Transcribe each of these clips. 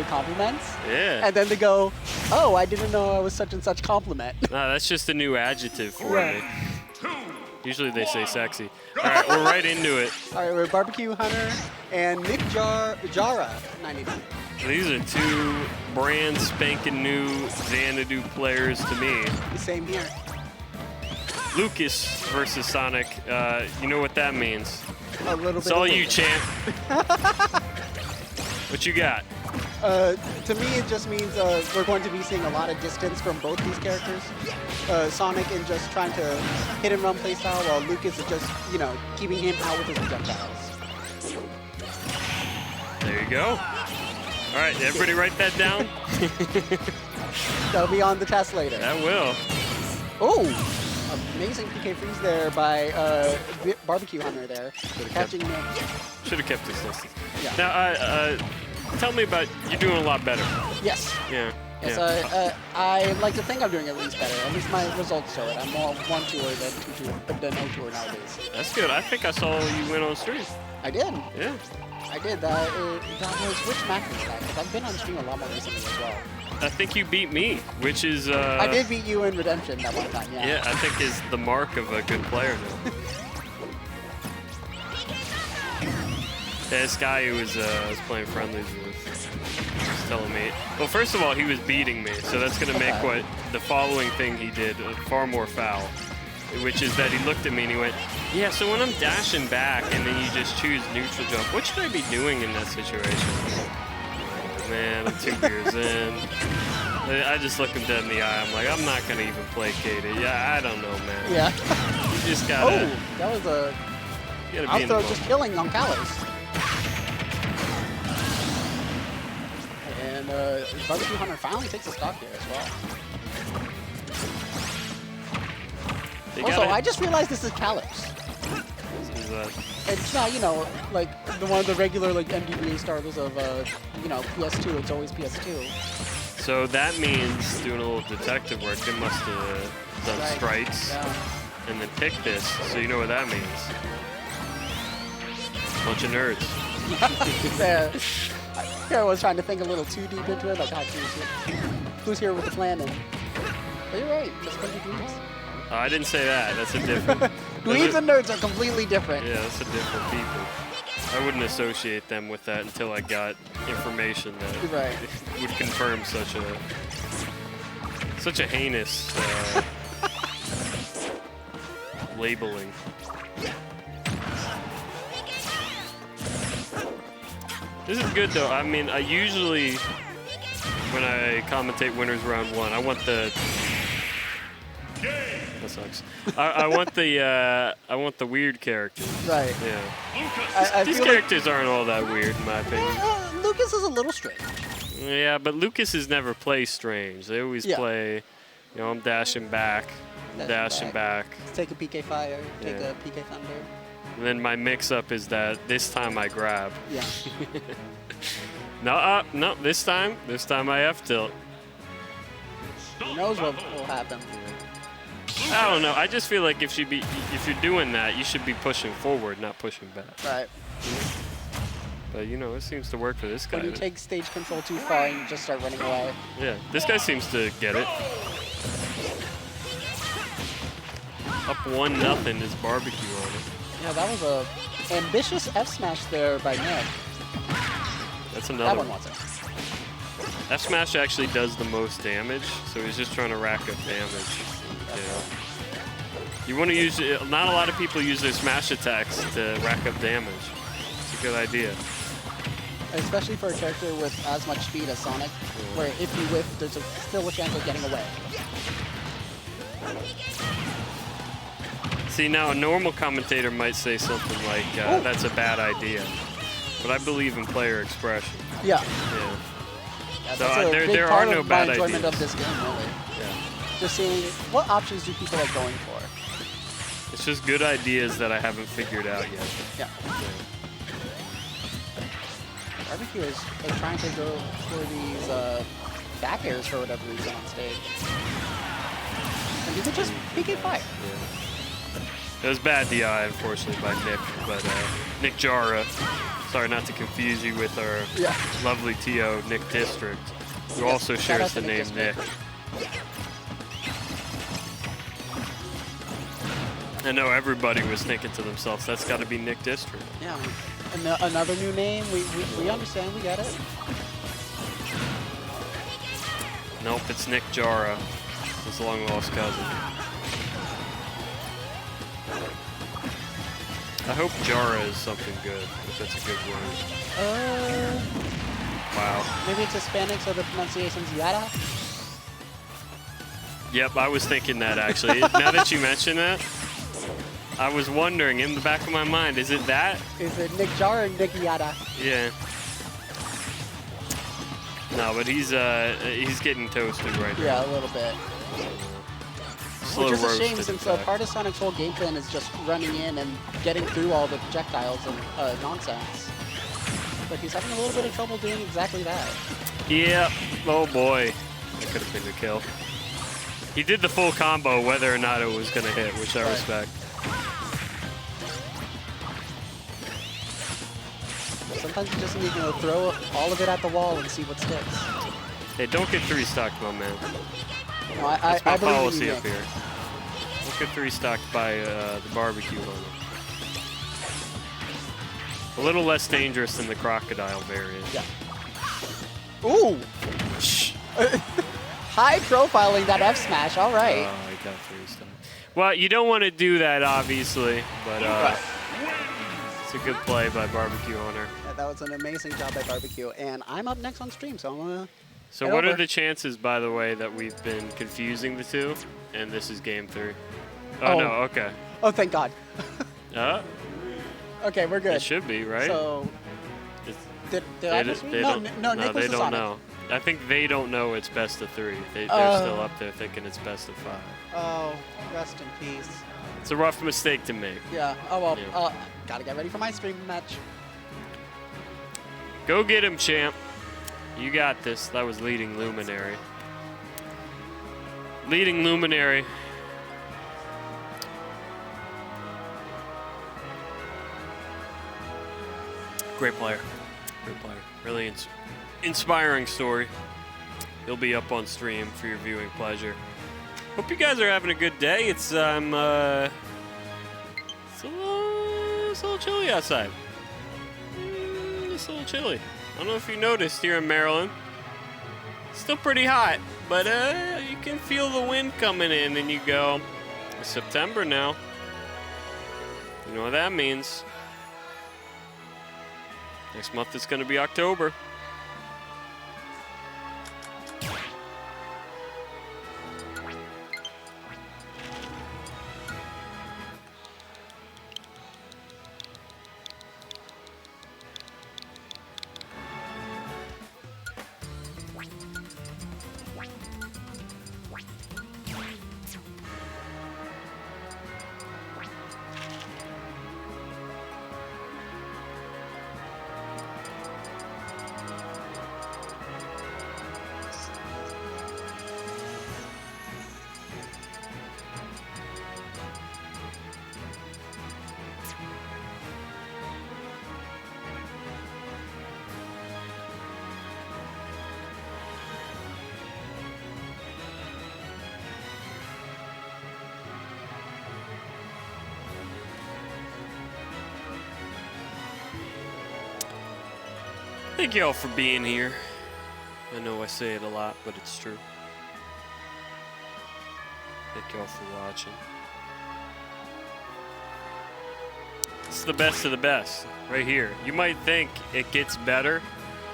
compliments. Yeah. And then they go, oh, I didn't know I was such and such compliment. No, that's just a new adjective for me. Usually they say sexy. All right, we're right into it. All right, we're BBQHunter and Nick Jara 99. These are two brand spanking new Xanadu players to me. Same here. Lucas versus Sonic. You know what that means. A little bit. It's all you, champ. What you got? To me, it just means we're going to be seeing a lot of distance from both these characters. Sonic in just trying to hit and run playstyle, while Lucas is just, you know, keeping him out with his projectiles. There you go. All right, everybody write that down. That'll be on the test later. That will. Oh, amazing PK freeze there by BBQHunter there. Catching him. Should have kept this distance. Yeah. Now, tell me about, you're doing a lot better. Yes. Yeah. Yes, yeah. I like to think I'm doing at least better. At least my results show it. I'm more 1-2 than 0-2 nowadays. That's good. I think I saw you win on stream. I did. Yeah. I did. That was which match was that? Because I've been on stream a lot more recently as well. I think you beat me, which is... I did beat you in Redemption that one time, yeah. Yeah, I think is the mark of a good player now. This guy who was playing friendlies with was telling me... Well, first of all, he was beating me, so that's going to make what the following thing he did far more foul, which is that he looked at me and he went, yeah, so when I'm dashing back and then you just choose neutral jump, what should I be doing in that situation? Man, I'm 2 years in. I just look him dead in the eye. I'm like, I'm not going to even placate it. Yeah, I don't know, man. Yeah. You just got to... Oh, that was a... I'll throw just killing on Kalos. And BBQHunter finally takes a stock here as well. Also, I just realized this is Kalos. It's not, you know, like one of the regular like MDBA starters of, you know, PS2. It's always PS2. So that means doing a little detective work. They must have done strikes and then picked this. So you know what that means? Bunch of nerds. I was trying to think a little too deep into it. Like, who's here with the plan? And but you're right. Just a bunch of dudes. I didn't say that. That's a different... Dweebs and nerds are completely different. Yeah, that's a different people. I wouldn't associate them with that until I got information that would confirm such a heinous labeling. This is good though. I mean, I usually when I commentate winners round 1, I want the... That sucks. I want the weird characters. Right. Yeah. These characters aren't all that weird in my opinion. Lucas is a little strange. Yeah, but Lucas has never played strange. They always play, you know, I'm dashing back, dashing back. Take a PK fire, take a PK thunder. And then my mix-up is that this time I grab. Yeah. No, this time I F-tilt. Who knows what will happen? I don't know. I just feel like if you're doing that, you should be pushing forward, not pushing back. Right. But you know, it seems to work for this guy. When you take stage control too far and you just start running away. Yeah, this guy seems to get it. Up 1-0 is barbecue on it. Yeah, that was a ambitious F smash there by Nick. That's another That one wasn't. F smash actually does the most damage, so he's just trying to rack up damage. Yeah. You want to use it. Not a lot of people use their smash attacks to rack up damage. It's a good idea. Especially for a character with as much speed as Sonic, where if you whiff, there's still a chance of getting away. See, now a normal commentator might say something like, that's a bad idea. But I believe in player expression. Yeah. Yeah. So there are no bad ideas. enjoyment of this game, really. Yeah. Just seeing what options do people like going for. It's just good ideas that I haven't figured out yet. Yeah. Barbecue is trying to go for these back airs for whatever reason on stage. And you can just PK fire. Yeah. It was bad DI, unfortunately, by Nick, but Nick Jara. Sorry not to confuse you with our lovely TO, Nick District, who also shares the name Nick. I know everybody was thinking to themselves, that's got to be Nick District. Yeah, and another new name, we understand, we get it. Nope, it's Nick Jara, his long-lost cousin. I hope Jara is something good, if that's a good word. Wow. Maybe it's Hispanic, so the pronunciation's Yara? Yep, I was thinking that, actually. Now that you mention that, I was wondering in the back of my mind, is it that? Is it Nick Jara or Nick Yara? Yeah. No, but he's getting toasted right now. Yeah, a little bit. Slow Which is a roasted, shame, since in fact. part of Sonic's whole game plan is just running in and getting through all the projectiles and nonsense. But he's having a little bit of trouble doing exactly that. Yep. Oh boy. That could have been a kill. He did the full combo whether or not it was going to hit, which I respect. Sometimes you just need to throw all of it at the wall and see what sticks. Hey, don't get 3-stocked, my man. No, That's my I believe policy in you, up here. Don't get 3-stocked by the barbecue hunter. A little less dangerous than the crocodile variant. Yeah. Ooh! High profiling that F smash, all right. Oh, I got 3-stocked. Well, you don't want to do that, obviously, but it's a good play by Barbecue Hunter. Yeah, that was an amazing job by Barbecue, and I'm up next on stream, so I'm gonna So what are the chances, by the way, that we've been confusing the two, and this is game 3? Oh, no, okay. Oh, thank God. Okay, we're good. It should be, right? So, did I just read? No, Nick was they the don't Sonic. know. I think they don't know it's best of 3. They're still up there thinking it's best of 5. Oh, rest in peace. It's a rough mistake to make. Yeah, oh well, Yeah. Gotta get ready for my stream match. Go get him, champ. You got this. That was leading luminary. Leading luminary. Great player. Great player. Really inspiring story. He'll be up on stream for your viewing pleasure. Hope you guys are having a good day. It's a little chilly outside. It's a little chilly. I don't know if you noticed here in Maryland. Still pretty hot, but you can feel the wind coming in, and you go, it's September now. You know what that means. Next month it's going to be October. Thank you all for being here. I know I say it a lot, but it's true. Thank you all for watching. It's the best of the best, right here. You might think it gets better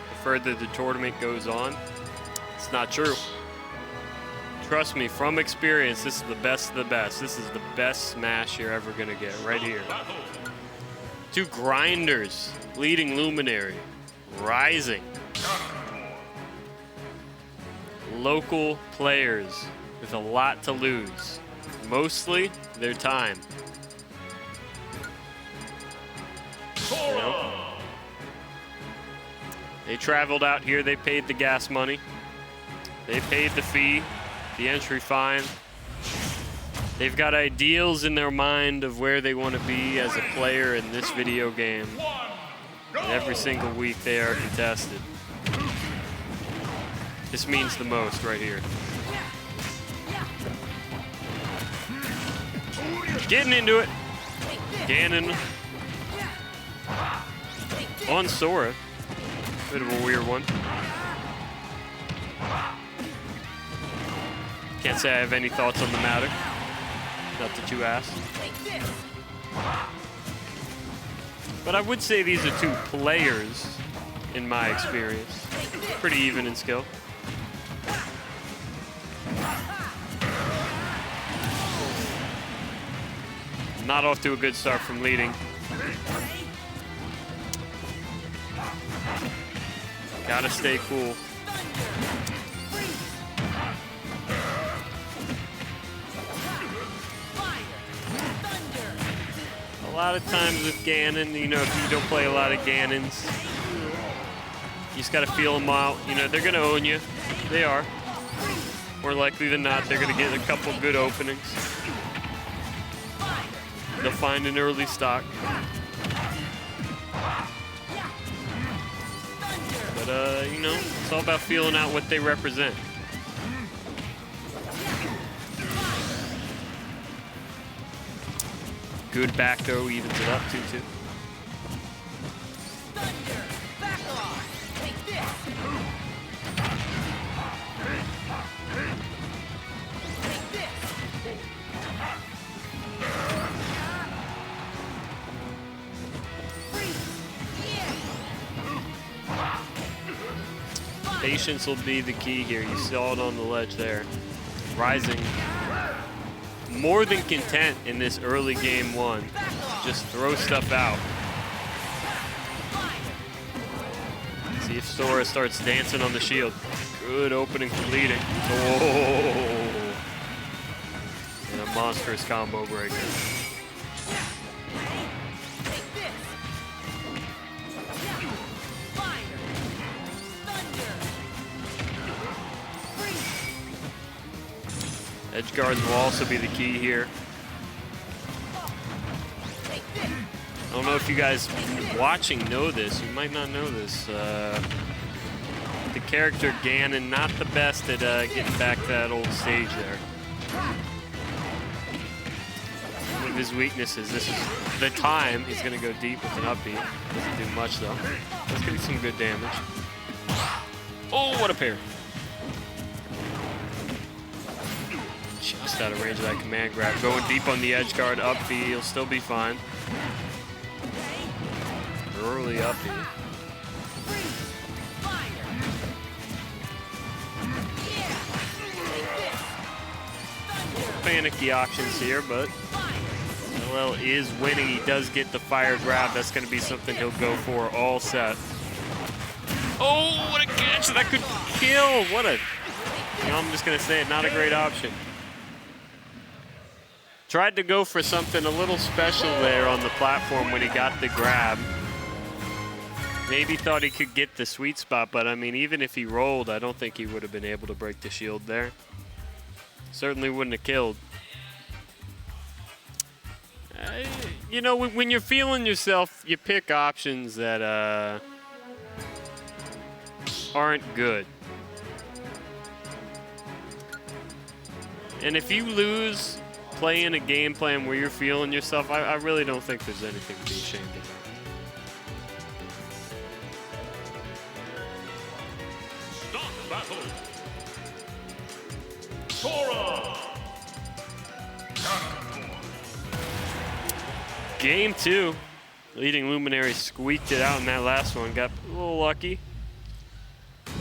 the further the tournament goes on. It's not true. Trust me, from experience, this is the best of the best. This is the best Smash you're ever gonna get, right here. 2 grinders, leading luminary. Rising. Local players with a lot to lose. Mostly their time. You know? They traveled out here, they paid the gas money. They paid the fee, the entry fine. They've got ideals in their mind of where they want to be as a player in this video game. And every single week they are contested. This means the most right here. Getting into it. Ganon on Sora. Bit of a weird one. Can't say I have any thoughts on the matter. Not that you asked. But I would say these are two players, in my experience. Pretty even in skill. Not off to a good start from leading. Gotta stay cool. A lot of times with Ganon, you know, if you don't play a lot of Ganons, you just gotta feel them out. You know, they're gonna own you. They are. More likely than not, they're gonna get a couple good openings. They'll find an early stock. But, you know, it's all about feeling out what they represent. Good back throw evens it up 2-2. Patience will be the key here. You saw it on the ledge there. Rising, more than content in this early game one. Just throw stuff out. See if Sora starts dancing on the shield. Good opening for leading. Oh! And a monstrous combo breaker. Edge guards will also be the key here. I don't know if you guys watching know this. You might not know this. The character Ganon, not the best at getting back to that old stage there. One of his weaknesses. This is the time he's going to go deep with an upbeat. Doesn't do much though. Let's get some good damage. Oh, what a pair. Just out of range of that command grab. Going deep on the edge guard, up B, he'll still be fine. Early up B. Panicky options here, but LL is winning. He does get the fire grab. That's going to be something he'll go for all set. Oh, what a catch! That could kill. What a... You know, I'm just going to say it, not a great option. Tried to go for something a little special there on the platform when he got the grab. Maybe thought he could get the sweet spot, but I mean, even if he rolled, I don't think he would have been able to break the shield there. Certainly wouldn't have killed. You know, when you're feeling yourself, you pick options that aren't good. And if you lose playing a game plan where you're feeling yourself, I really don't think there's anything to be ashamed of. Stop battle. Sora. Game 2. Leading Luminary squeaked it out in that last one. Got a little lucky,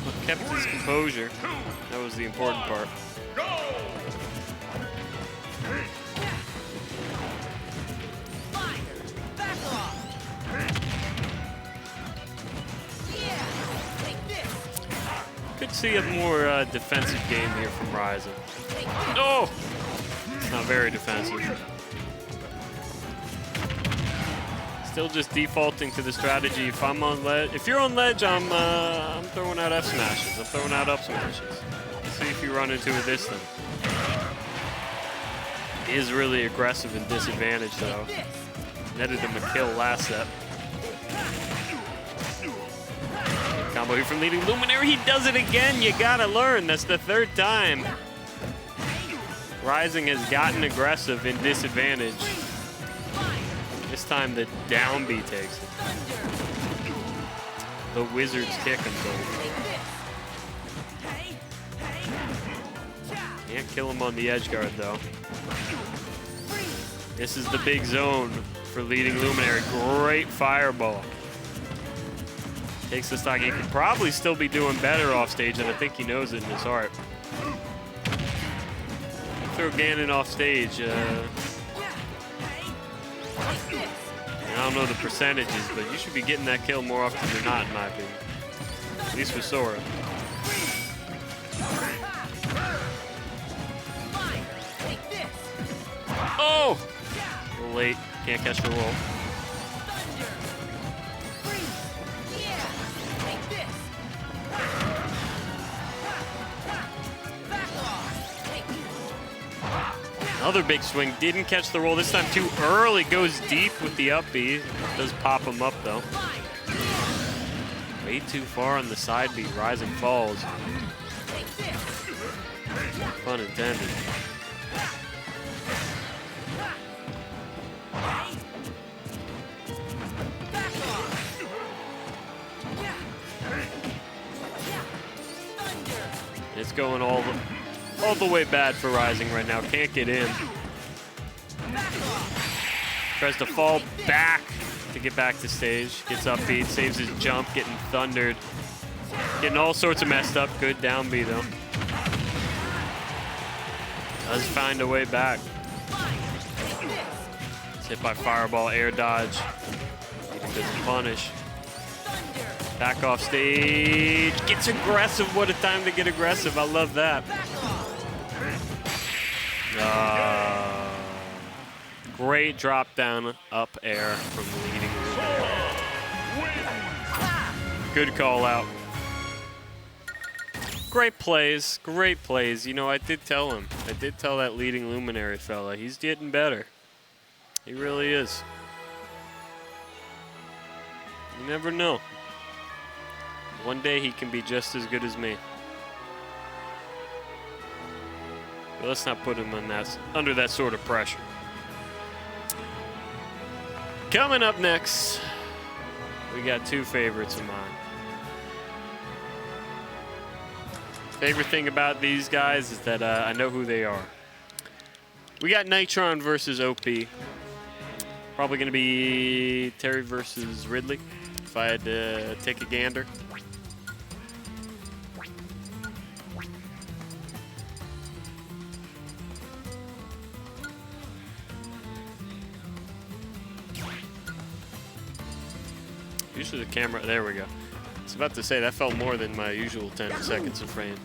but kept his composure. That was the important part. Could see a more defensive game here from Ryza. Oh! Not very defensive. Still just defaulting to the strategy. If I'm on ledge, if you're on ledge, I'm throwing out F smashes. I'm throwing out up smashes. Let's see if you run into it this time. is really aggressive and disadvantaged though. Netted him a kill last set. Combo here from Leading Luminary. He does it again. You gotta learn. That's the third time. Rising has gotten aggressive and disadvantaged. This time the down B takes it. The Wizards kick him though. Can't kill him on the edge guard though. This is the big zone for Leading Luminary. Great fireball. Takes the stock. He could probably still be doing better off stage, and I think he knows it in his heart. Throw Ganon off stage. I don't know the percentages, but you should be getting that kill more often than not, in my opinion. At least with Sora. Oh! A little late. Can't catch the roll. Another big swing. Didn't catch the roll. This time too early. Goes deep with the up B. Does pop him up though. Way too far on the side B. Rising falls. Pun intended. It's going all the way bad for Rising right now. Can't get in. Tries to fall back to get back to stage. Gets upbeat, saves his jump, getting thundered. Getting all sorts of messed up. Good down B though. Does find a way back. It's hit by fireball, air dodge. Even doesn't punish. Back off stage. Gets aggressive. What a time to get aggressive. I love that. Great drop down up air from Leading Luminary. Good call out. Great plays, great plays. You know, I did tell him. I did tell that Leading Luminary fella. He's getting better. He really is. You never know. One day he can be just as good as me. But let's not put him on under that sort of pressure. Coming up next, we got two favorites of mine. Favorite thing about these guys is that I know who they are. We got Nitron versus OP. Probably going to be Terry versus Ridley, if I had to take a gander. Usually the camera, there we go. I was about to say, that felt more than my usual 10 seconds of frame.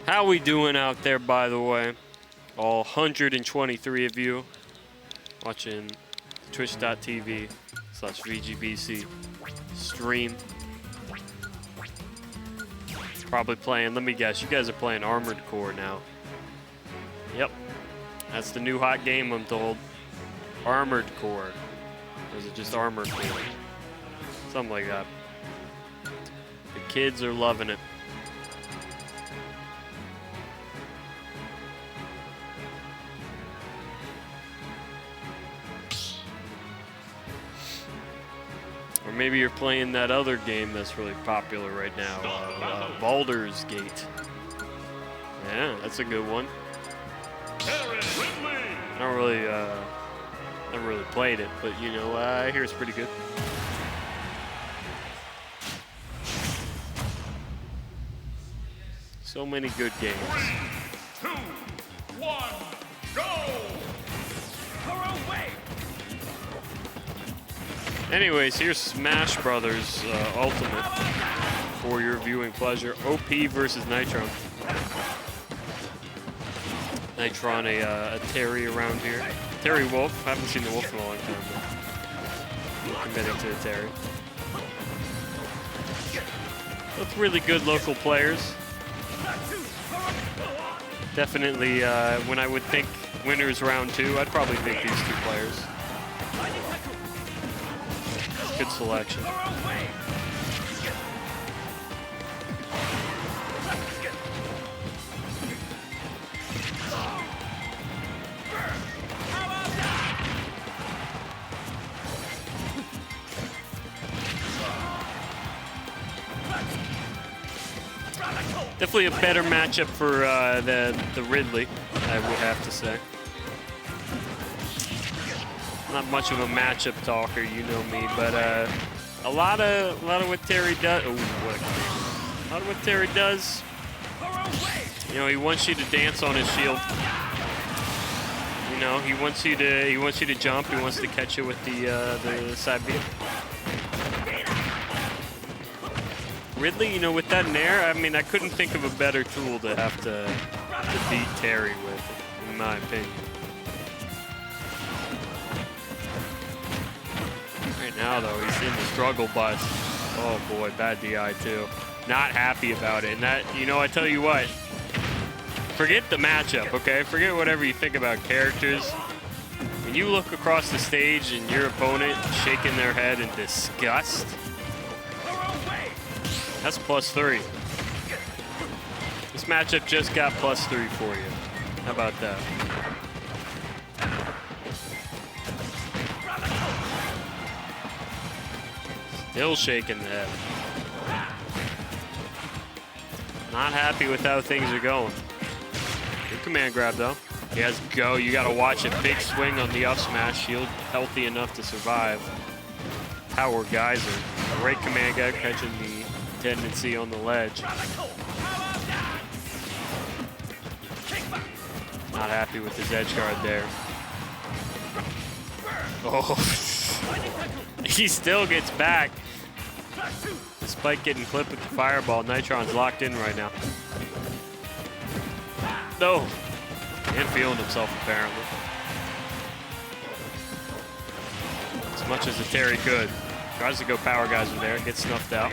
How we doing out there, by the way? All 123 of you watching twitch.tv/VGBC stream. Probably playing, let me guess, you guys are playing Armored Core now. Yep, that's the new hot game, I'm told. Armored Core. Or is it just Armored Core? Something like that. The kids are loving it. Or maybe you're playing that other game that's really popular right now, Baldur's Gate. Yeah, that's a good one. I don't really, never really played it, but you know, I hear it's pretty good. So many good games. 3, 2, 1, go! Anyways, here's Smash Brothers Ultimate for your viewing pleasure. OP versus Nitron. Nitron, a Terry around here. Terry Wolf. I haven't seen the Wolf in a long time. committing to the Terry. Both really good local players. Definitely, when I would think winners round 2, I'd probably think these 2 players. Good selection. Definitely a better matchup for the Ridley, I would have to say. Not much of a matchup talker, you know me, but a lot of what Terry does. Oh, what a lot of what Terry does. You know, he wants you to dance on his shield. You know, he wants you to jump. He wants to catch you with the side beat. Ridley, you know, with that nair, I mean, I couldn't think of a better tool to have to beat Terry with, in my opinion. Right now, though, he's in the struggle bus. Oh boy, bad DI too. Not happy about it. And that, you know, I tell you what, forget the matchup, okay? Forget whatever you think about characters. When you look across the stage and your opponent shaking their head in disgust, that's +3. This matchup just got +3 for you. How about that? Still shaking the head. Not happy with how things are going. Good command grab though. He has go. You gotta watch it. Big swing on the up smash. Shield healthy enough to survive. Power geyser. Great command grab catching the tendency on the ledge. Not happy with his edge guard there. Oh, he still gets back. Despite getting clipped with the fireball, Nitron's locked in right now. No, and feeling himself apparently. As much as the Terry could. Tries to go power geyser there, gets snuffed out.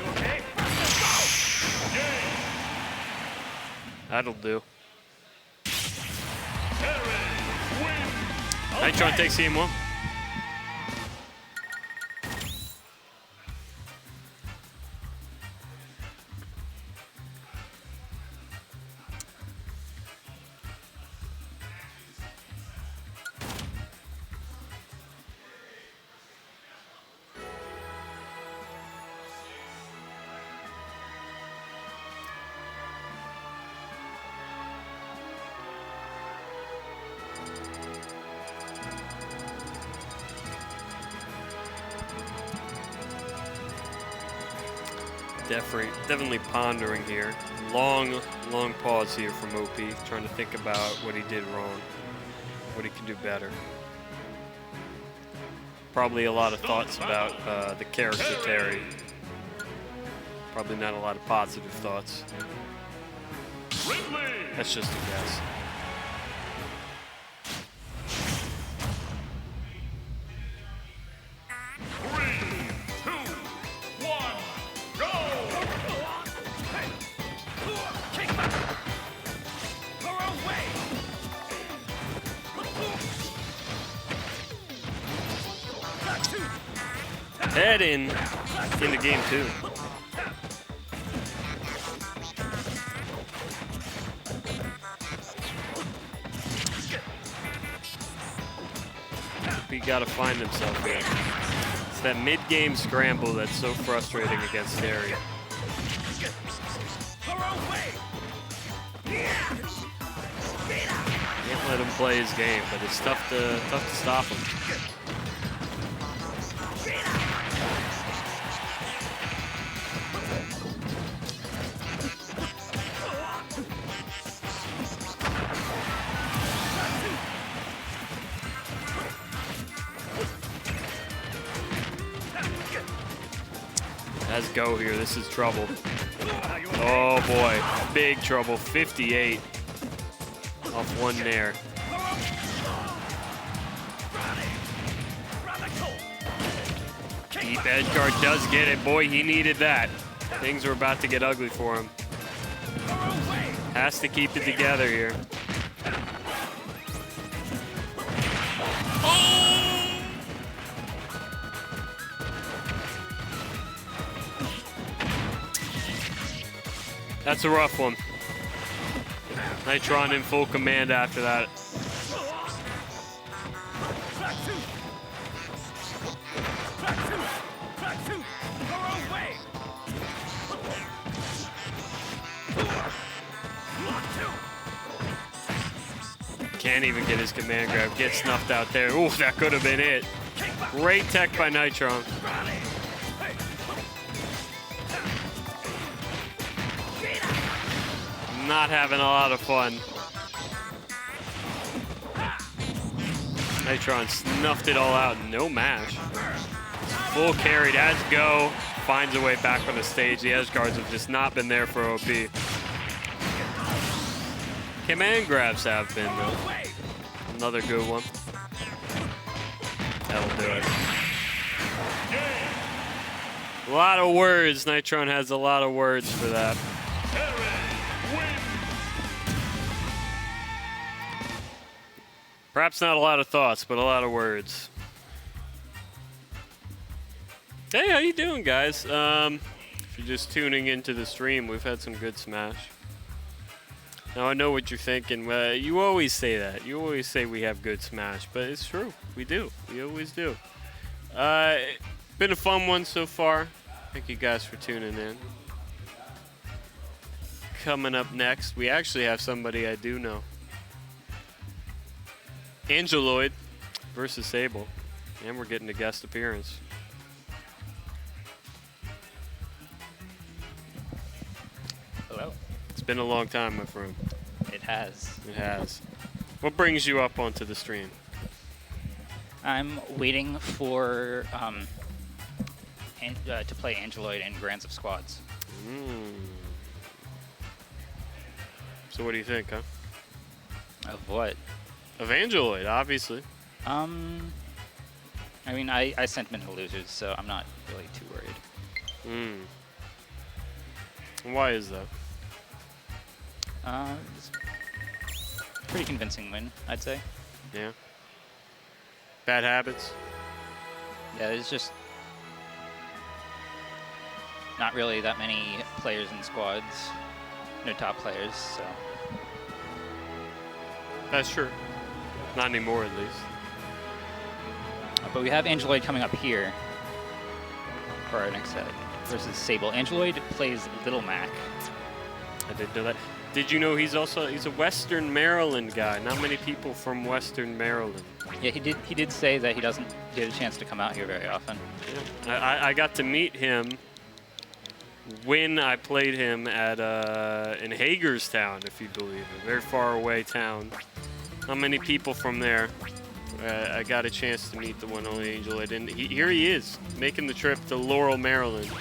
That'll do. Nitron takes game 1. Definitely pondering here. Long pause here from OP, trying to think about what he did wrong, what he can do better. Probably a lot of thoughts about the character Terry. Probably not a lot of positive thoughts. That's just a guess. Head in the game 2. He got to find himself here. It's that mid-game scramble that's so frustrating against Terry. Can't let him play his game, but it's tough to stop him. Let's go here. This is trouble. Oh boy, big trouble. 58 off one nair. Edge guard does get it. Boy, he needed that. Things were about to get ugly for him. Has to keep it together here. That's a rough one. Nitron in full command after that. Can't even get his command grab. Get snuffed out there. Ooh, that could have been it. Great tech by Nitron. Not having a lot of fun. Nitron snuffed it all out. No mash. Full carried as go. Finds a way back on the stage. The edge guards have just not been there for OP. Command grabs have been, though. Another good one. That'll do it. A lot of words. Nitron has a lot of words for that. Perhaps not a lot of thoughts, but a lot of words. Hey, how you doing, guys? If you're just tuning into the stream, we've had some good Smash. Now, I know what you're thinking. You always say that. You always say we have good Smash, but it's true. We do. We always do. Been a fun one so far. Thank you guys for tuning in. Coming up next, we actually have somebody I do know. Angeloid versus Sable. And we're getting a guest appearance. Hello. It's been a long time, my friend. It has. It has. What brings you up onto the stream? I'm waiting for to play Angeloid in Grands of Squads. So what do you think, huh? Of what? Of Angeloid, obviously. I mean, I sent him into losers, so I'm not really too worried. Why is that? It's a pretty convincing win, I'd say. Yeah. Bad habits? Yeah, there's just not really that many players in squads. No top players, so. That's true. Not anymore, at least. But we have Angeloid coming up here for our next set versus Sable. Angeloid plays Little Mac. I didn't know that. Did you know he's a Western Maryland guy? Not many people from Western Maryland. Yeah, he did say that he doesn't get a chance to come out here very often. Yeah. I got to meet him when I played him at in Hagerstown, if you believe it. Very far away town. Not many people from there. I got a chance to meet the one only Angeloid, and here he is making the trip to Laurel, Maryland.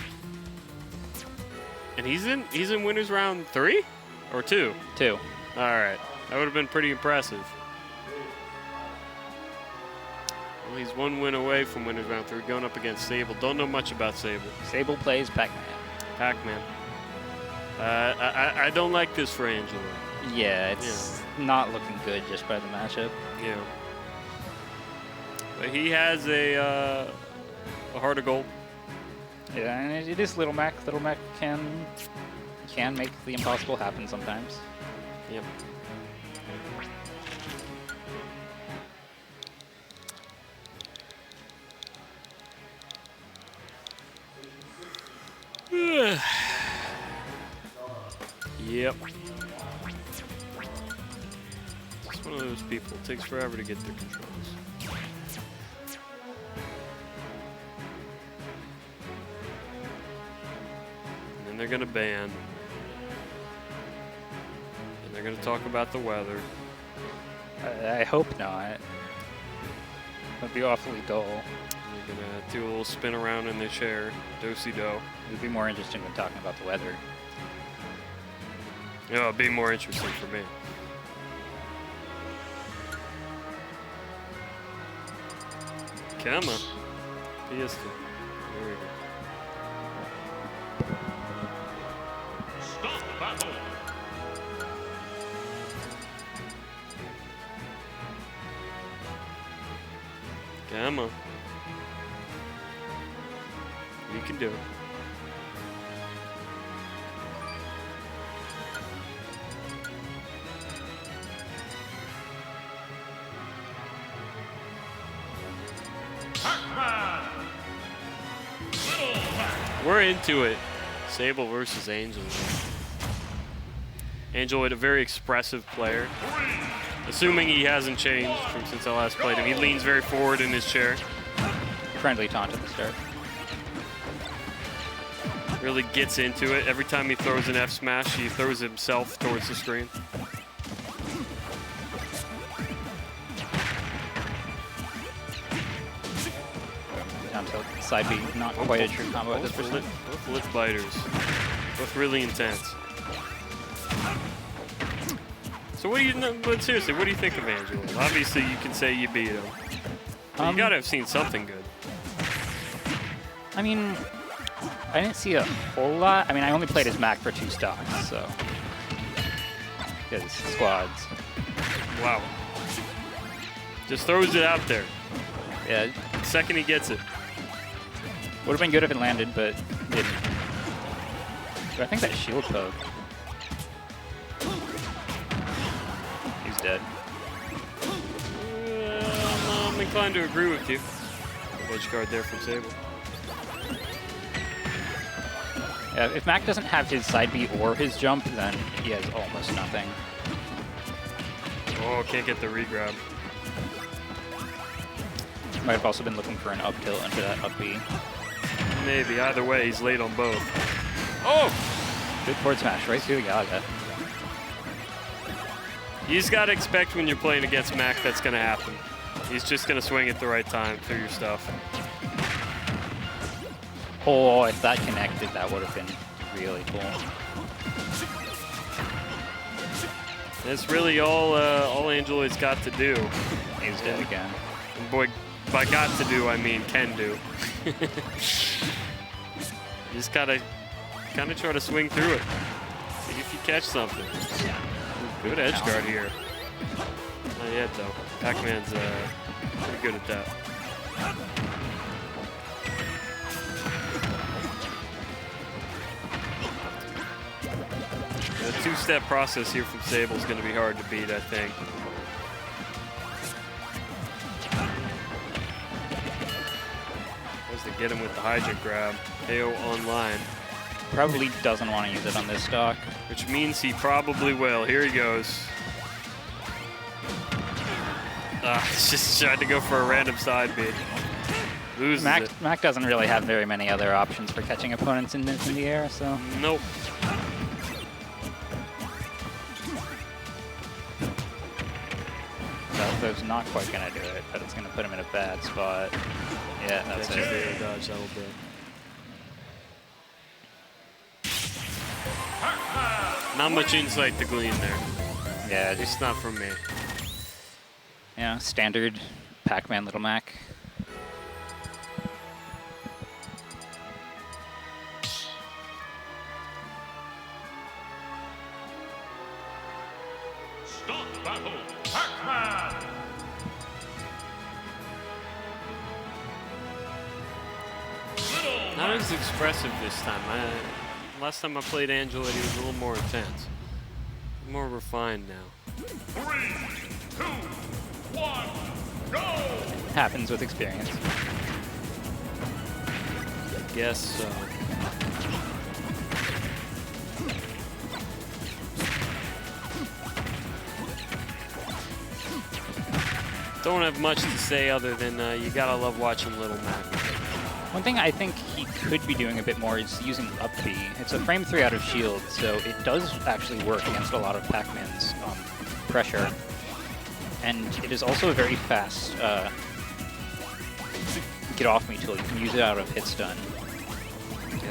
And he's in winners round 3 or 2? 2. All right, that would have been pretty impressive. Well, he's 1 win away from winners round 3, going up against Sable. Don't know much about Sable. Sable plays Pac-Man. Pac-Man. I don't like this for Angelo. Yeah, it's not looking good just by the matchup. Yeah. But he has a heart of gold. Yeah, and it is Little Mac. Little Mac can make the impossible happen sometimes. Yep. Yep. It's one of those people. It takes forever to get their controls. And then they're going to ban. And they're going to talk about the weather. I hope not. That'd be awfully dull. They're going to do a little spin around in their chair. Do-si-do. It would be more interesting than talking about the weather. Yeah, it'd be more interesting for me. Come on. Fiesta. Very good. Stop battle. Come on. You can do it. Pac-Man. Little Pac. We're into it. Sable versus Angeloid. Angeloid, a very expressive player. Assuming he hasn't changed from since I last played him. He leans very forward in his chair. Friendly taunt at the start. Really gets into it. Every time he throws an F smash, he throws himself towards the screen. Down tilt. Side B, not quite a true combo at this Both percent. lip biters. Both really intense. So what do you know, but seriously, what do you think of Angelo? Obviously you can say you beat him. But you gotta have seen something good. I mean, I didn't see a whole lot. I mean, I only played as Mac for 2 stocks, so. Because squads. Wow. Just throws it out there. Yeah, The second he gets it. would have been good if it landed, but didn't. But I think that shield poke. He's dead. I'm inclined to agree with you. Edge guard there from Sable. Yeah, if Mac doesn't have his side B or his jump, then he has almost nothing. Oh, can't get the regrab. Might have also been looking for an up tilt into that up B. Maybe. Either way, he's late on both. Oh! Good forward smash right through the Yaga. You just gotta expect when you're playing against Mac that's gonna happen. He's just gonna swing at the right time through your stuff. Oh, if that connected, that would have been really cool. That's really all Angeloid's got to do. He's dead again. And boy, by got to do, I mean can do. You just gotta kind of try to swing through it. See if you catch something. Good edge guard here. Not yet though. Pac-Man's pretty good at that. The 2-step process here from Sable is going to be hard to beat, I think. As they get him with the hydrant grab. KO online. Probably doesn't want to use it on this stock. Which means he probably will. Here he goes. Just tried to go for a random side beat. Loses it. Mac doesn't really have very many other options for catching opponents in the air, so. Nope. That's not quite going to do it, but it's going to put him in a bad spot. Yeah, that's it. Very dodge that'll do. Not much insight to glean there. Yeah, It's just, not from me. standard Pac-Man Little Mac. Stop battle. Pac-Man. Little Not as expressive this time. Last time I played Angeloid, he was a little more intense. More refined now. 3, 2, 1, go! Happens with experience. Guess so. Don't have much to say other than you gotta love watching Little Mac. One thing I think he could be doing a bit more is using up B. It's a frame 3 out of shield, so it does actually work against a lot of Pac-Man's pressure. And it is also a very fast get off me tool. You can use it out of hit stun. Yep.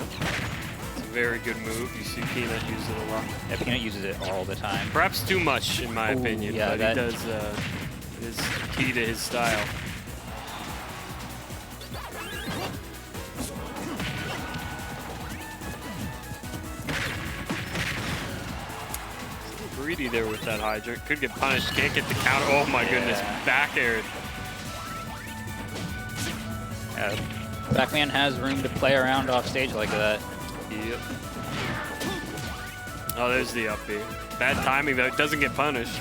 It's a very good move. You see Peanut use it a lot. Yeah, Peanut uses it all the time. Perhaps too much, in my Ooh, opinion, yeah, but that- he does. It is key to his style. greedy there with that hydrant. Could get punished. Can't get the counter. Oh my goodness. Back aired. Pac-Man has room to play around off stage like that. Yep. Oh, there's the up B. Bad timing though. It doesn't get punished.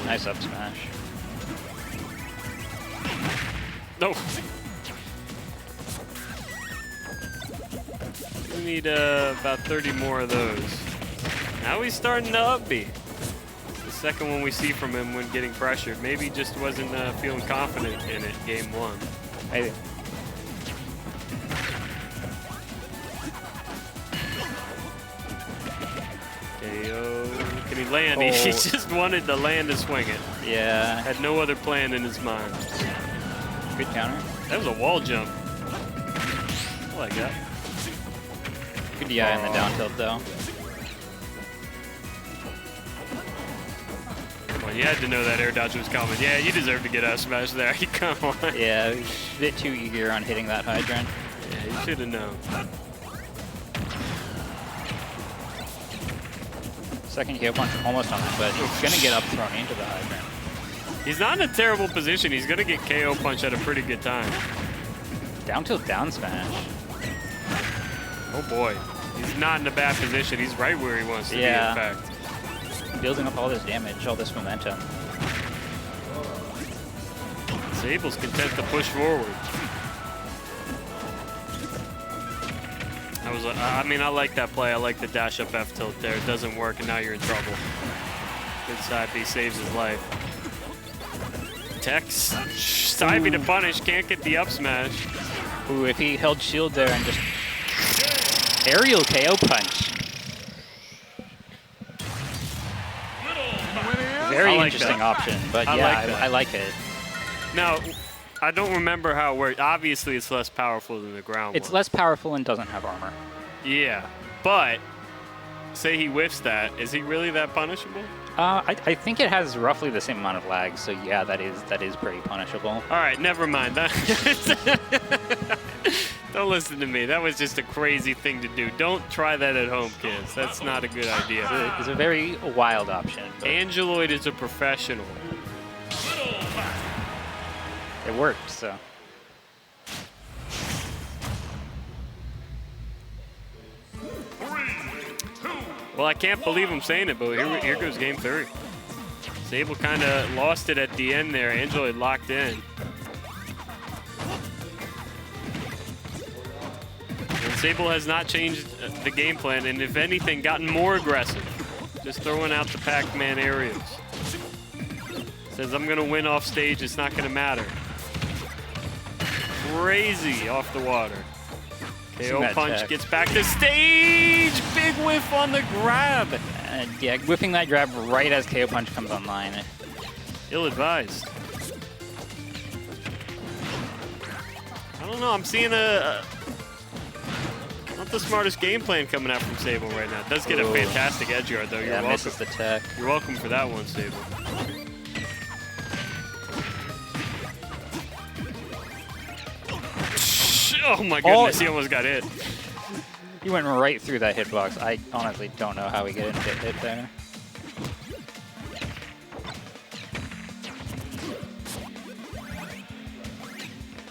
Nice up smash. No. We need about 30 more of those. Now he's starting to up B. The second one we see from him when getting pressured. Maybe he just wasn't feeling confident in it game one. Maybe. KO. Can he land? Oh. He just wanted to land and swing it. Yeah. Had no other plan in his mind. Good counter. That was a wall jump. I like that. Good DI in the down tilt though. Come on, you had to know that air dodge was coming. Yeah, you deserve to get out smash there. Come on. Yeah, he was a bit too eager on hitting that hydrant. Yeah, you should have known. Second KO punch almost on it, but he's gonna get up thrown into the hydrant. He's not in a terrible position. He's going to get KO punch at a pretty good time. Down tilt down smash. Oh boy. He's not in a bad position. He's right where he wants to be, in fact. Building up all this damage, all this momentum. Sable's content to push forward. I mean, I like that play. I like the dash up F tilt there. It doesn't work, and now you're in trouble. Good side B saves his life. Tex, side B to punish, can't get the up smash. Ooh, if he held shield there and just aerial KO punch. Very like interesting that. option, but I yeah, like that. I like it. Now, I don't remember how it worked. Obviously, it's less powerful than the ground It's one. less powerful and doesn't have armor. Yeah, but say he whiffs that, is he really that punishable? I think it has roughly the same amount of lag, so yeah, that is pretty punishable. All right, never mind. Don't listen to me. That was just a crazy thing to do. Don't try that at home, kids. That's not a good idea. It's a very wild option. But Angeloid is a professional. it worked, so. Well, I can't believe I'm saying it, but here goes game 3. Sable kind of lost it at the end there. Angeloid locked in. And Sable has not changed the game plan, and if anything, gotten more aggressive. Just throwing out the Pac-Man aerials. Says, I'm going to win off stage. It's not going to matter. Crazy off the water. KO punch tech. gets back to stage. Big whiff on the grab. Yeah, whipping that grab right as KO punch comes online. Ill-advised. I don't know. I'm seeing not the smartest game plan coming out from Sable right now. It does get a fantastic edge guard, though. You're welcome. Misses the tech. You're welcome for that one, Sable. Oh my goodness, he almost got hit. He went right through that hitbox. I honestly don't know how he didn't get hit there.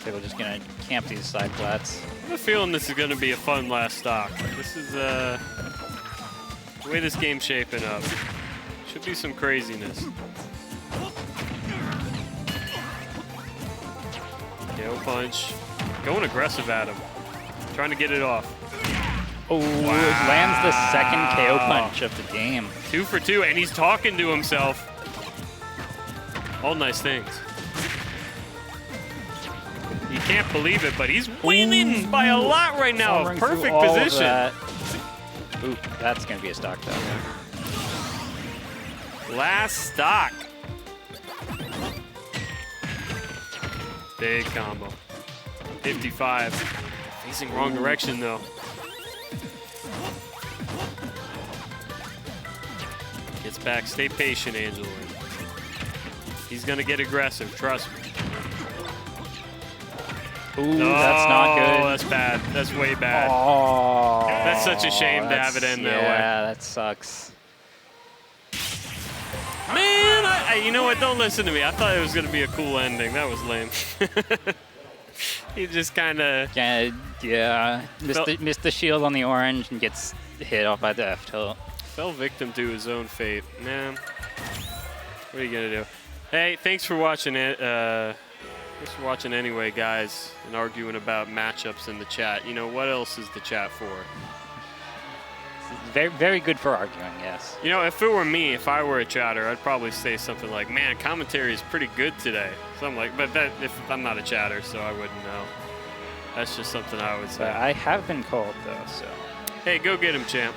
So we're just gonna camp these side flats. I have a feeling this is gonna be a fun last stock. This is the way this game's shaping up. Should be some craziness. KO punch. Going aggressive at him. Trying to get it off. Oh, it lands the second KO punch of the game. 2 for 2, and he's talking to himself. All nice things. You can't believe it, but he's winning by a lot right now. Powering Perfect through all of position. that. Ooh, that's gonna be a stock though. Last stock. Big combo. 55. Facing wrong direction though. Gets back. Stay patient, Angela. He's gonna get aggressive. Trust me. Ooh, that's not good. Oh, that's bad. That's way bad. Oh, That's such a shame to have it end that way. Yeah, that sucks. Man, you know what? Don't listen to me. I thought it was going to be a cool ending. That was lame. He just kind of... Yeah. Missed the shield on the orange and gets hit off by the F tilt. Fell victim to his own fate. Man, what are you going to do? Hey, thanks for watching it. Thanks for watching anyway, guys, and arguing about matchups in the chat. You know, what else is the chat for? Very, very good for arguing, yes. You know, if it were me, if I were a chatter, I'd probably say something like, man, commentary is pretty good today. Something like, but that, if I'm not a chatter, so I wouldn't know. That's just something I would say. But I have been called, though, so. Hey, go get him, champ.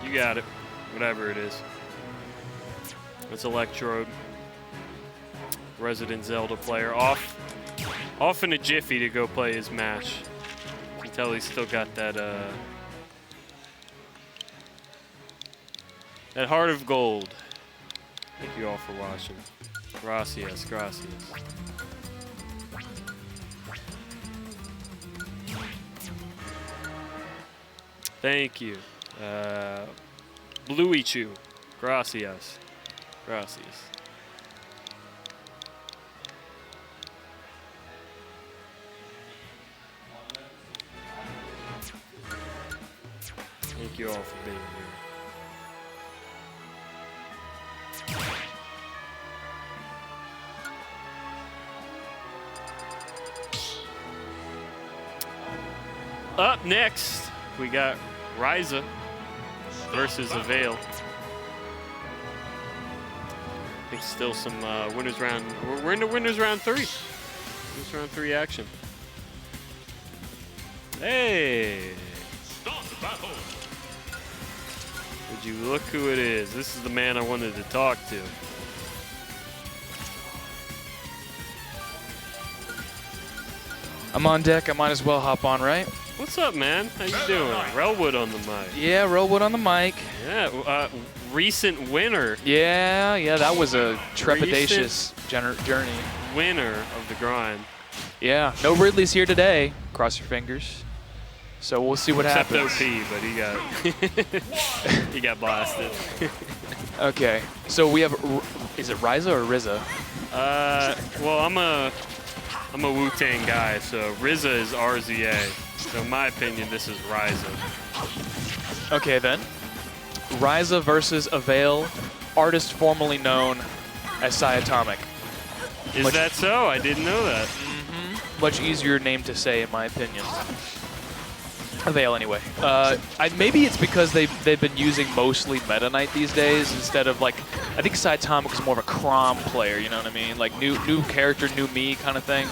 You got it. Whatever it is. It's Electrode. Resident Zelda player. Off in a jiffy to go play his match. You can tell he's still got that, that heart of gold. Thank you all for watching. Gracias, gracias. Thank you. Bluey Chew. Gracias. Gracias. Thank you all for being here. Up next, we got Ryza versus Avail. I think still some winners round. We're into winners round 3. Winners round 3 action. Hey! Start battle. Would you look who it is? This is the man I wanted to talk to. I'm on deck. I might as well hop on, right? What's up, man? How you doing? Relwood on the mic. Yeah, Relwood on the mic. Yeah, recent winner. Yeah, that was a trepidatious journey. Winner of the grind. Yeah, no Ridley's here today. Cross your fingers. So we'll see what happens. Except OP, but he got he got blasted. Okay, so we have, is it Ryza or Ryza? Well, I'm a Wu-Tang guy, so Ryza is RZA. So in my opinion, this is Ryza. Okay then. Ryza versus Avail, artist formerly known as Cyatomic. Is that so? I didn't know that. Much easier name to say, in my opinion. Avail, anyway. Maybe it's because they've been using mostly Meta Knight these days instead of, like, I think Cyatomic is more of a Chrom player, you know what I mean? Like, new character, new me kind of thing.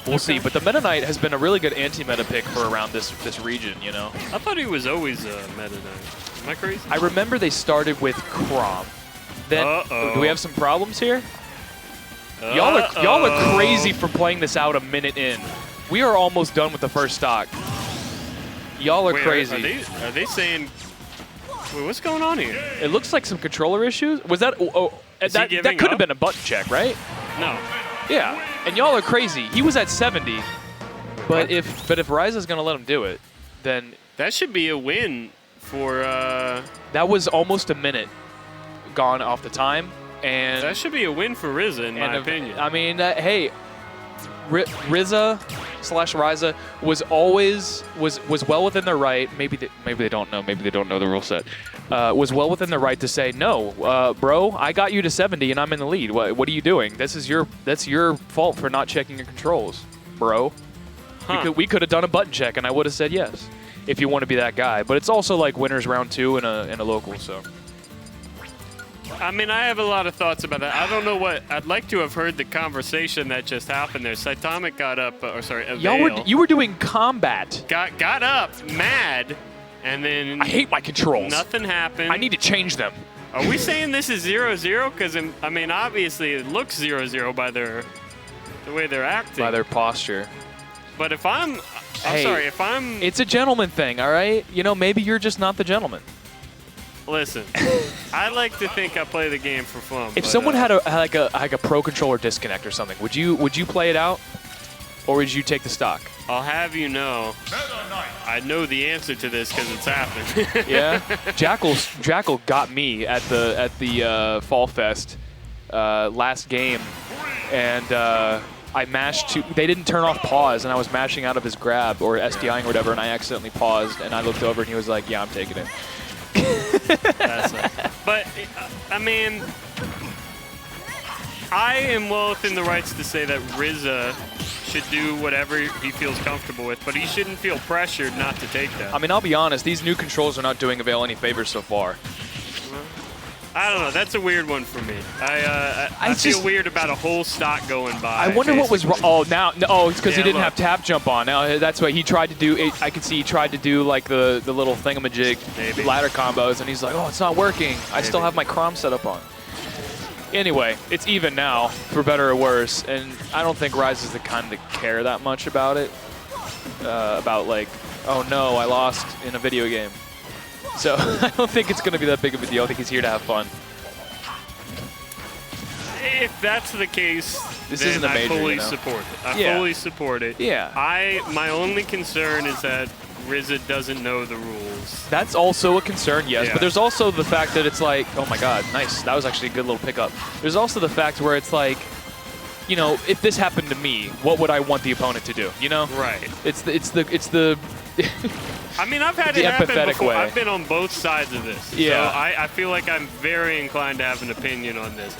We'll see, but the Meta Knight has been a really good anti-meta pick for around this region, you know? I thought he was always a Meta Knight. Am I crazy? I remember they started with Chrom. Then, do we have some problems here? Y'all are crazy for playing this out a minute in. We are almost done with the first stock. Y'all are crazy. Are they saying... Wait, what's going on here? It looks like some controller issues. Was that... that could have been a button check, right? No. Yeah, and y'all are crazy. He was at 70, but if Ryza's gonna let him do it, then that should be a win for. That was almost a minute gone off the time, and that should be a win for Ryza, in my opinion. I mean, hey, Ryza/Ryza was well within their right. Maybe they don't know. Maybe they don't know the rule set. Was well within their right to say no, bro. I got you to 70 and I'm in the lead. What are you doing? That's your fault for not checking your controls, bro. Huh. We could have done a button check and I would have said yes if you want to be that guy. But it's also like winners round 2 in a local, so. I mean, I have a lot of thoughts about that. I don't know what... I'd like to have heard the conversation that just happened there. Cyatomic got up... or sorry, Avail. You were doing combat. Got up, mad, and then... I hate my controls. Nothing happened. I need to change them. Are we saying this is 0-0? Because, I mean, obviously it looks 0-0 by the way they're acting. By their posture. But if I'm... I'm sorry, if I'm... It's a gentleman thing, all right? You know, maybe you're just not the gentleman. Listen, I like to think I play the game for fun. If someone had like a pro controller disconnect or something, would you play it out? or would you take the stock? I'll have you know, I know the answer to this because it's happened. Yeah, Jackal got me at the Fall Fest last game, and I mashed to. They didn't turn off pause, and I was mashing out of his grab or SDIing or whatever, and I accidentally paused, and I looked over, and he was like, "Yeah, I'm taking it." But I mean, I am well within the rights to say that Ryza should do whatever he feels comfortable with, but he shouldn't feel pressured not to take that. I mean, I'll be honest, these new controls are not doing Avail any favors so far. I don't know. That's a weird one for me. I feel weird about a whole stock going by. I wonder what was wrong. Oh, now, no, it's because he didn't look. have tap jump on. Now that's why he tried to do. I could see he tried to do like the little thingamajig ladder combos, and he's like, oh, it's not working. I still have my Chrom set up on. Anyway, it's even now, for better or worse, and I don't think Ryza is the kind to care that much about it. About like, oh no, I lost in a video game. So I don't think it's going to be that big of a deal. I think he's here to have fun. If that's the case, this then isn't a major, I fully you know? support it. I Yeah. fully support it. Yeah. My only concern is that Ryza doesn't know the rules. That's also a concern, yes. Yeah. But there's also the fact that it's like, oh my god, nice. That was actually a good little pickup. There's also the fact where it's like, you know, if this happened to me, what would I want the opponent to do? You know? Right. It's the. I mean, I've had The it happen empathetic before. way. I've been on both sides of this. Yeah. So I feel like I'm very inclined to have an opinion on this.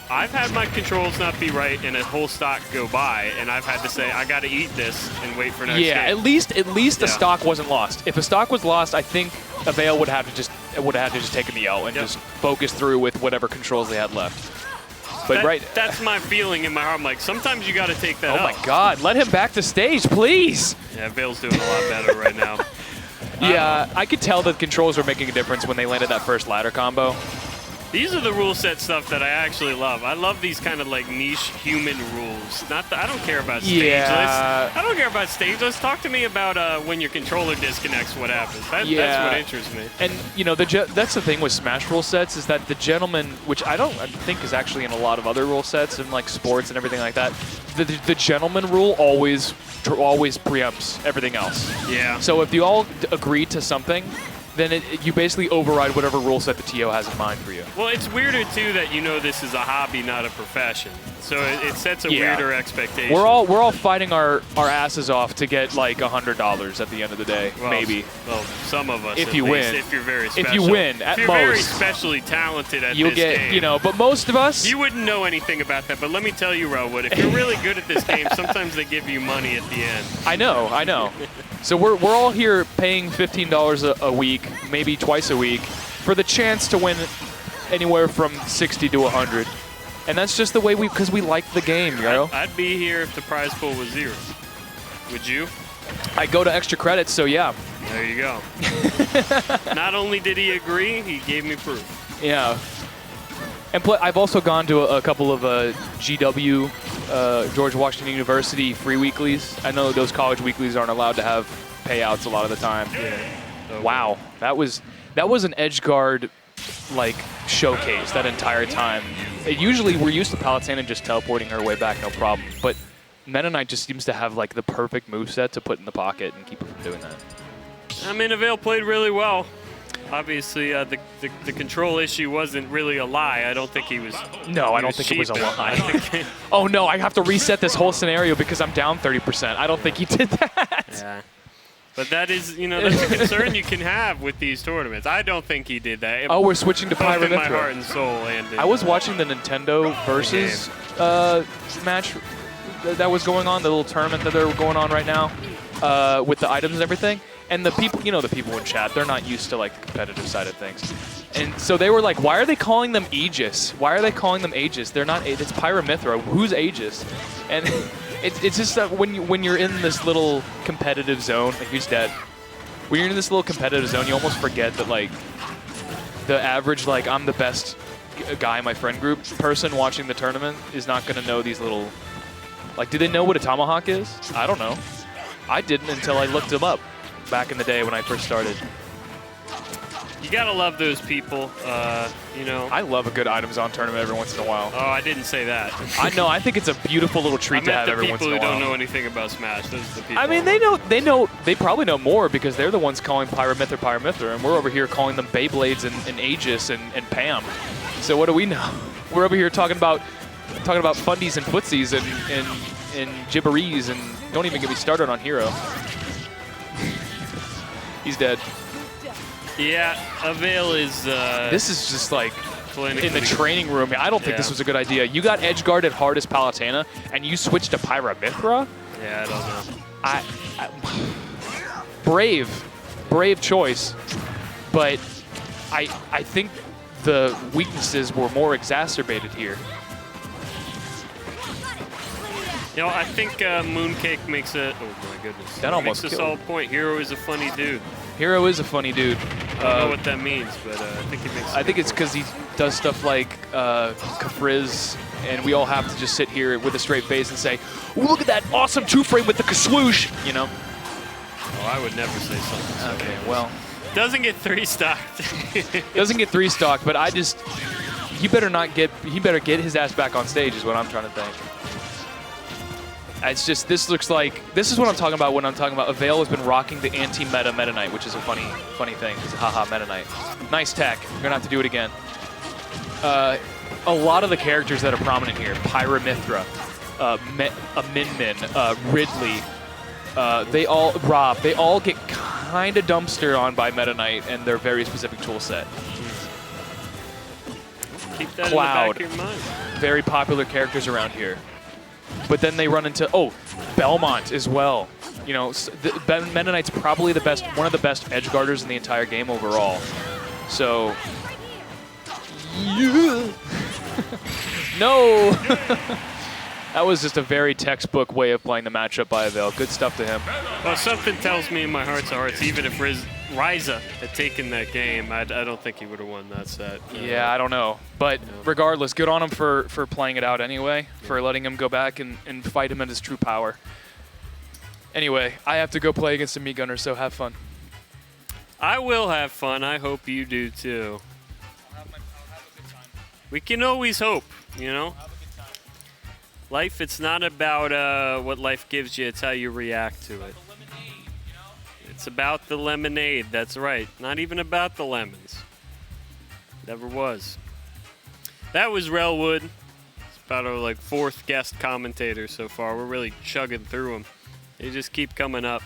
I've had my controls not be right and a whole stock go by, and I've had to say, I got to eat this and wait for next Yeah, game. at least the stock wasn't lost. If a stock was lost, I think Avail would have to just taken the L and just focus through with whatever controls they had left. But that's my feeling in my heart. I'm like, sometimes you got to take that Oh my out. god, let him back to stage, please! Yeah, Avail's doing a lot better right now. Yeah, I could tell that controls were making a difference when they landed that first ladder combo. These are the rule set stuff that I actually love. I love these kind of like niche human rules. I don't care about stage lists. I don't care about stage lists. Talk to me about when your controller disconnects, what happens. That's what interests me. And you know, that's the thing with Smash rule sets is that the gentleman, which I think is actually in a lot of other rule sets and like sports and everything like that, the gentleman rule always preempts everything else. Yeah. So if you all agree to something, then you basically override whatever rule set the TO has in mind for you. Well, it's weirder too that you know this is a hobby, not a profession. So it sets a weirder expectation. We're all fighting our asses off to get like $100 at the end of the day, maybe. Well, some of us. If at you least, win. if you're very special. If you win, at if you're most, very specially talented at you'll this get, game. you know. But most of us, You wouldn't know anything about that, but let me tell you, Rawood, if you're really good at this game, sometimes they give you money at the end. I know. So we're all here paying $15 a week, maybe twice a week, for the chance to win anywhere from 60 to 100. And that's just the way because we like the game, you know? I'd be here if the prize pool was 0. Would you? I go to extra credits, so yeah. There you go. Not only did he agree, he gave me proof. Yeah. And I've also gone to a couple of GW, George Washington University free weeklies. I know those college weeklies aren't allowed to have payouts a lot of the time. Yeah. Wow, that was an edge guard like showcase that entire time. Usually we're used to Palutena just teleporting her way back, no problem. But Meta Knight just seems to have like the perfect moveset to put in the pocket and keep her from doing that. I mean, Avail played really well. Obviously, the control issue wasn't really a lie. I don't think he was. No, I don't think it was a lie. Oh no, I have to reset this whole scenario because I'm down 30%. I don't think he did that. Yeah. But that is, that's a concern you can have with these tournaments. I don't think he did that. Oh, we're switching to Pyra in my Mythra. heart and soul. And I was watching the Nintendo versus match that was going on, the little tournament that they're going on right now with the items and everything. And the people, the people in chat, they're not used to like the competitive side of things. And so they were like, why are they calling them Aegis? Why are they calling them Aegis? They're not, it's Pyra Mythra. Who's Aegis? And it's just that when you're in this little competitive zone, like who's dead? When you're in this little competitive zone, you almost forget that like the average, like I'm the best guy in my friend group person watching the tournament is not going to know these little, like, do they know what a tomahawk is? I don't know. I didn't until I looked them up back in the day when I first started. You gotta love those people, you know. I love a good items on tournament every once in a while. Oh, I didn't say that. I know. I think it's a beautiful little treat to have every once in a while. People who don't know anything about Smash. Those are the people. I mean, they probably know more because they're the ones calling Pyra Mythra, and we're over here calling them Beyblades and Aegis and Pam. So what do we know? We're over here talking about fundies and footsies and gibberies, and don't even get me started on Hero. He's dead. Yeah, Avail is. This is just like in the clinically- training room. I don't think this Yeah. was a good idea. You got edge guarded hard as Palutena, and you switched to Pyra Mythra? Yeah, I don't know. Brave choice, but I think the weaknesses were more exacerbated here. You know, I think Mooncake makes a. Oh my goodness. That almost makes a killed. solid point. Hero is a funny dude. Hero is a funny dude. I don't know what that means, but I think he makes. I think it's because he does stuff like Kafriz, and we all have to just sit here with a straight face and say, "Ooh, look at that awesome two-frame with the kaswoosh," you know? Oh, I would never say something. So Okay, well. Doesn't get 3 stocked. Doesn't get 3 stock, but he better get his ass back on stage is what I'm trying to think. It's just, this is what I'm talking about when I'm talking about Avail has been rocking the anti-meta Meta Knight, which is a funny thing, because haha, Meta Knight. Nice tech. We're going to have to do it again. A lot of the characters that are prominent here, Pyra Mythra, Min, Ridley, they all get kind of dumpster on by Meta Knight and their very specific tool set. Keep that Cloud. in the back of your mind. Very popular characters around here. But then they run into, Belmont as well. You know, Meta Knight's probably one of the best edge guarders in the entire game overall. So, yeah. No! That was just a very textbook way of playing the matchup by Avail. Good stuff to him. Well, something tells me in my heart's of hearts, even if Ryza had taken that game, I don't think he would have won that set. Yeah, I don't know. But regardless, good on him for playing it out anyway, for letting him go back and fight him at his true power. Anyway, I have to go play against the meat gunner, so have fun. I will have fun. I hope you do too. I'll have a good time. We can always hope, you know? Life, it's not about what life gives you, it's how you react to it. It's about the lemonade, that's right. Not even about the lemons. Never was. That was Relwood. It's about our 4th guest commentator so far. We're really chugging through them. They just keep coming up.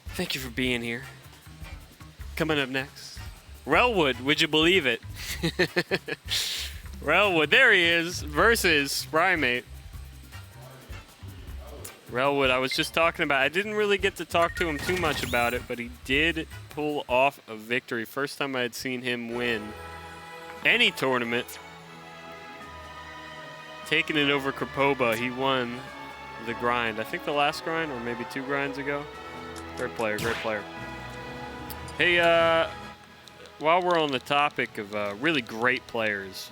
Thank you for being here. Coming up next, Relwood, would you believe it? Relwood, there he is, versus sprimate. Relwood, I was just talking about, I didn't really get to talk to him too much about it, but he did pull off a victory. First time I had seen him win any tournament. Taking it over Krapoba, he won the grind. I think the last grind, or maybe 2 grinds ago. Great player, great player. Hey, while we're on the topic of really great players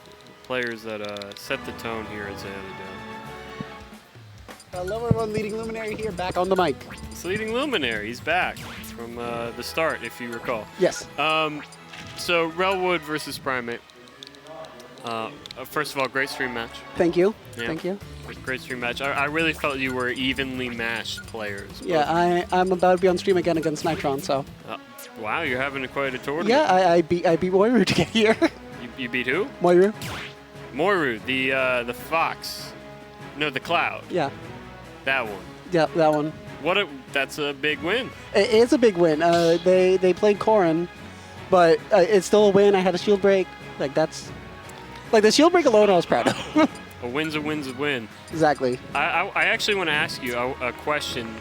that set the tone here at Xanadu. Hello everyone, Leading Luminary here, back on the mic. It's Leading Luminary, he's back from the start, if you recall. Yes. So, Relwood versus Sprimate. First of all, great stream match. Thank you. Yeah. Thank you. Great stream match. I really felt you were evenly matched players. Yeah, I'm about to be on stream again against Nitron, so. Wow, you're having quite a tournament. Yeah, I beat Moiru to get here. You beat who? Moiru. Moiru, the fox. No, the cloud. Yeah. That one. Yeah, that one. That's a big win. It is a big win. They played Corrin, but it's still a win. I had a shield break. The shield break alone I was proud of. A win's a win's a win. Exactly. I actually want to ask you a question.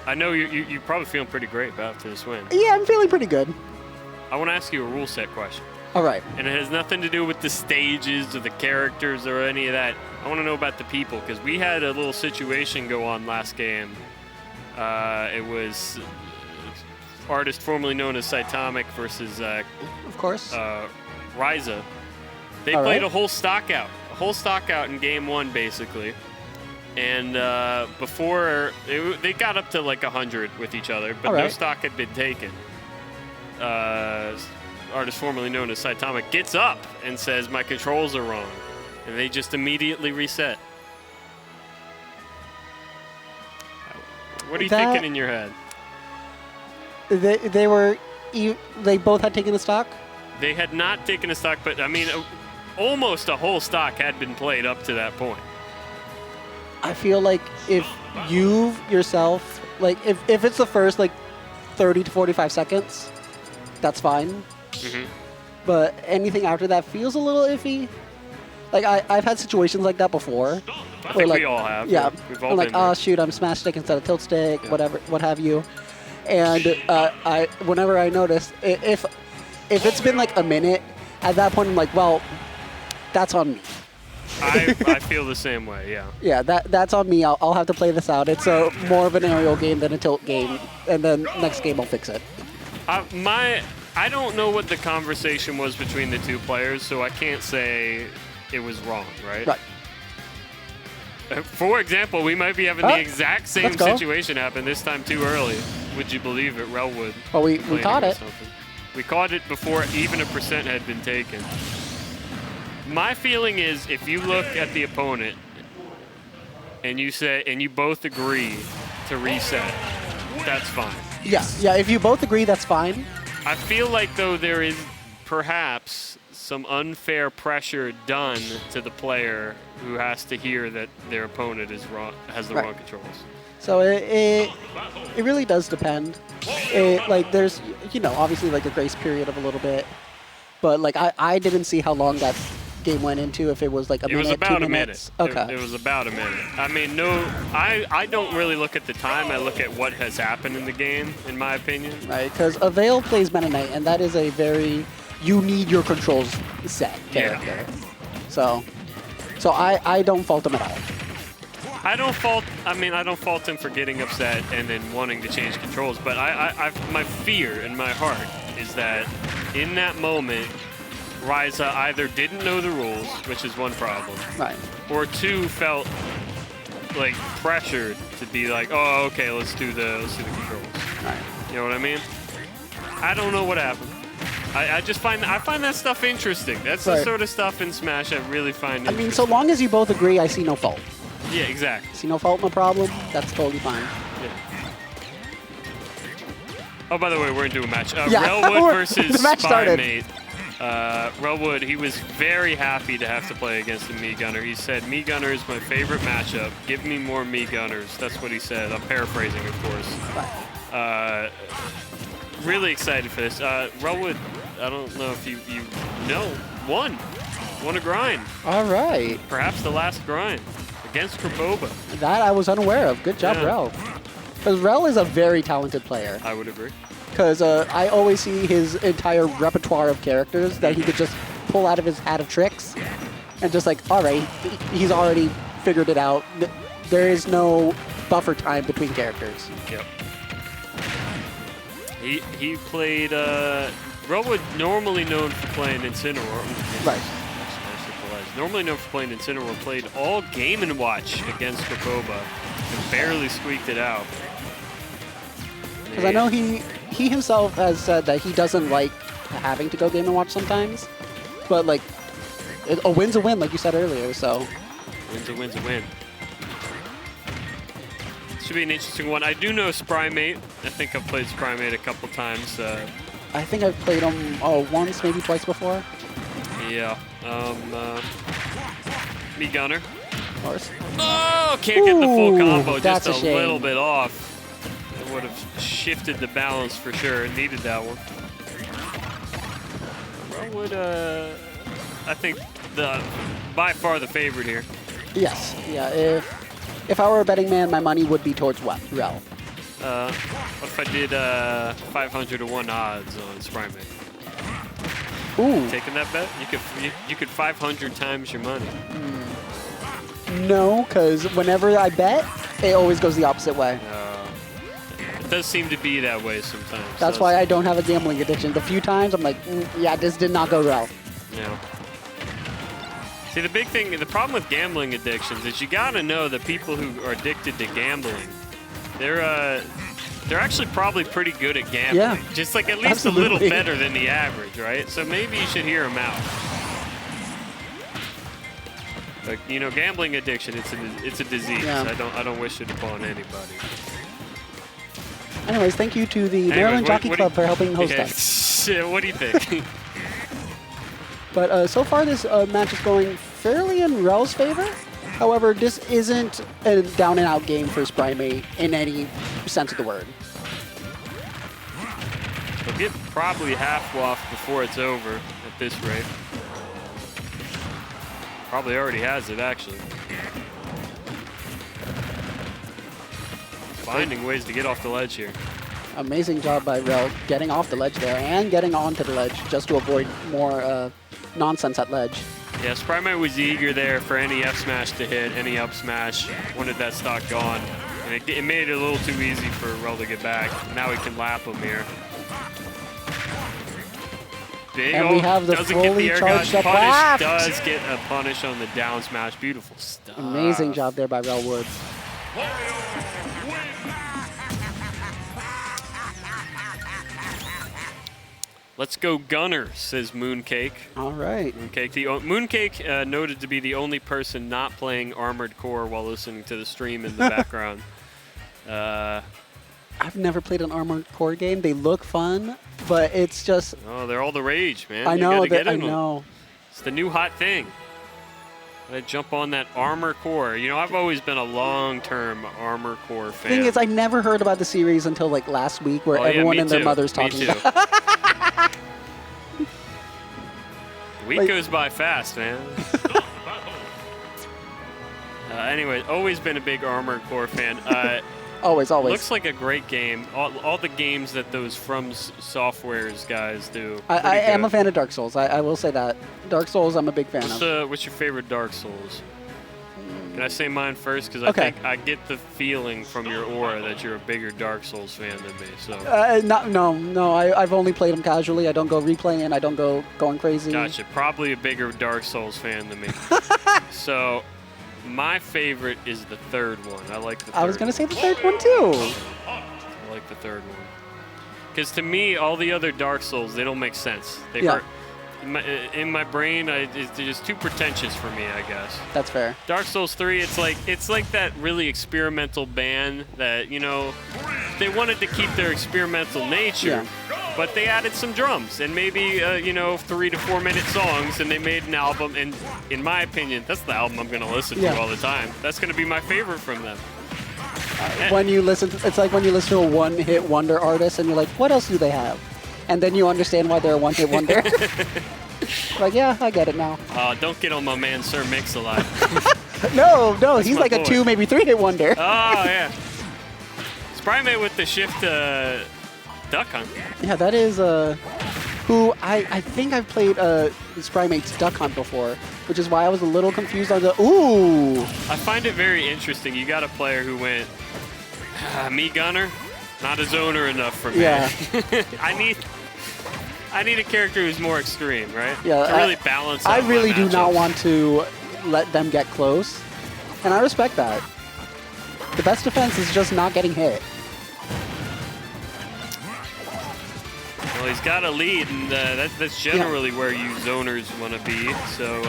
I know you're probably feeling pretty great about this win. Yeah, I'm feeling pretty good. I want to ask you a rule set question. All right. And it has nothing to do with the stages or the characters or any of that. I want to know about the people, because we had a little situation go on last game. It was artist formerly known as Cytomic versus Of course. Ryza. They All played right. a whole stock out in game 1, basically. And before, they got up to 100 with each other, but All no right. stock had been taken. artist formerly known as Saitama, gets up and says, "My controls are wrong," and they just immediately reset. What are you thinking in your head? They both had taken a stock. They had not taken a stock, but I mean, almost a whole stock had been played up to that point. I feel like if you yourself, like if it's the first like 30 to 45 seconds, that's fine. But anything after that feels a little iffy. Like I've had situations like that before. I think we all have. Yeah. We've all I'm like, been there. oh shoot, I'm smash stick instead of tilt stick, whatever, what have you. And whenever I notice, if it's been like a minute, at that point I'm like, well, that's on me. I feel the same way, yeah. Yeah, that's on me. I'll have to play this out. It's more of an aerial game than a tilt game, and then next game I'll fix it. I don't know what the conversation was between the two players, so I can't say it was wrong, right? Right. For example, we might be having the exact same let's go. situation happen this time too early. Would you believe it? Relwood. Well, we playing caught or it. something. We caught it before even a percent had been taken. My feeling is if you look at the opponent and you both agree to reset, that's fine. Yeah. If you both agree, that's fine. I feel like though there is perhaps some unfair pressure done to the player who has to hear that their opponent is wrong, has the wrong controls. So it really does depend. Like there's obviously like a grace period of a little bit, but like I didn't see how long that game went into. If it was like a minute, It was about 2 a minutes. minute. Okay. It was about a minute. I mean, no, I don't really look at the time. I look at what has happened in the game, in my opinion. Right, because Avail plays Meta Knight, and that is a very you need your controls set character. Yeah. So I don't fault him at all. I don't fault him for getting upset and then wanting to change controls. But my fear in my heart is that in that moment, Ryza either didn't know the rules, which is one problem, Right. or two felt like pressured to be like, oh, okay, let's do the controls. Right. You know what I mean? I don't know what happened. I find that stuff interesting. That's the Right. sort of stuff in Smash I really find I interesting. mean, so long as you both agree, I see no fault. Yeah, exactly. See no fault, no problem. That's totally fine. Yeah. Oh, by the way, we're into a match. Yeah, Relwood versus the match started. Sprimate. Relwood, he was very happy to have to play against the Me Gunner. He said, "Me Gunner is my favorite matchup. Give me more Me Gunners." That's what he said. I'm paraphrasing, of course. Really excited for this. Relwood, I don't know if you know, won a grind. All right. Perhaps the last grind against Kraboba. That I was unaware of. Good job, Yeah. Rel. Because Rel is a very talented player. I would agree. Because I always see his entire repertoire of characters that he could just pull out of his hat of tricks. And just like, all right, he's already figured it out. There is no buffer time between characters. Yep. He played, Relwood normally known for playing Incineroar. Right. Normally known for playing Incineroar, played all Game & Watch against Kraboba and barely squeaked it out. Because I know he himself has said that he doesn't like having to go Game & Watch sometimes. But like, a win's a win, like you said earlier, so. Win's a win. Should be an interesting one. I do know Sprimate. I think I've played Sprimate a couple times. I think I've played him once, maybe twice before. Yeah. Me Gunner. Of course. Oh, can't get the full Ooh, combo. that's Just a a shame. little bit off. It would have shifted the balance for sure. Needed that one. Relwood, I think by far the favorite here. Yes. Yeah. If I were a betting man, my money would be towards Rel. What if I did 500 to 1 odds on Sprimate? Ooh. Taking that bet? You could 500 times your money. No, because whenever I bet, it always goes the opposite way. It does seem to be that way sometimes. That's why I don't have a gambling addiction. The few times I'm like, yeah, this did not go Rel. Yeah. See, the problem with gambling addictions is you gotta know the people who are addicted to gambling. they're actually probably pretty good at gambling. Yeah. Just like at least a Absolutely. little better than the average, right? So maybe you should hear them out. Like, you know, gambling addiction, it's a disease. Yeah. I don't wish it upon anybody. Anyways, thank you to the Anyways, Maryland Jockey what Club for helping host yeah, us. shit, what do you think? But so far, this match is going fairly in Rel's favor. However, this isn't a down-and-out game for sprimate in any sense of the word. He'll get probably half waft before it's over at this rate. Probably already has it, actually. Finding ways to get off the ledge here. Amazing job by Rel getting off the ledge there and getting onto the ledge just to avoid more nonsense at ledge. Yeah, Sprimate was eager there for any F smash to hit, any up smash. Wanted that stock gone. And it made it a little too easy for Rel to get back. Now he can lap him here. Big And we have the doesn't get fully the air charged gun. up Punish lap. does get a punish on the down smash. Beautiful stuff. Amazing job there by Rel Woods. Let's go Gunner, says Mooncake. All right. Mooncake noted to be the only person not playing Armored Core while listening to the stream in the background. I've never played an Armored Core game. They look fun, but it's just... Oh, they're all the rage, man. I You know gotta that. get I in them. know. It's the new hot thing. Gotta jump on that Armor Core. You know, I've always been a long-term Armor Core fan. Thing is, I never heard about the series until like last week, where everyone me and their too. mother's Me talking too. about. Week Like- goes by fast, man. Anyway, always been a big Armored Core fan. Always. Looks like a great game. All the games that those From Softwares guys do. I pretty am a good. fan of Dark Souls. I will say that. Dark Souls, I'm a big fan of. What's your favorite Dark Souls? Can I say mine first? Because I Okay. think I get the feeling from your aura that you're a bigger Dark Souls fan than me. So No. I've only played them casually. I don't go replaying. I don't go going crazy. gotcha. Probably a bigger Dark Souls fan than me. So my favorite is the third one. I like the third I was gonna say one. the third one too. I like the third one. Because to me, all the other Dark Souls, they don't make sense. They Yeah. hurt. In my brain, it's just too pretentious for me, I guess. That's fair. Dark Souls 3, it's like that really experimental band that, you know, they wanted to keep their experimental nature, but they added some drums and maybe, 3 to 4 minute songs, and they made an album. And in my opinion, that's the album I'm going to listen to all the time. That's going to be my favorite from them. When you listen, it's like when you listen to a one-hit wonder artist, and you're like, what else do they have? And then you understand why they're a one-hit wonder. Like, yeah, I get it now. Don't get on my man, Sir Mix-a-Lot. No, he's my like a boy. 2, maybe 3-hit wonder. Oh, yeah. Sprimate with the shift Duck Hunt. Yeah, that is who I think I've played Sprimate's Duck Hunt before, which is why I was a little confused on the ooh. I find it very interesting. You got a player who went, me Gunner, not a zoner enough for me. Yeah. I need a character who's more extreme, right? Yeah, To really balance out I my really do not matchups. want to let them get close, and I respect that. The best defense is just not getting hit. Well, he's got a lead, and that's generally where you zoners want to be. So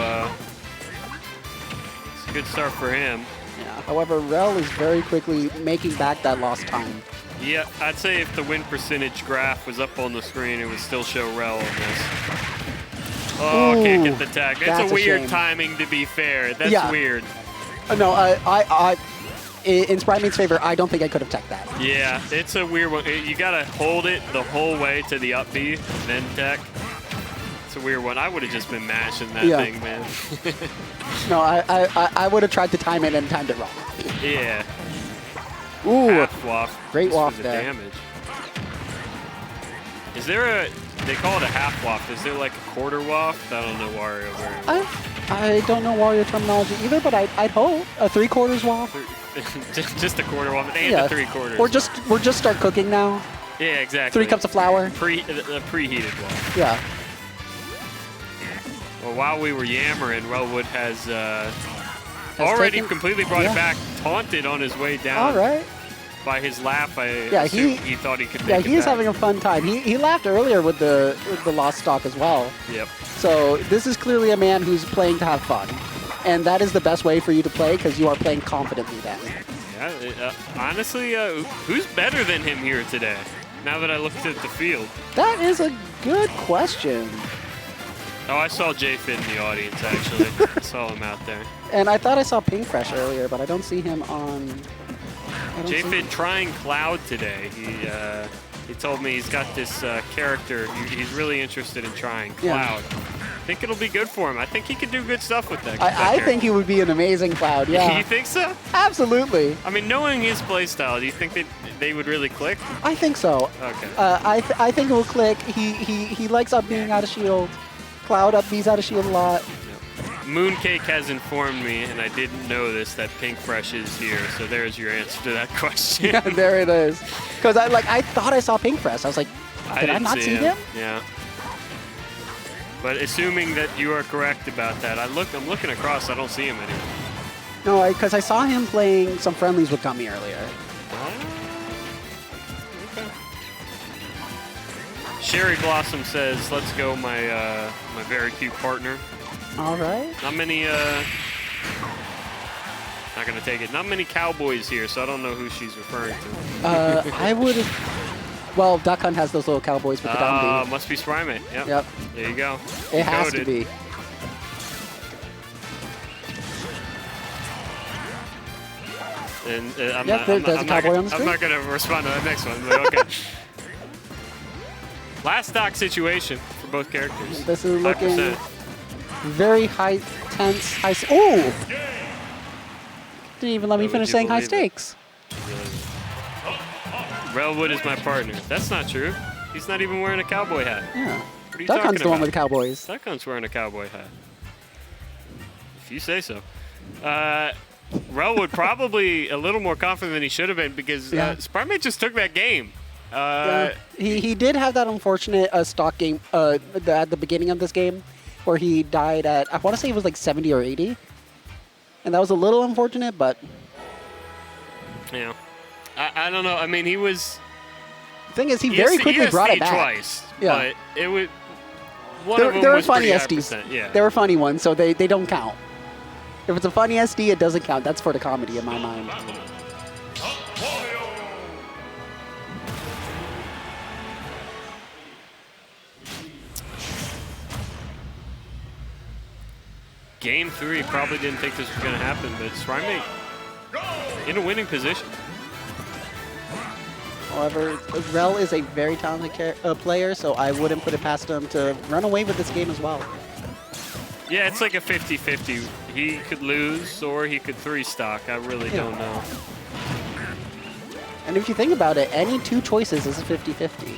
it's a good start for him. Yeah. However, Rel is very quickly making back that lost time. Yeah, I'd say if the win percentage graph was up on the screen, it would still show Rel on this. Oh, can't get the tag. that's That's a a weird shame. timing, to be fair. That's Yeah. weird. No, in Sprimate's favor, I don't think I could have teched that. Yeah, it's a weird one. You gotta hold it the whole way to the up B, then tech. It's a weird one. I would have just been mashing that thing, man. No, I would have tried to time it and timed it wrong. Yeah. Ooh, Half waft. great just for waft the there. damage. Is there they call it a half waft. Is there like a quarter waft? I don't know Wario very well. I don't know Wario terminology either, but I'd hope a 3/4 waft. just a quarter waft and Yeah. a 3/4. We're just start cooking now. Yeah, exactly. 3 cups of flour. Preheated waft. Yeah. Well, while we were yammering, Wellwood has already taken- completely brought yeah. it back, taunted on his way down. All right. By his laugh, I Yeah, assume he thought he could make Yeah, it he's back. having a fun time. He laughed earlier with the lost stock as well. Yep. So this is clearly a man who's playing to have fun. And that is the best way for you to play because you are playing confidently then. Yeah, honestly, who's better than him here today? Now that I looked at the field. That is a good question. Oh, I saw J-Fit in the audience, actually. I saw him out there. And I thought I saw Pink Fresh earlier, but I don't see him on... I don't see him. J-Fit trying Cloud today. He told me he's got this character. He's really interested in trying Cloud. Yeah. I think it'll be good for him. I think he could do good stuff with that. I think he would be an amazing Cloud, yeah. You think so? Absolutely. I mean, knowing his playstyle, do you think that they would really click? I think so. Okay. I think it will click. He likes up being out of shield. Cloud up B's out of shield a lot. Mooncake has informed me, and I didn't know this, that Pink Fresh is here. So there's your answer to that question. Yeah, there it is. Because I thought I saw Pink Fresh. I was like, did I didn't not see him? Yeah. But assuming that you are correct about that, I'm looking across. I don't see him anymore. No, because I saw him playing some friendlies with Gummy earlier. Okay. Sherry Blossom says, "Let's go, my my very cute partner." All right. Not many. Not gonna take it. Not many cowboys here, so I don't know who she's referring to. I would. Well, Duck Hunt has those little cowboys with the down B. Must be Sprimate. Yep. Yep. There you go. It has to Coded. be. And I'm Yep, not, there's a cowboy on the I'm screen. not gonna respond to that next one, but okay. Last stock situation for both characters. This is looking 5%. very high, tense, high. Oh! Didn't even let me Would finish you saying high believe it? stakes. Railwood is my partner. That's not true. He's not even wearing a cowboy hat. Yeah. What are you Duck talking Hunt's the one about? with the cowboys. Duck Hunt's wearing a cowboy hat. If you say so. Railwood probably a little more confident than he should have been because Yeah. Sprimate just took that game. Yeah. He did have that unfortunate stock game at the beginning of this game where he died at, I want to say it was like 70 or 80. And that was a little unfortunate, but... Yeah. I don't know. I mean, he was... The thing is, he very quickly brought it back. Twice, Yeah. but it would... One of them There were was funny pretty high SDs. percent, yeah. There were funny ones, so they don't count. If it's a funny SD, it doesn't count. That's for the comedy in my mind. Game 3 probably didn't think this was going to happen, but Sprimate in a winning position. However, Rel is a very talented player, so I wouldn't put it past him to run away with this game as well. Yeah, it's like a 50-50. He could lose or he could 3-stock. I really don't know. And if you think about it, any two choices is a 50-50.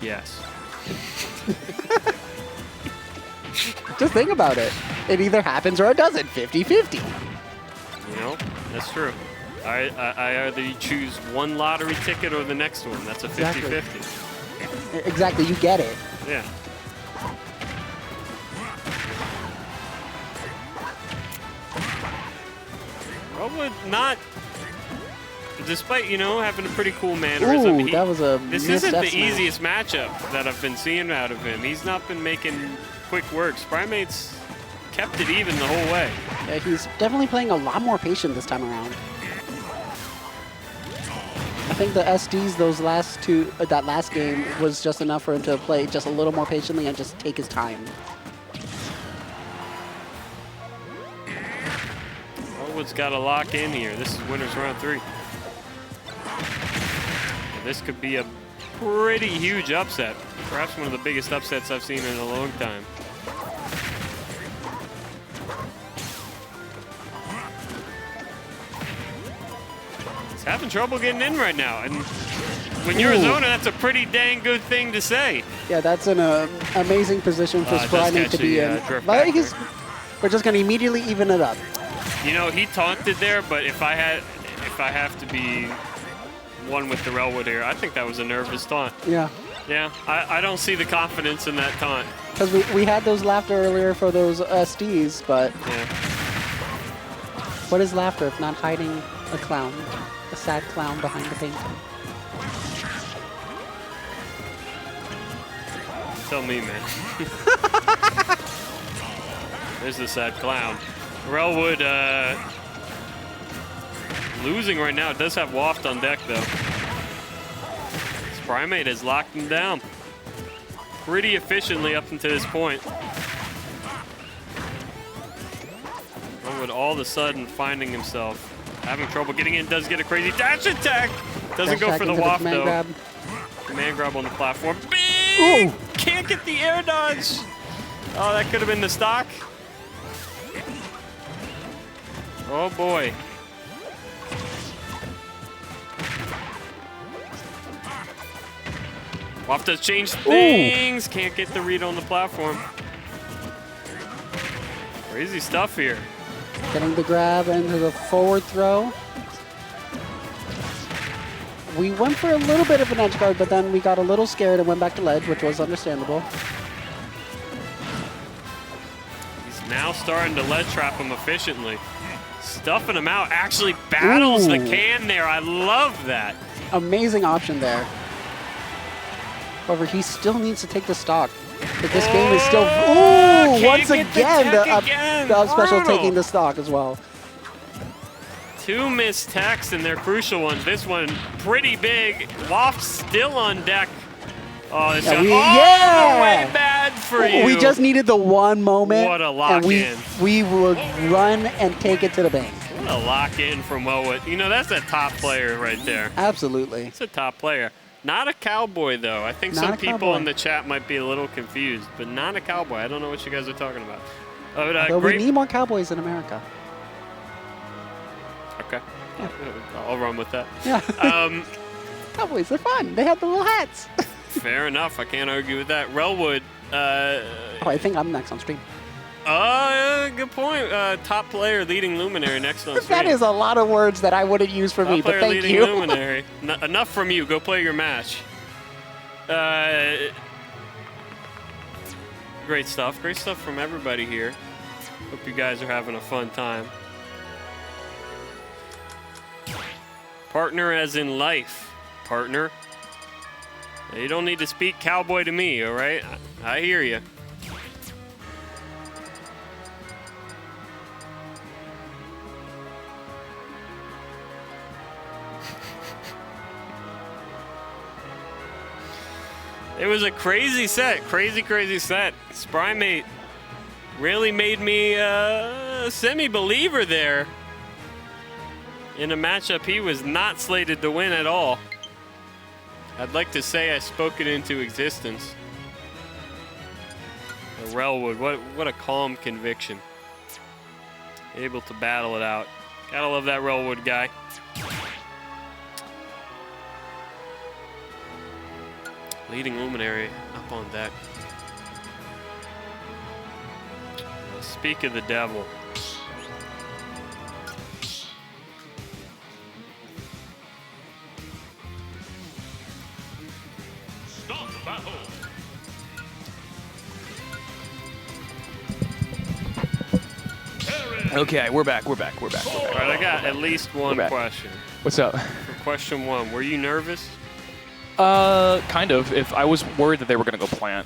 Yes. Just think about it. It either happens or it doesn't. 50-50. You know, that's true. I either choose one lottery ticket or the next one. That's a 50-50. Exactly, you get it. Yeah. Well, not, despite, you know, having a pretty cool mannerism. Ooh, that was a This missed isn't the F smash. easiest matchup that I've been seeing out of him. He's not been making quick work. Sprimate's kept it even the whole way. Yeah, he's definitely playing a lot more patient this time around. I think the SDs, those last two, that last game was just enough for him to play just a little more patiently and just take his time. Elwood's got to lock in here. This is winners round 3. And this could be a pretty huge upset. Perhaps one of the biggest upsets I've seen in a long time. He's having trouble getting in right now. And when you're a Ooh. zoner, that's a pretty dang good thing to say. Yeah, that's an amazing position for Just Sprimate to catch be the, in. drift But back he's, we're just going to immediately even it up. You know, he taunted there, but if I have to be one with the Railwood here, I think that was a nervous taunt. Yeah. Yeah, I don't see the confidence in that taunt. Because we had those laughter earlier for those SDs, but Yeah. what is laughter if not hiding a clown? A sad clown behind the paint. Tell me, man. There's the sad clown. Relwood losing right now. It does have Waft on deck, though. Sprimate has locked him down pretty efficiently up until this point. Relwood all of a sudden finding himself having trouble getting in. Does get a crazy dash attack. Doesn't go for the Waft, though. Grab. Command grab on the platform. Big! Ooh. Can't get the air dodge. Oh, that could have been the stock. Oh boy. Waft does change things. Ooh. Can't get the read on the platform. Crazy stuff here. Getting the grab into the forward throw. We went for a little bit of an edge guard, but then we got a little scared and went back to ledge, which was understandable. He's now starting to ledge trap him efficiently. Stuffing him out. Actually battles the can there. I love that. Amazing option there. However, he still needs to take the stock. But this game is still... Ooh! Once again, the up special taking the stock as well. Two missed techs, and they're crucial ones. This one pretty big. Waft still on deck. Oh, this way bad for you. We just needed the one moment. What a lock in. We would run and take it to the bank. What a lock in from Wowood. You know, that's a top player right there. Absolutely. It's a top player. Not a cowboy, though. I think some people in the chat might be a little confused, but not a cowboy. I don't know what you guys are talking about. But we need more cowboys in America. Okay. Yeah. I'll run with that. Yeah. Cowboys, they're fun. They have the little hats. Fair enough. I can't argue with that. Relwood. I think I'm next on stream. Good point. Top player, leading luminary next on stream. That is a lot of words that I wouldn't use for me, but thank leading you. Luminary. Enough from you. Go play your match. Great stuff. Great stuff from everybody here. Hope you guys are having a fun time. Partner as in life. Partner. You don't need to speak cowboy to me, all right? I hear you. It was a crazy set. Crazy set. Sprimate really made me a semi-believer there. In a matchup he was not slated to win at all. I'd like to say I spoke it into existence. Relwood, what a calm conviction. Able to battle it out. Gotta love that Relwood guy. Leading luminary up on deck. Speak of the devil. Stop battle. Okay, we're back. All right, I got at least one question. What's up? For question one, were you nervous? Kind of. If I was worried that they were going to go plant.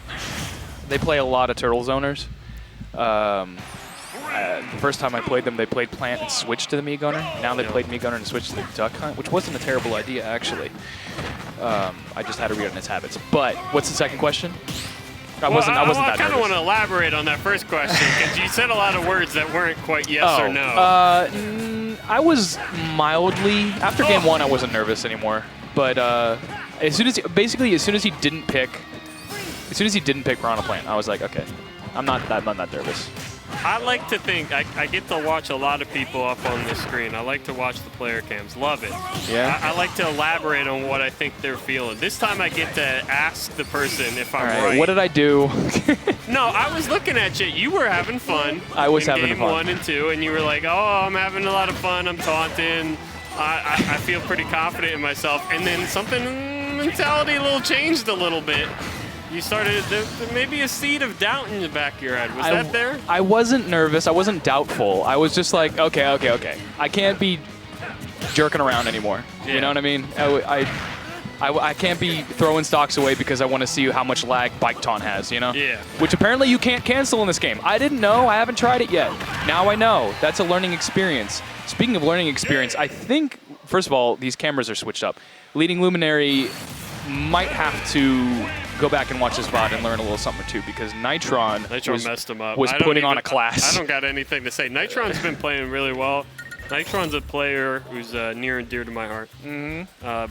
They play a lot of turtle zoners. The first time I played them, they played plant and switched to the me gunner. Now they played me gunner and switched to the duck hunt, which wasn't a terrible idea actually. I just had to read on his habits. But what's the second question? I wasn't that nervous. I kind of want to elaborate on that first question because you said a lot of words that weren't quite yes or no. I was mildly after game one. I wasn't nervous anymore. But as soon as he didn't pick Piranha Plant, I was like, okay, I'm not that nervous. I like to think I get to watch a lot of people up on the screen. I like to watch the player cams. Love it. Yeah. I like to elaborate on what I think they're feeling. This time I get to ask the person if I'm right. What did I do? No, I was looking at you. You were having fun. I was having game fun. 1 and 2, and you were like, oh, I'm having a lot of fun. I'm taunting. I feel pretty confident in myself. And then mentality changed a little bit. You started, maybe a seed of doubt in the back of your head. Was that there? I wasn't nervous. I wasn't doubtful. I was just like, okay. I can't be jerking around anymore. Yeah. You know what I mean? I can't be throwing stocks away because I want to see how much lag Bike Taunt has, you know? Yeah. Which apparently you can't cancel in this game. I didn't know. I haven't tried it yet. Now I know. That's a learning experience. Speaking of learning experience, I think, first of all, these cameras are switched up. Leading Luminary might have to go back and watch this VOD and learn a little something or two because Nitron messed him up. was putting on a class. I don't got anything to say. Nitron's been playing really well. Nitron's a player who's near and dear to my heart.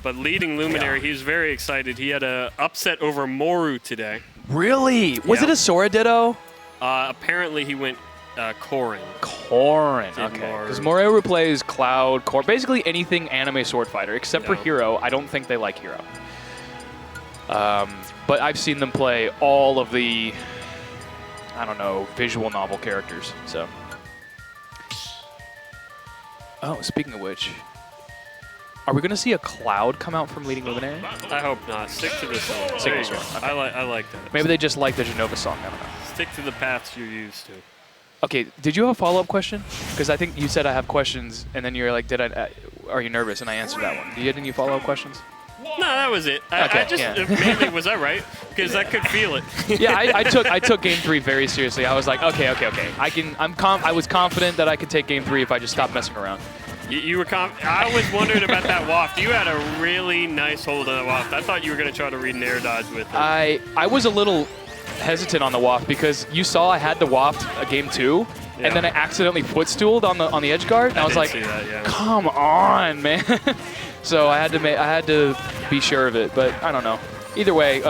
But Leading Luminary, he's very excited. He had an upset over Moru today. Really? Was it a Sora Ditto? Apparently he went Korin. Korin, okay. Because Moru plays Cloud, Core, basically anything anime sword fighter, except for Hero. I don't think they like Hero. But I've seen them play all of the, I don't know, visual novel characters, so. Oh, speaking of which, are we going to see a Cloud come out from Leading Luminary? I hope not. Stick to the song. Stick to the song. Okay. I like that. Maybe they just like the Genova song. I don't know. Stick to the paths you're used to. Okay, did you have a follow-up question? Because I think you said I have questions, and then you're like, are you nervous? And I answered that one. Did you have any follow-up questions? No, that was it. I just mainly was I right? Because I could feel it. Yeah, I took Game 3 very seriously. I was like, okay. I was confident that I could take Game 3 if I just stopped messing around. You were I was wondering about that waft. You had a really nice hold on that waft. I thought you were going to try to read an air dodge with it. I was a little hesitant on the waft because you saw I had the waft Game 2. Yeah. And then I accidentally footstooled on the edge guard, and I was like, "Come on, man!" So I had to be sure of it, but I don't know. Either way,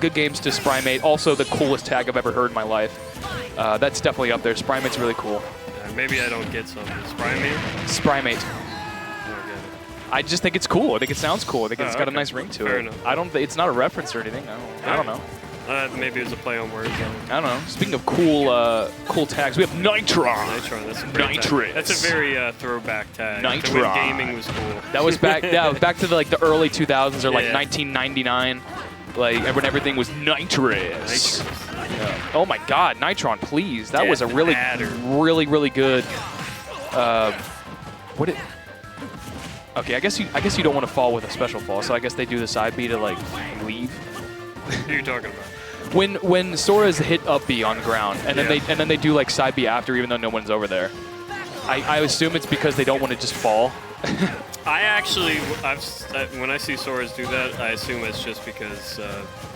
good games to sprimate. Also, the coolest tag I've ever heard in my life. That's definitely up there. Sprimate's really cool. Maybe I don't get some. Sprimate? Sprimate. I just think it's cool. I think it sounds cool. I think it's got a nice ring to Fair it. enough. It's not a reference or anything. I don't know. Maybe it was a play on words. I don't know. Speaking of cool tags, we have Nitron. Nitron, that's a great tag. That's a very throwback tag. Nitron. When gaming was cool. That was back. Back to the early 2000s or like 1999, like when everything was nitrous. Yeah. Oh my God, Nitron, please! That was a really good. Okay, I guess you don't want to fall with a special fall, so I guess they do the side B to like leave. What are you talking about? When Sora's hit up B on the ground, and then they do like side B after, even though no one's over there. I assume it's because they don't want to just fall. When I see Soras do that, I assume it's just because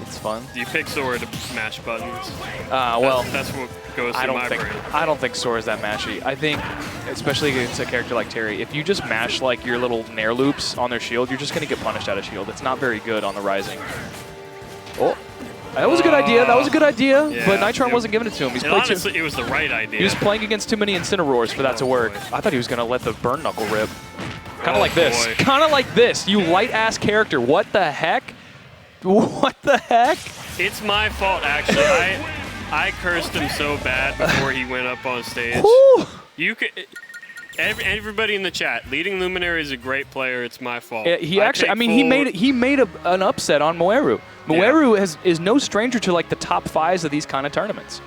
it's fun. You pick Sora to mash buttons. Well, that's what goes through my brain. I don't think Sora's that mashy. I think, especially against a character like Terry, if you just mash like your little nair loops on their shield, you're just gonna get punished out of shield. It's not very good on the Rising. Oh. That was a good idea. That was a good idea. Yeah, but Nitron wasn't giving it to him. Honestly, it was the right idea. He was playing against too many Incineroars for that to work. Boy. I thought he was going to let the burn knuckle rip. Kind of like this. Kind of like this. You light-ass character. What the heck? What the heck? It's my fault, actually. I cursed him so bad before he went up on stage. You could... Everybody in the chat, Leading Luminary is a great player. It's my fault. He made an upset on Moeru. Moeru is no stranger to like the top fives of these kind of tournaments.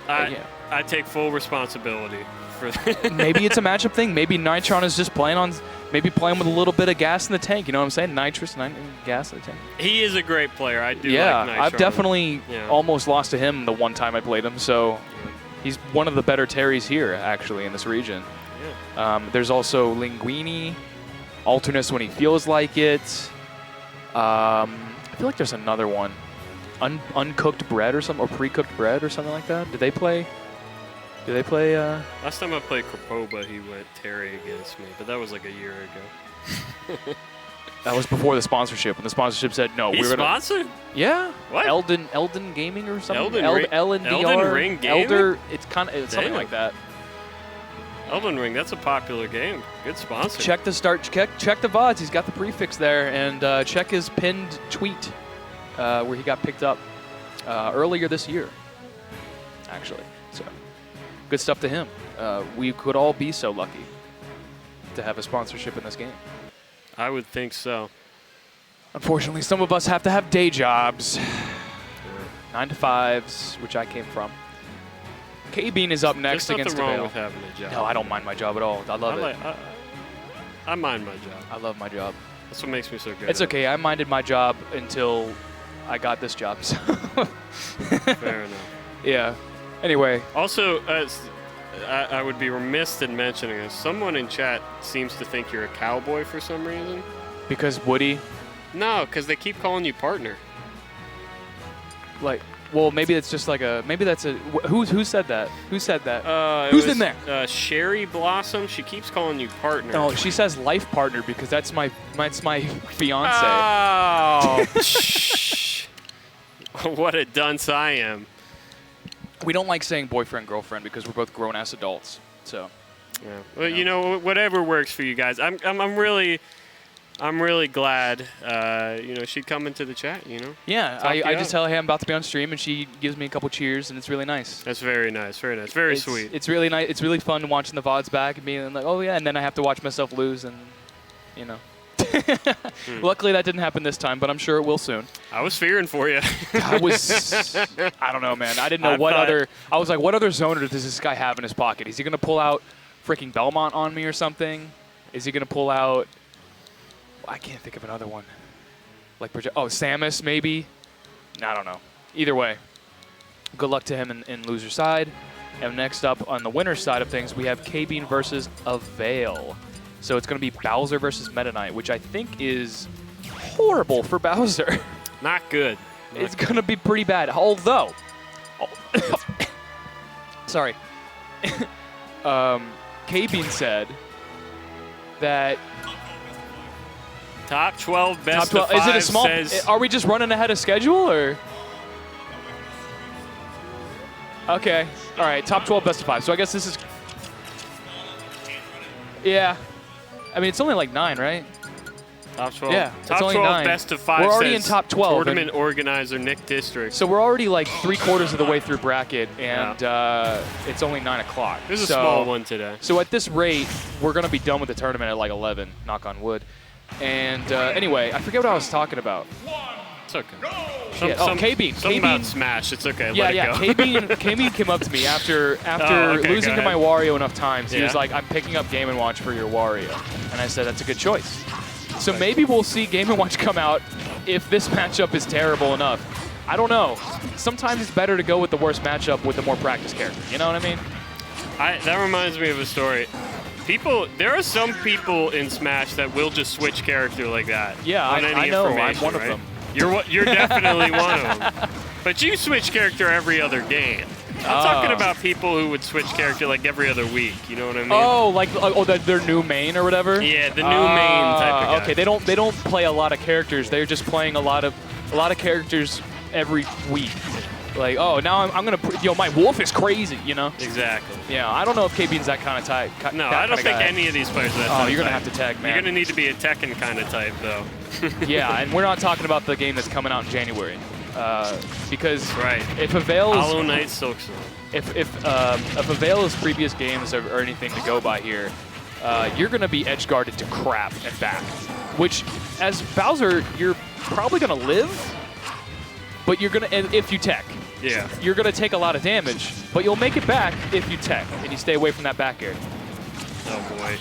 I take full responsibility for that. Maybe it's a matchup thing. Maybe Nitron is just playing with a little bit of gas in the tank. You know what I'm saying? Gas in the tank. He is a great player. I do like Nitron. I've definitely almost lost to him the one time I played him. So he's one of the better Terrys here, actually, in this region. There's also Linguini, Alternus when he feels like it. I feel like there's another one. Uncooked bread or something, or pre-cooked bread or something like that. Did they play? Last time I played Krapoba, he went Terry against me, but that was like a year ago. That was before the sponsorship, and the sponsorship said no. He's sponsored? Yeah. What? Elden Gaming or something. Elden Ring Gaming? Elder. It's something like that. Elden Ring, that's a popular game. Good sponsor. Check the check the VODs. He's got the prefix there, and check his pinned tweet where he got picked up earlier this year, actually. So good stuff to him. We could all be so lucky to have a sponsorship in this game. I would think so. Unfortunately, some of us have to have day jobs. 9 to 5s, which I came from. KBean is up next There's against nothing wrong Avail. with having a job. No, I don't mind my job at all. I love it. I mind my job. I love my job. That's what makes me so good. It's okay. I minded my job until I got this job. So. Fair enough. Yeah. Anyway. Also, I would be remiss in mentioning this. Someone in chat seems to think you're a cowboy for some reason. Because Woody. No, because they keep calling you partner. Like, well, maybe it's just like a. Maybe that's a. Who said that? Who said that? It Who's was, in there? Sherry Blossom. She keeps calling you partner. No, she says life partner because that's my fiance. Oh. What a dunce I am. We don't like saying boyfriend girlfriend because we're both grown ass adults. So. Yeah. Well, you know, whatever works for you guys. I'm really glad. You know, she'd come into the chat. You know. Yeah, Talk you I just up. tell her I'm about to be on stream and she gives me a couple cheers and it's really nice. That's very nice. Very nice. Very sweet. It's really nice. It's really fun watching the VODs back and being like, oh yeah, and then I have to watch myself lose and, you know. Luckily that didn't happen this time, but I'm sure it will soon. I was fearing for you. I don't know, man. I didn't know I was like, what other zoner does this guy have in his pocket? Is he going to pull out freaking Belmont on me or something? Is he going to pull out, I can't think of another one. Like, Samus maybe? I don't know. Either way, good luck to him in loser side. And next up on the winner side of things, we have KBean versus Avail. So it's going to be Bowser versus Meta Knight, which I think is horrible for Bowser. Not good. It's going to be pretty bad. Although, sorry, KBean said that Top 12, best top 12. of 5 Is it a small? says, Are we just running ahead of schedule or? Okay. All right. Top 12, best of 5. So I guess this is. Yeah. I mean, it's only like 9, right? Top 12. Yeah, it's Top only 12, 9. best of 5 We're already says in top 12. Tournament organizer Nick District. So we're already like 3/4 of the way through bracket, and it's only 9 o'clock. There's a small one today. So at this rate, we're going to be done with the tournament at like 11, knock on wood. And anyway, I forget what I was talking about. It's okay. Shit. KBean. Something about Smash. It's okay. Yeah, Let yeah. it go. KBean came up to me after okay, losing to my Wario enough times. He was Yeah. like, "I'm picking up Game & Watch for your Wario," and I said, "That's a good choice." So maybe we'll see Game & Watch come out if this matchup is terrible enough. I don't know. Sometimes it's better to go with the worst matchup with the more practice character. You know what I mean? That reminds me of a story. There are some people in Smash that will just switch character like that. Yeah, on any I know. I'm information, one of right? them. You're definitely one of them. But you switch character every other game. I'm talking about people who would switch character like every other week. You know what I mean? Oh, like their new main or whatever. Yeah, the new main type of guy. Okay, they don't play a lot of characters. They're just playing a lot of characters every week. Like, oh, now I'm gonna, my wolf is crazy, you know? Exactly. Yeah, I don't know if KBean's that kind of type. No, I don't think any of these players are that type. Oh, you're gonna have to tag, man. You're gonna need to be a Tekken kind of type, though. Yeah, and we're not talking about the game that's coming out in January, because if Avail's Hollow Knight Silksong. if Avail's previous games are anything to go by here, you're gonna be edge guarded to crap and back, which as Bowser you're probably gonna live, but you're gonna if you tech. Yeah. You're going to take a lot of damage, but you'll make it back if you tech and you stay away from that back air. Oh, boy.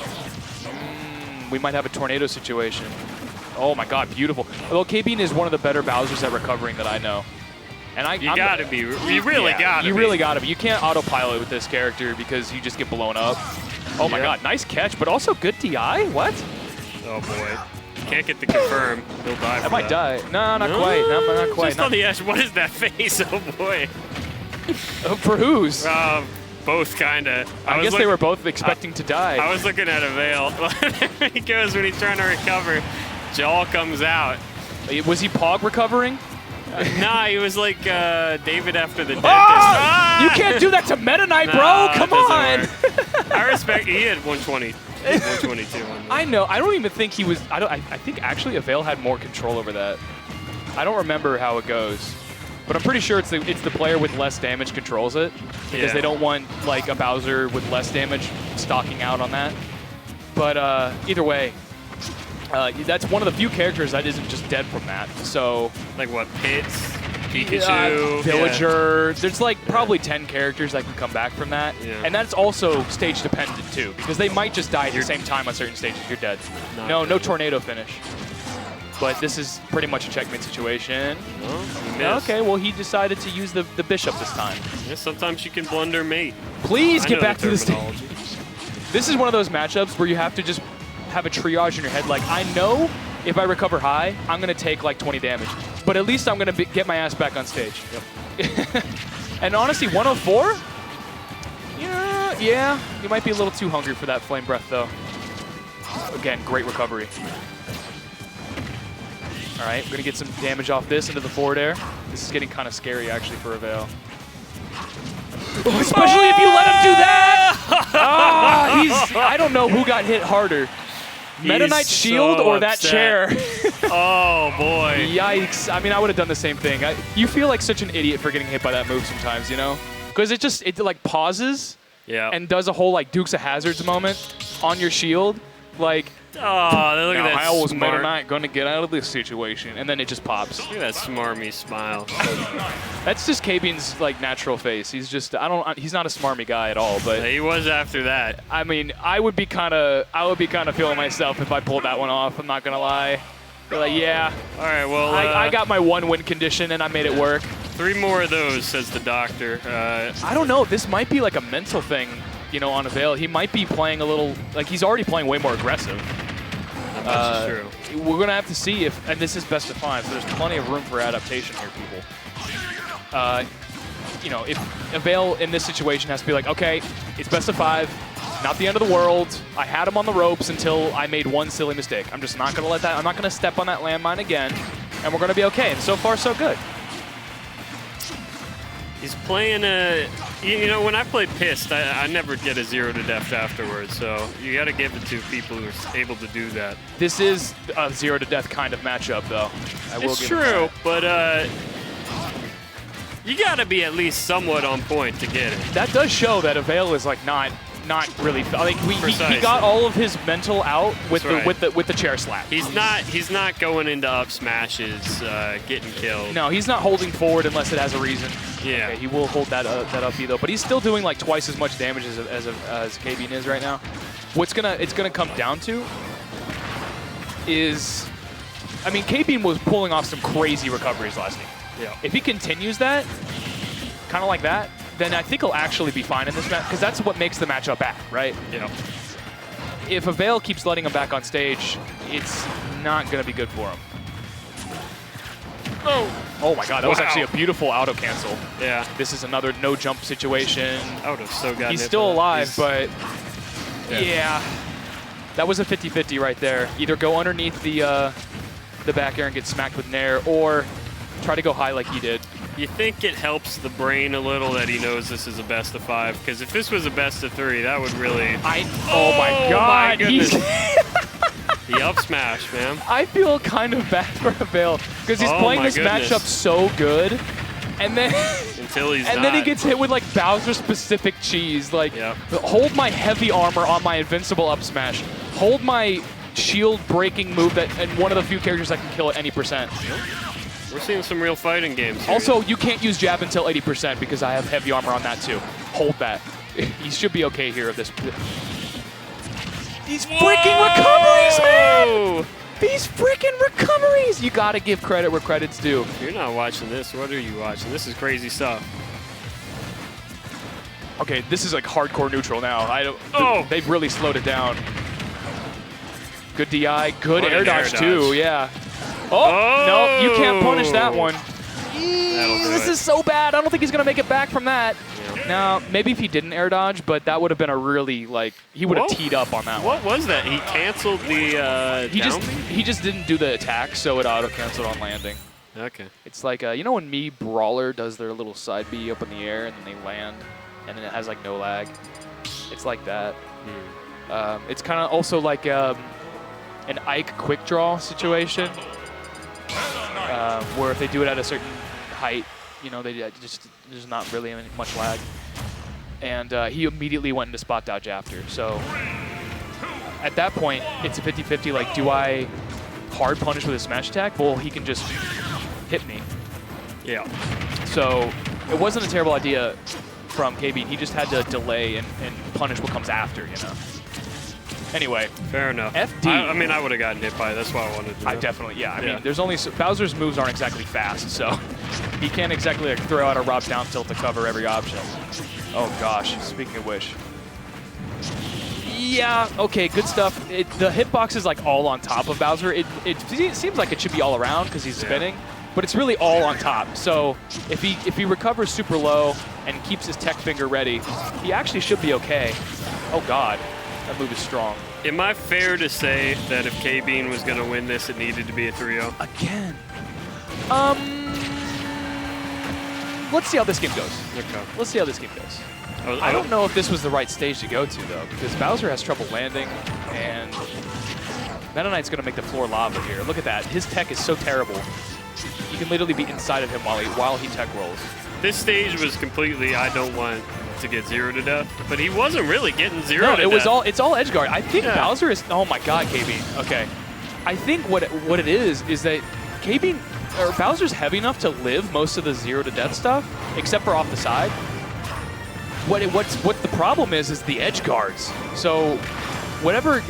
We might have a tornado situation. Oh, my God, beautiful. Well, KBean is one of the better Bowsers at recovering that I know. And You got to be. You really got to be. You really got to be. You can't autopilot with this character because you just get blown up. Oh, my God, nice catch, but also good DI? What? Oh, boy. Can't get the confirm. He'll die. I might die. No, not quite. No, not quite. Just on the edge. What is that face? Oh boy. For whose? Both kind of. I guess they were both expecting to die. I was looking at Avail. There he goes when he's trying to recover. Jaw comes out. Was he Pog recovering? Nah, he was like David after the dentist. Oh! You can't do that to Meta Knight, bro. Come on. I respect. He had 120. 122. I know. I don't even think he was. I think actually Avail had more control over that. I don't remember how it goes, but I'm pretty sure it's the player with less damage controls it because they don't want like a Bowser with less damage stalking out on that. But either way, that's one of the few characters that isn't just dead from that. So like what, Pits? Pikachu, Villager. There's like probably 10 characters that can come back from that. Yeah. And that's also stage dependent too, because they might just die at the same time on certain stages. You're dead. No tornado finish. But this is pretty much a checkmate situation. Well, he missed. Okay, well he decided to use the bishop this time. Yeah, sometimes you can blunder mate. Please I get know back the to the stage. terminology. This is one of those matchups where you have to just have a triage in your head. Like, I know if I recover high, I'm going to take like 20 damage. But at least I'm going to get my ass back on stage. Yep. And honestly, 104? Yeah, you might be a little too hungry for that flame breath, though. Again, great recovery. All right, we're going to get some damage off this into the forward air. This is getting kind of scary, actually, for Avail. Especially if you let him do that! I don't know who got hit harder. Meta Knight's shield or that chair? Oh, boy. Yikes. I mean, I would have done the same thing. You feel like such an idiot for getting hit by that move sometimes, you know? Because it like pauses and does a whole like Dukes of Hazzards moment on your shield. Like, oh, look at that how was smart. Meta Knight going to get out of this situation? And then it just pops. Look at that smarmy smile. That's just KBean's like natural face. He's just he's not a smarmy guy at all, but He was after that. I mean, I would be kind of feeling myself if I pulled that one off. I'm not going to lie. But like, yeah. All right, well, I got my 1-win condition and I made it work. 3 more of those, says the doctor. I don't know. This might be like a mental thing, you know, on Avail. He might be playing a little, like he's already playing way more aggressive. That's true. We're going to have to see if, and this is best of 5, so there's plenty of room for adaptation here, people. You know, if Avail in this situation has to be like, okay, it's best of 5, not the end of the world. I had him on the ropes until I made one silly mistake. I'm just not going to let that, I'm not going to step on that landmine again, and we're going to be okay. And so far, so good. He's playing you know, when I play Pissed, I never get a 0 to death afterwards, so you got to give it to people who are able to do that. This is a 0 to death kind of matchup, though. I will It's give true, it but you got to be at least somewhat on point to get it. that does show that Avail is like not really. Like he got all of his mental out with the chair slap. He's not going into up smashes, getting killed. No, he's not holding forward unless it has a reason. Yeah. Okay, he will hold that up B though, but he's still doing like twice as much damage as KBean is right now. It's gonna come down to is, I mean, KBean was pulling off some crazy recoveries last game. Yeah. If he continues that, kind of like that, then I think he'll actually be fine in this match, because that's what makes the matchup bad, right? Yeah. If Avail keeps letting him back on stage, it's not going to be good for him. Oh my god, that was actually a beautiful auto cancel. Yeah. This is another no jump situation. I would have so gotten He's it still for that. alive, but yeah. That was a 50-50 right there. Either go underneath the back air and get smacked with Nair, or try to go high like he did. You think it helps the brain a little that he knows this is a best of 5? Because if this was a best of 3, that would really... Oh my god, goodness. The up smash, man. I feel kind of bad for Avail, because he's playing this matchup so good, and then until he's and not. then he gets hit with like Bowser-specific cheese. Like, hold my heavy armor on my invincible up smash. Hold my shield breaking move and one of the few characters that can kill at any %. We're seeing some real fighting games here. Also, you can't use jab until 80% because I have heavy armor on that too. Hold that. You should be okay here. These freaking recoveries, man! These freaking recoveries! You gotta give credit where credit's due. If you're not watching this, what are you watching? This is crazy stuff. Okay, this is like hardcore neutral now. They've really slowed it down. Good DI, good air dodge too, yeah. Oh, no, you can't punish that one. This is so bad. I don't think he's going to make it back from that. Yeah. Now, maybe if he didn't air dodge, but that would have been a really, like, he would have teed up on that one. What was that? He canceled the he just didn't do the attack, so it auto-canceled on landing. Okay. It's like, you know when Brawler does their little side B up in the air and then they land, and then it has, like, no lag? It's like that. It's kind of also like an Ike quick draw situation. Where if they do it at a certain height, you know, there's not really much lag. And he immediately went into spot dodge after. So at that point, it's a 50-50. Like, do I hard punish with a smash attack? Well, he can just hit me. Yeah. So it wasn't a terrible idea from KBean. He just had to delay and punish what comes after, you know. Anyway, Fair enough. FD. I mean, I would have gotten hit by it. That's why I wanted to do I it. definitely, yeah. I Yeah. mean, there's only Bowser's moves aren't exactly fast, so he can't exactly like, throw out a Rob down tilt to cover every option. Oh gosh, speaking of which. Yeah, okay, good stuff. The hitbox is like all on top of Bowser. It seems like it should be all around because he's spinning, but it's really all on top. So if he recovers super low and keeps his tech finger ready, he actually should be okay. Oh god, that move is strong. Am I fair to say that if KBean was going to win this, it needed to be a 3-0? Again. Let's see how this game goes. Okay. Let's see how this game goes. I I don't know if this was the right stage to go to, though, because Bowser has trouble landing, and Meta Knight's going to make the floor lava here. Look at that. His tech is so terrible. You can literally be inside of him while he tech rolls. This stage was completely, I don't want to get 0 to death, but he wasn't really getting 0 No, to it was death. it's all edge guard. I think Yeah. Bowser is, oh my god, KBean. Okay. I think what it is that KBean, or Bowser's heavy enough to live most of the 0 to death stuff, except for off the side. What the problem is the edge guards. So whatever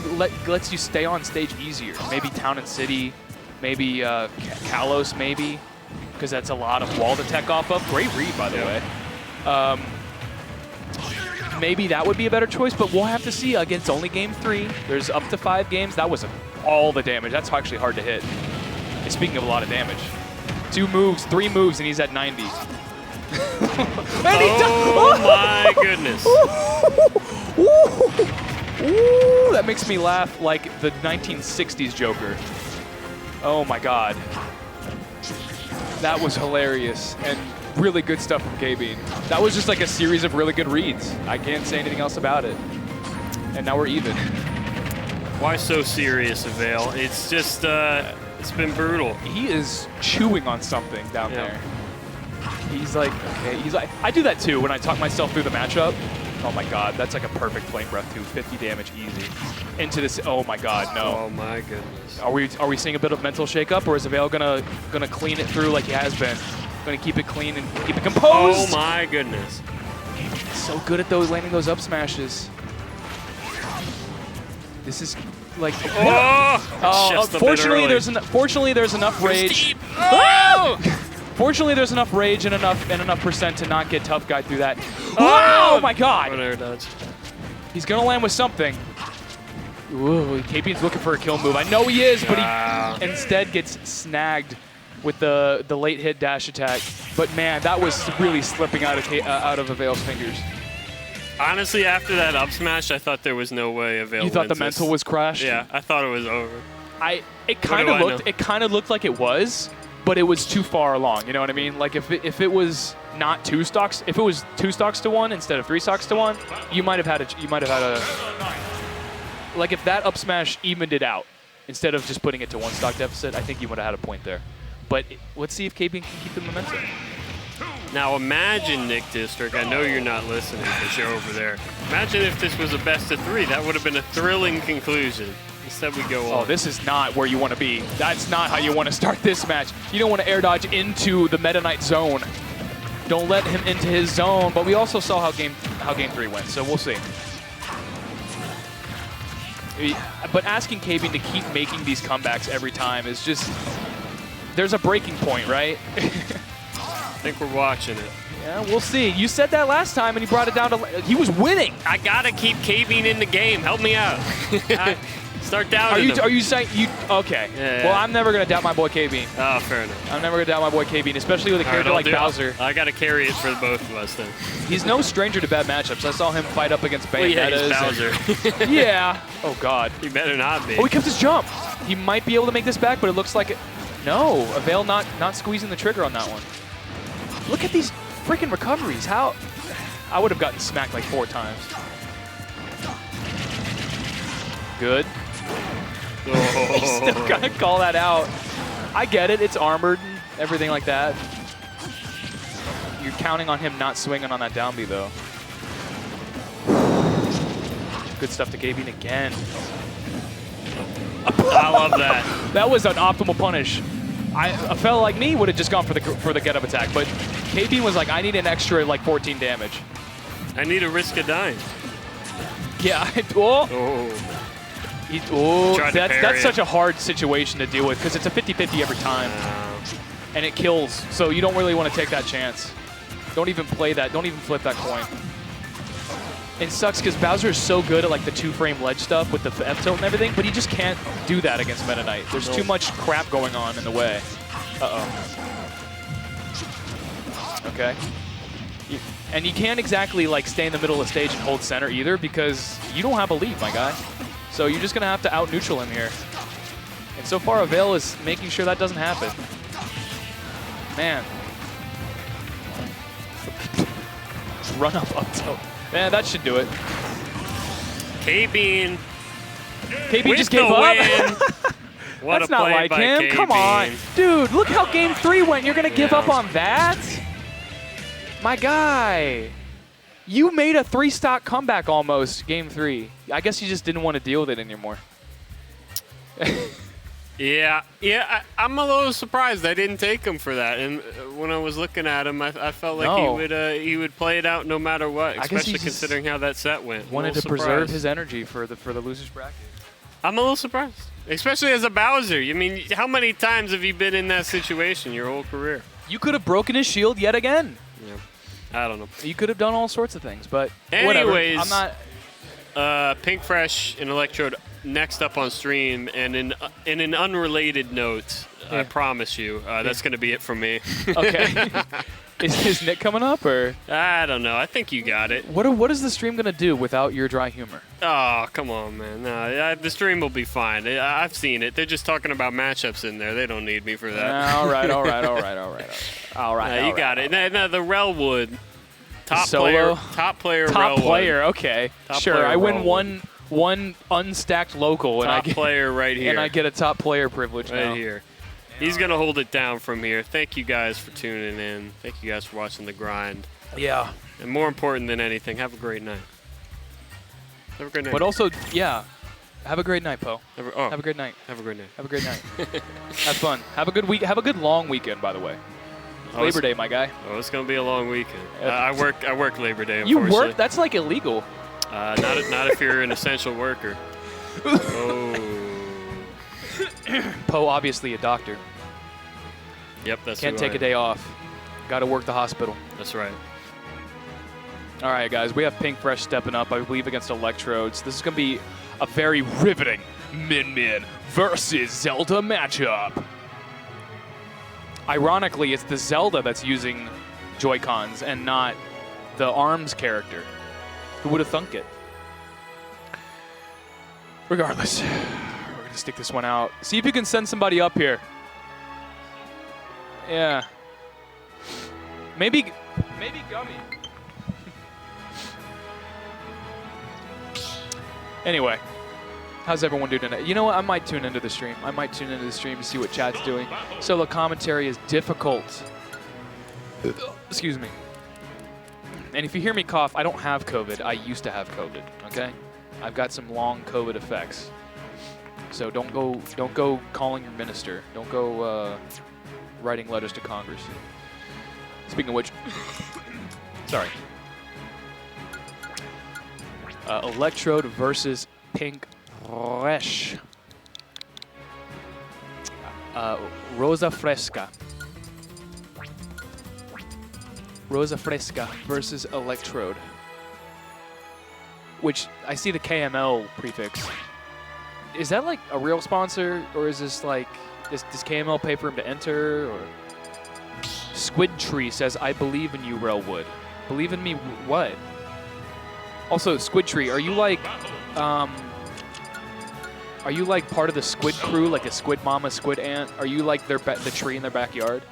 lets you stay on stage easier. Maybe Town and City, maybe Kalos, maybe, because that's a lot of wall to tech off of. Great read, by the way. Maybe that would be a better choice, but we'll have to see. Again, it's only game 3. There's up to 5 games. That was all the damage. That's actually hard to hit. And speaking of a lot of damage, 2 moves, 3 moves, and he's at 90. Oh my goodness. Ooh, that makes me laugh like the 1960s Joker. Oh my god. That was hilarious and really good stuff from KBean. That was just like a series of really good reads. I can't say anything else about it. And now we're even. Why so serious, Avail? It's just, it's been brutal. He is chewing on something down there. He's like, okay. He's like, I do that too when I talk myself through the matchup. Oh my god, that's like a perfect flame breath too. 50 damage easy. Into this, oh my god, no. Oh my goodness. Are we seeing a bit of mental shakeup, or is Avail gonna clean it through like he has been? Gonna keep it clean and keep it composed. Oh my goodness. So good at those landing those up smashes. This is like fortunately there's enough rage. Oh! Fortunately there's enough rage and enough percent to not get tough guy through that. Oh my god. Whatever dodge. He's gonna land with something. Ooh, KBean's looking for a kill move. I know he is, but he instead gets snagged with the late hit dash attack. But man, that was really slipping out of Avail's fingers. Honestly, after that up smash, I thought there was no way Avail You thought the wins mental this. was crashed? Yeah, I thought it was over. It kind of looked like it was, but it was too far along. You know what I mean? Like if it was not 2 stocks, if it was 2 stocks to 1 instead of 3 stocks to 1, you might have had a like if that up smash evened it out instead of just putting it to 1 stock deficit, I think you would have had a point there. But let's see if KBean can keep the momentum. Now imagine, Nick District, I know you're not listening because you're over there. Imagine if this was a best of 3. That would have been a thrilling conclusion. Instead we go on. Oh, this is not where you want to be. That's not how you want to start this match. You don't want to air dodge into the Meta Knight zone. Don't let him into his zone. But we also saw how game 3 went, so we'll see. But asking KBean to keep making these comebacks every time is just, there's a breaking point, right? I think we're watching it. Yeah, we'll see. You said that last time, and he brought it down to, he was winning. I gotta keep KBean in the game. Help me out. Start doubting him. Are you saying you? Okay. Yeah. Well, I'm never gonna doubt my boy KBean. Oh, fair enough. I'm never gonna doubt my boy KBean, especially with a character like Bowser. I gotta carry it for both of us then. He's no stranger to bad matchups. I saw him fight up against Well, yeah, Bayonettas. he's Bowser. Yeah. Oh God. He better not be. Oh, he kept his jump. He might be able to make this back, but it looks like it. No, Avail not squeezing the trigger on that one. Look at these freaking recoveries. How? I would have gotten smacked like 4 times. Good. Oh. He's still gonna call that out. I get it. It's armored and everything like that. You're counting on him not swinging on that down B though. Good stuff to KBean again. I love that. That was an optimal punish. a fella like me would have just gone for the get up attack, but KBean was like, I need an extra like 14 damage. I need a risk of dying. Yeah. Oh. That's it. such a hard situation to deal with because it's a 50-50 every time, and it kills. So you don't really want to take that chance. Don't even play that. Don't even flip that coin. It sucks because Bowser is so good at like the 2-frame ledge stuff with the F-tilt and everything, but he just can't do that against Meta Knight. There's too much crap going on in the way. Okay. And you can't exactly like stay in the middle of the stage and hold center either because you don't have a lead, my guy. So you're just gonna have to out-neutral him here. And so far, Avail is making sure that doesn't happen. Man. Run up tilt. Man, that should do it. KBean. KBean just gave up. What That's a not play like by him. KBean. Come on. Dude, look how game 3 went. You're going to give up on that? My guy. You made a 3-stock comeback almost, game 3. I guess you just didn't want to deal with it anymore. Yeah, I'm a little surprised I didn't take him for that. And when I was looking at him, I felt like he would play it out no matter what, especially considering how that set went. Wanted to preserve his energy for the losers bracket. I'm a little surprised, especially as a Bowser. I mean, how many times have you been in that situation your whole career? You could have broken his shield yet again. Yeah, I don't know. You could have done all sorts of things, but anyways, whatever. I'm not. Pink Fresh and Electrode next up on stream, and in an unrelated note, I promise you, that's going to be it from me. Okay. Is Nick coming up, or? I don't know. I think you got it. What is the stream going to do without your dry humor? Oh, come on, man. No, the stream will be fine. I've seen it. They're just talking about matchups in there. They don't need me for that. All right. You got it. No, the Relwood. Top Solo? player. Top Relwood. player, okay. Top sure, player I win Relwood. one unstacked local. Top player right here. And I get a top player privilege right now. Here. He's going to hold it down from here. Thank you guys for tuning in. Thank you guys for watching the grind. Yeah. And more important than anything, have a great night. Have a great night. But also, yeah, have a great night, Poe. Have a great night. Have a great night. Have a great night. Have fun. Have a good week. Have a good long weekend, by the way. Labor Day, my guy. Oh, it's going to be a long weekend. I work Labor Day, You unfortunately. work? That's like illegal. Not if you're an essential worker. Oh. Poe, obviously a doctor. Yep, that's Can't take a day off. Got to work the hospital. That's right. All right, guys, we have Pink Fresh stepping up, I believe, against Electrodes. This is going to be a very riveting Min versus Zelda matchup. Ironically, it's the Zelda that's using Joy-Cons and not the ARMS character. Who would have thunk it? Regardless, we're going to stick this one out. See if you can send somebody up here. Yeah. Maybe Gummy. Anyway, how's everyone doing tonight? You know what? I might tune into the stream. To see what chat's doing. Solo commentary is difficult. Excuse me. And if you hear me cough, I don't have COVID. I used to have COVID, okay? I've got some long COVID effects. So don't go calling your minister. Don't go writing letters to Congress. Speaking of which, sorry. Electrode versus Pink Fresh. Rosa Fresca. Rosa Fresca versus Electrode. Which, I see the KML prefix. Is that like a real sponsor, or is this like, does KML pay for him to enter, or? Squid Tree says, I believe in you, Relwood. Believe in me what? Also, Squid Tree, are you like part of the squid crew, like a squid mama, squid aunt? Are you like the tree in their backyard?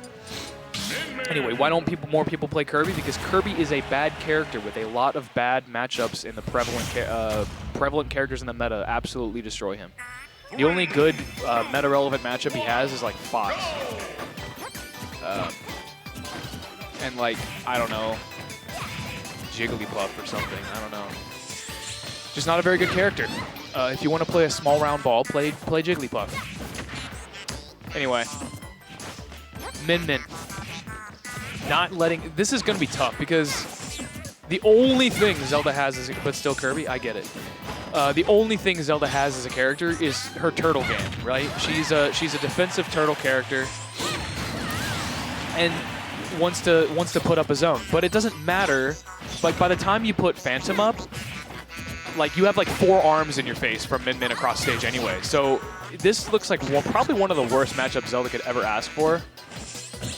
Anyway, why don't more people play Kirby? Because Kirby is a bad character with a lot of bad matchups, in the prevalent characters in the meta absolutely destroy him. The only good meta-relevant matchup he has is like Fox. And like, I don't know, Jigglypuff or something, I don't know. Just not a very good character. If you want to play a small round ball, play Jigglypuff. Anyway, Min Min. Not letting... This is going to be tough because the only thing Zelda has is... But still Kirby, I get it. The only thing Zelda has as a character is her turtle game, right? She's a defensive turtle character and wants to put up a zone. But it doesn't matter. Like, by the time you put Phantom up, like, you have like 4 arms in your face from Min Min across stage anyway. So this looks like probably one of the worst matchups Zelda could ever ask for.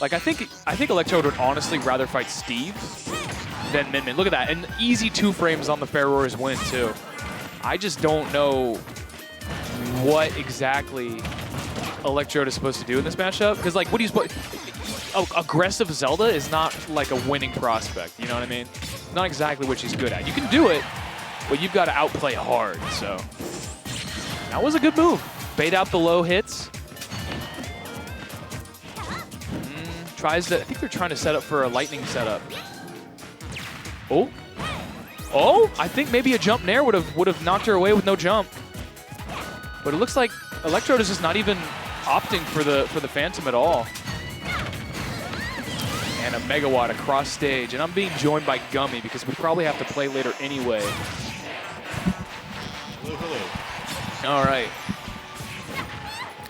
Like, I think Electrode would honestly rather fight Steve than Min Min. Look at that. And easy 2 frames on the Ferror's win, too. I just don't know what exactly Electrode is supposed to do in this matchup. Because, like, what do you supposed... aggressive Zelda is not, like, a winning prospect. You know what I mean? Not exactly what she's good at. You can do it, but you've got to outplay hard, so... That was a good move. Bait out the low hits. Tries to... I think they're trying to set up for a lightning setup. Oh. Oh, I think maybe a jump nair would have knocked her away with no jump. But it looks like Electrode is just not even opting for the Phantom at all. And a megawatt across stage, and I'm being joined by Gummy because we probably have to play later anyway. Hello. All right.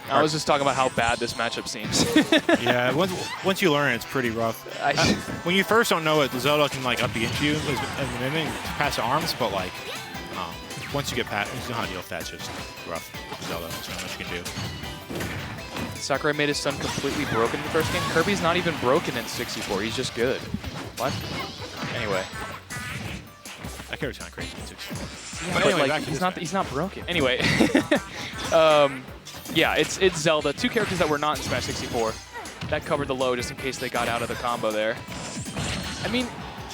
I was just talking about how bad this matchup seems. Yeah, once you learn, it's pretty rough. When you first don't know it, Zelda can like up against you and mimic pass the arms, but like once you get past, you know how to deal with that. It's just rough. Zelda, there's not much you can do. Sakurai made his son completely broken in the first game. Kirby's not even broken in 64. He's just good. What? Anyway. That character's kind of crazy in 64. Yeah, But but anyway, like, he's not broken. Anyway. Yeah, it's Zelda. 2 characters that were not in Smash 64. That covered the low just in case they got out of the combo there. I mean,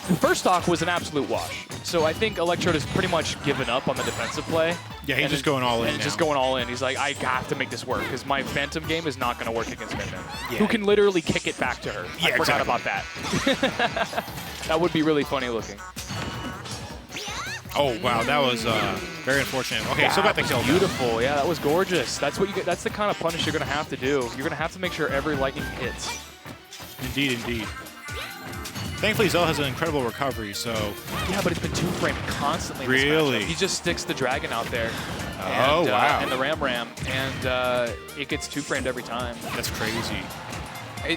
the first stock was an absolute wash. So I think Electrode has pretty much given up on the defensive play. Yeah, he's just going all in now. Just going all in. He's like, I have to make this work because my Phantom game is not going to work against Min Min, Yeah. who can literally kick it back to her. Yeah, I forgot exactly. about that. That would be really funny looking. Oh wow, that was very unfortunate. Okay, still got the kill. Beautiful. Yeah, that was gorgeous. That's what you get. That's the kind of punish you're going to have to do. You're going to have to make sure every lightning hits. Indeed, indeed. Thankfully, Zelda has an incredible recovery, so... Yeah, but it's been 2-framed constantly in this Really? matchup. He just sticks the dragon out there. Oh, and, wow. And the Ram, and it gets 2-framed every time. That's crazy.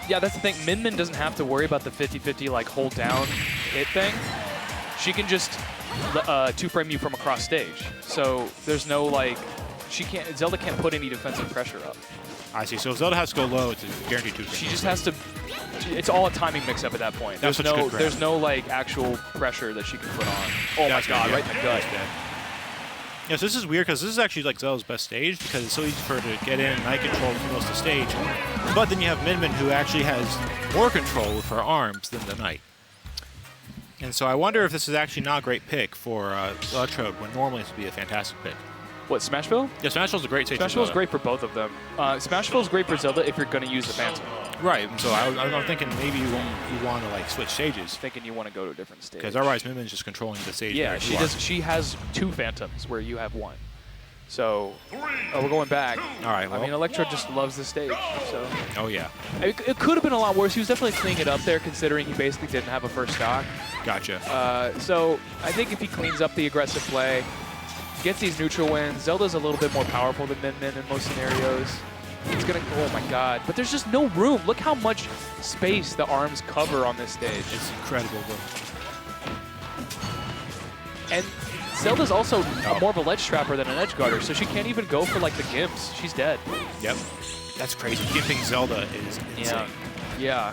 Yeah, that's the thing. Min Min doesn't have to worry about the 50-50, like, hold down hit thing. She can just 2-frame you from across stage. So there's no, like... Zelda can't put any defensive pressure up. I see. So if Zelda has to go low, it's a guaranteed 2-frame. She just has to... It's all a timing mix-up at that point. There's no like actual pressure that she can put on. Oh my god, right in the gut. Yeah, so this is weird because this is actually like Zelda's best stage because it's so easy for her to get in and night control for most of the stage. But then you have Min Min who actually has more control with her arms than the Knight. And so I wonder if this is actually not a great pick for Electrode when normally this would be a fantastic pick. What, Smashville? Yeah, Smashville's a great stage. Smashville's great for both of them. Smashville's great for Zelda if you're going to use the Phantom. Right, and so I'm thinking maybe you want to like switch stages. Thinking you want to go to a different stage. Because otherwise Min Min's just controlling the stage. Yeah, she does. She has 2 Phantoms where you have 1. So, we're going back. All right, well. I mean, Electrode just loves the stage, so. Oh, yeah. It could have been a lot worse. He was definitely cleaning it up there considering he basically didn't have a first stock. Gotcha. So, I think if he cleans up the aggressive play, gets these neutral wins, Zelda's a little bit more powerful than Min Min in most scenarios. It's gonna, oh my god. But there's just no room. Look how much space the arms cover on this stage. It's incredible. And Zelda's also more of a ledge trapper than an edge guarder, so she can't even go for like the gimps. She's dead. Yep. That's crazy. Gimping Zelda is insane. Yeah.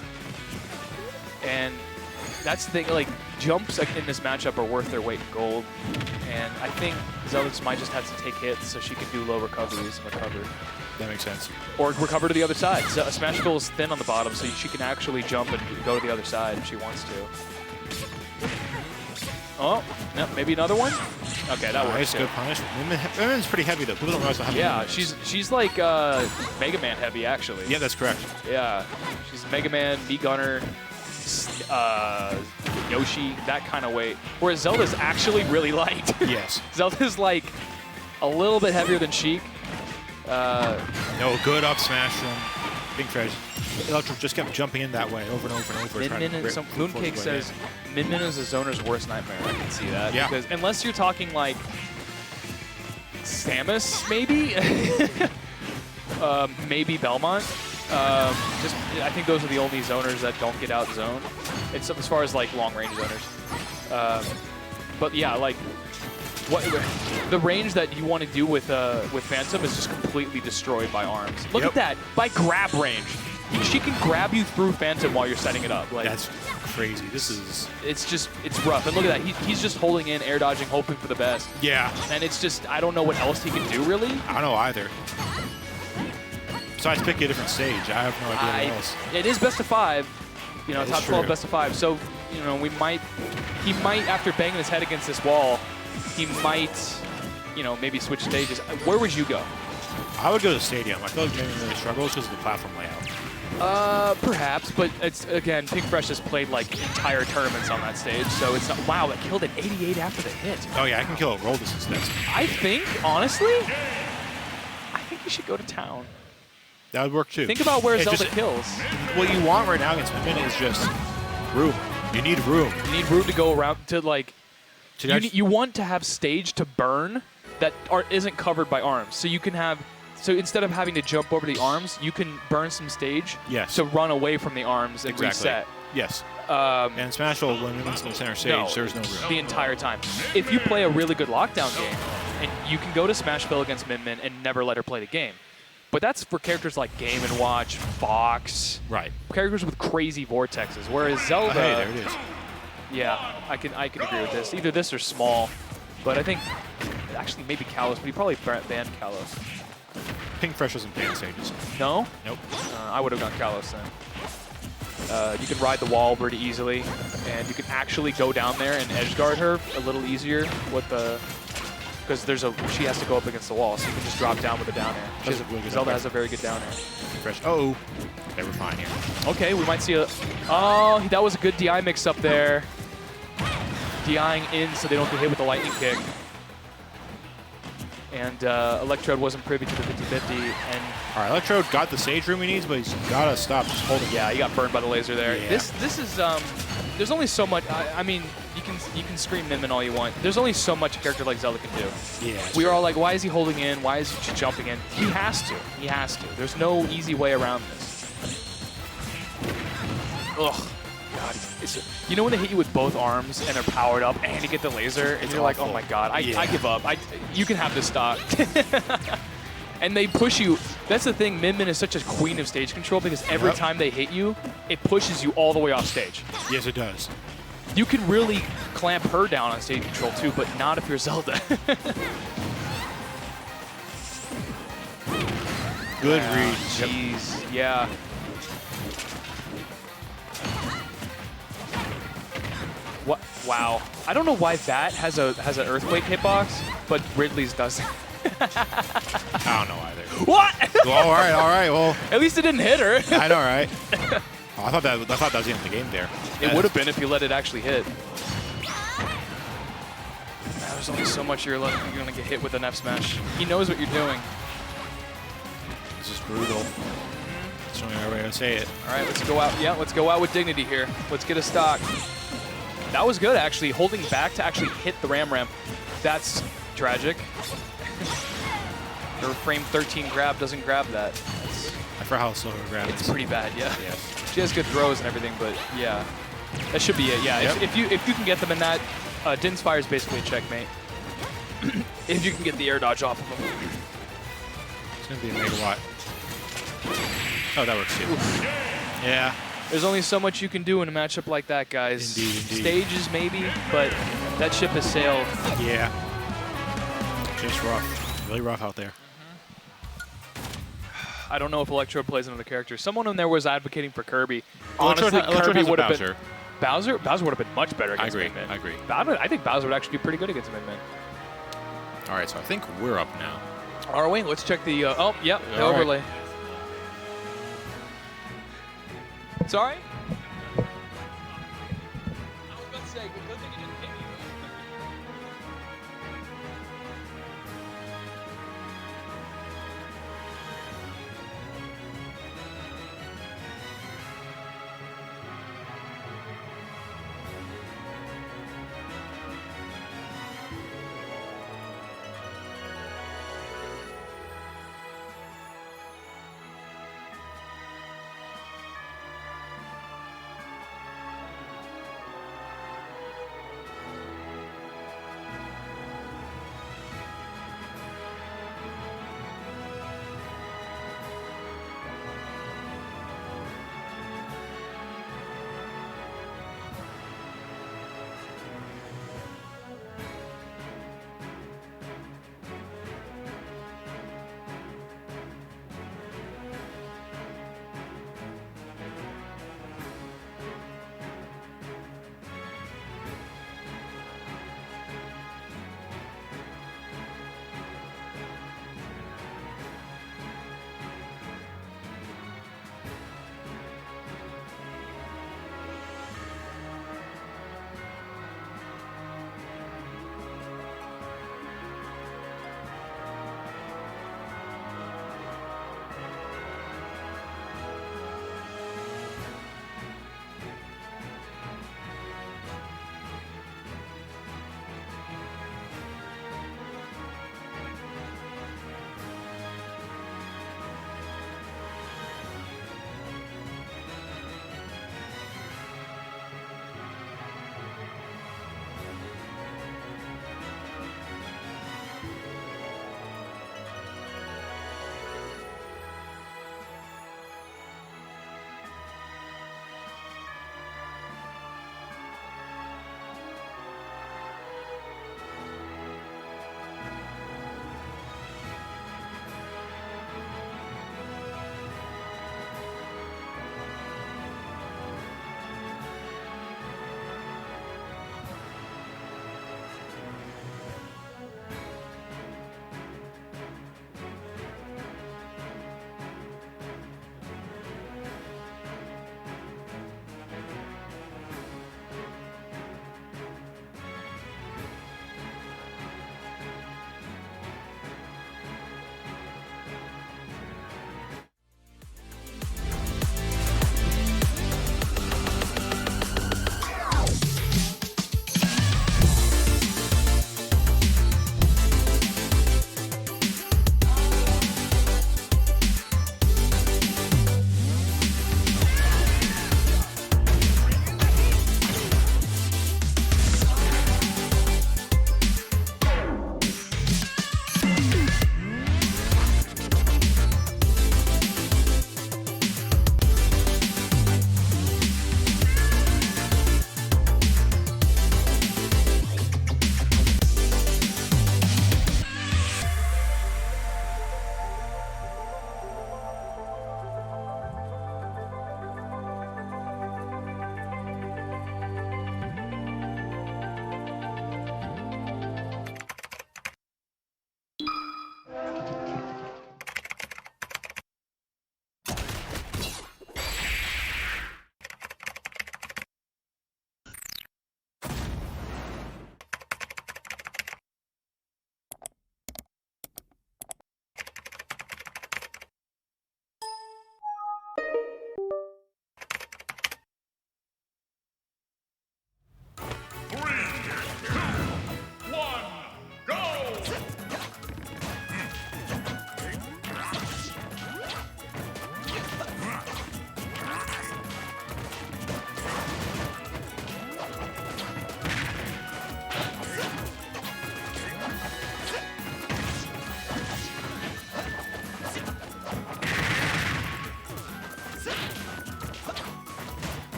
And that's the thing, like, jumps in this matchup are worth their weight in gold. And I think Zelda might just have to take hits so she can do low recoveries and recover. That makes sense. Or recover to the other side. So Smashville is thin on the bottom, so she can actually jump and go to the other side if she wants to. Oh, no, maybe another one? Okay, that works. Nice, good punish. Min Min's pretty heavy, though. People don't realize how heavy Yeah, Min Min is. she's like Mega Man heavy, actually. Yeah, that's correct. Yeah, she's Mega Man, V-Gunner, Yoshi, that kind of weight. Whereas Zelda's actually really light. Yes. Zelda's like a little bit heavier than Sheik. No, good up smash from Pink Treasure. Electrode just kept jumping in that way over and over and over. trying to Min-Min and some force his Mooncake way says Min-Min is a zoner's worst nightmare. I can see that. Yeah. Because unless you're talking like Samus, maybe, maybe Belmont. Just I think those are the only zoners that don't get out zoned. It's as far as like long range zoners. But yeah, like what the range that you want to do with Phantom is just completely destroyed by arms. Look at that, by grab range. She can grab you through Phantom while you're setting it up. Like That's crazy. This is... It's rough. And look at that. He's just holding in, air dodging, hoping for the best. Yeah. And it's just, I don't know what else he can do, really. I don't know either. Besides picking a different stage, I have no idea what else. It is best of 5. You know, That top is 12, true. best of 5. So, you know, he might, after banging his head against this wall, he might, you know, maybe switch stages. Where would you go? I would go to Stadium. I feel like maybe really struggles because of the platform layout. Perhaps, but it's, again, Pink Fresh has played, like, entire tournaments on that stage, so it's not, wow, that killed at 88 after the hit. Oh, yeah, I can kill a roll distance next. I think, honestly, I think you should go to town. That would work, too. Think about where It's Zelda just- kills. What you want right now against Min is just room. You need room. You need room to go around to, like, you want to have stage to burn that isn't covered by arms. So you can have, so instead of having to jump over the arms, you can burn some stage Yes. to run away from the arms and reset. Yes. Um, And Smash Ult, when it's in the center stage, No. there's no room. the entire time. If you play a really good lockdown game, and you can go to Smashville against Min and never let her play the game. But that's for characters like Game & Watch, Fox, Right. characters with crazy vortexes. Whereas Zelda, Hey, there it is. yeah, I can agree with this. Either this or Small, but I think actually maybe Kalos, but he probably banned Kalos. Pink Fresh doesn't ban stages. No? Nope. I would have gone Kalos then. You can ride the wall pretty easily, and you can actually go down there and edge guard her a little easier with the, because she has to go up against the wall, so you can just drop down with a down air. That's a really good Zelda up air. has a very good down air. Pink Fresh. Oh. Okay, we're fine here. Okay, we might see a, oh, that was a good DI mix up there. DIing in so they don't get hit with the lightning kick. And Electrode wasn't privy to the 50-50, and All right, Electrode got the stage room he needs, but he's got to stop just holding. yeah, he got burned by the laser there. Yeah. This is there's only so much. I mean, you can scream Min all you want. There's only so much a character like Zelda can do. Yeah. We were all like, why is he holding in? Why is he jumping in? He has to. He has to. There's no easy way around this. Ugh. God, you know when they hit you with both arms and they're powered up and you get the laser and you're like, oh my God, I give up. You can have this stock. And they push you. That's the thing, Min is such a queen of stage control because every time they hit you, it pushes you all the way off stage. Yes, it does. You can really clamp her down on stage control too, but not if you're Zelda. Good read. Jeez, yeah. What? Wow. I don't know why that has an earthquake hitbox, but Ridley's doesn't. I don't know either. What? Well, all right. Well, At least it didn't hit her. I know, right? Oh, I thought that was the end of the game there. It would have been if you let it actually hit. There's only so much you're going to get hit with an F smash. He knows what you're doing. This is brutal. That's the only way to say it. All right, let's go out. Yeah, let's go out with dignity here. Let's get a stock. That was good, actually. Holding back to actually hit the Ram. That's tragic. Her frame 13 grab doesn't grab that. I forgot how slow her grab is. It's pretty bad, yeah. Yeah. She has good throws and everything, but yeah. That should be it, yeah. Yep. If you can get them in that, Din's Fire is basically a checkmate. If you can get the air dodge off of them. It's going to be a megawatt. Oh, that works too. Yeah. There's only so much you can do in a matchup like that, guys. Indeed. Stages maybe, but that ship has sailed. Yeah. Just rough. Really rough out there. I don't know if Electrode plays another character. Someone in there was advocating for Kirby. Electrode Honestly, has Kirby a would have Bowser. been Bowser. Bowser would have been much better I against agree. Min-Min. I agree. I think Bowser would actually do pretty good against Min-Min. All right, so I think we're up now. Are we? Let's check the. Oh, yep, the All right. overlay. Sorry. I was about to say, good thing you didn't hit me.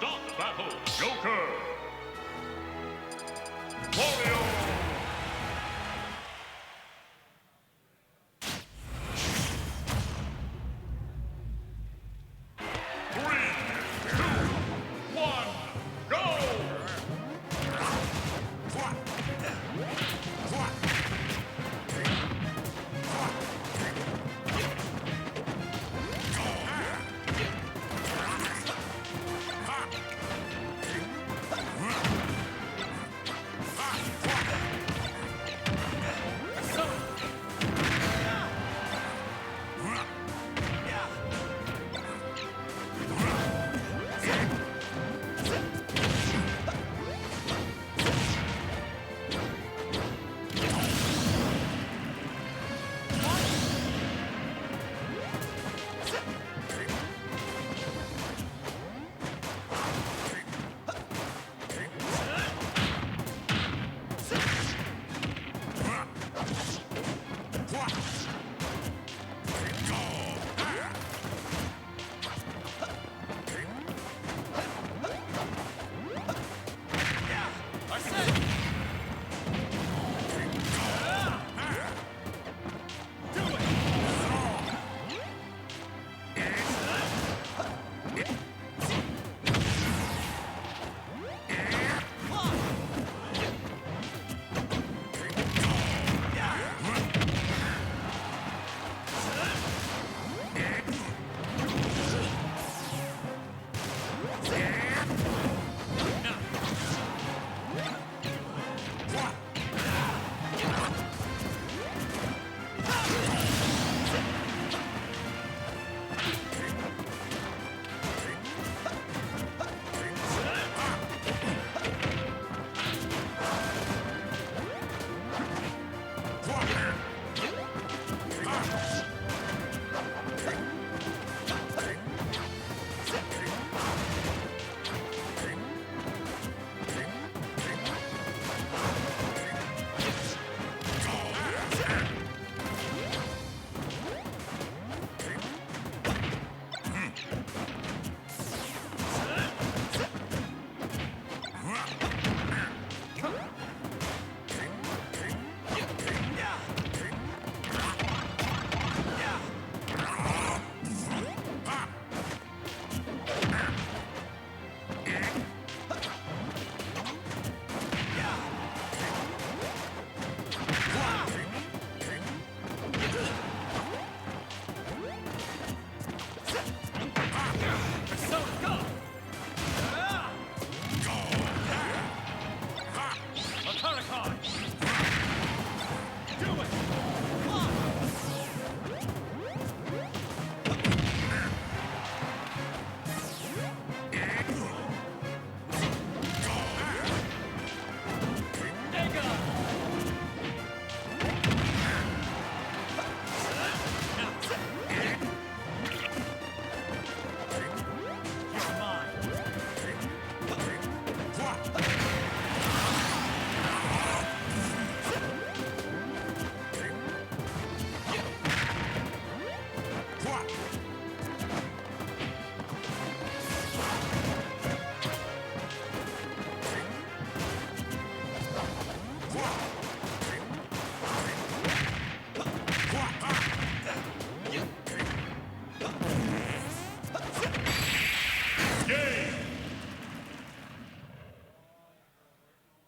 Start battle. Joker. Wario.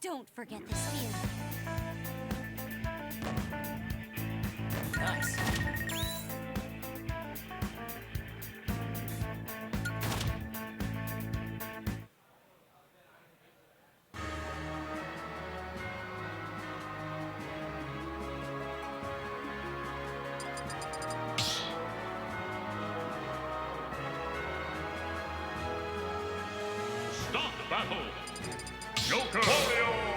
Don't forget the spear. Nice. Start battle. Joker. Wario.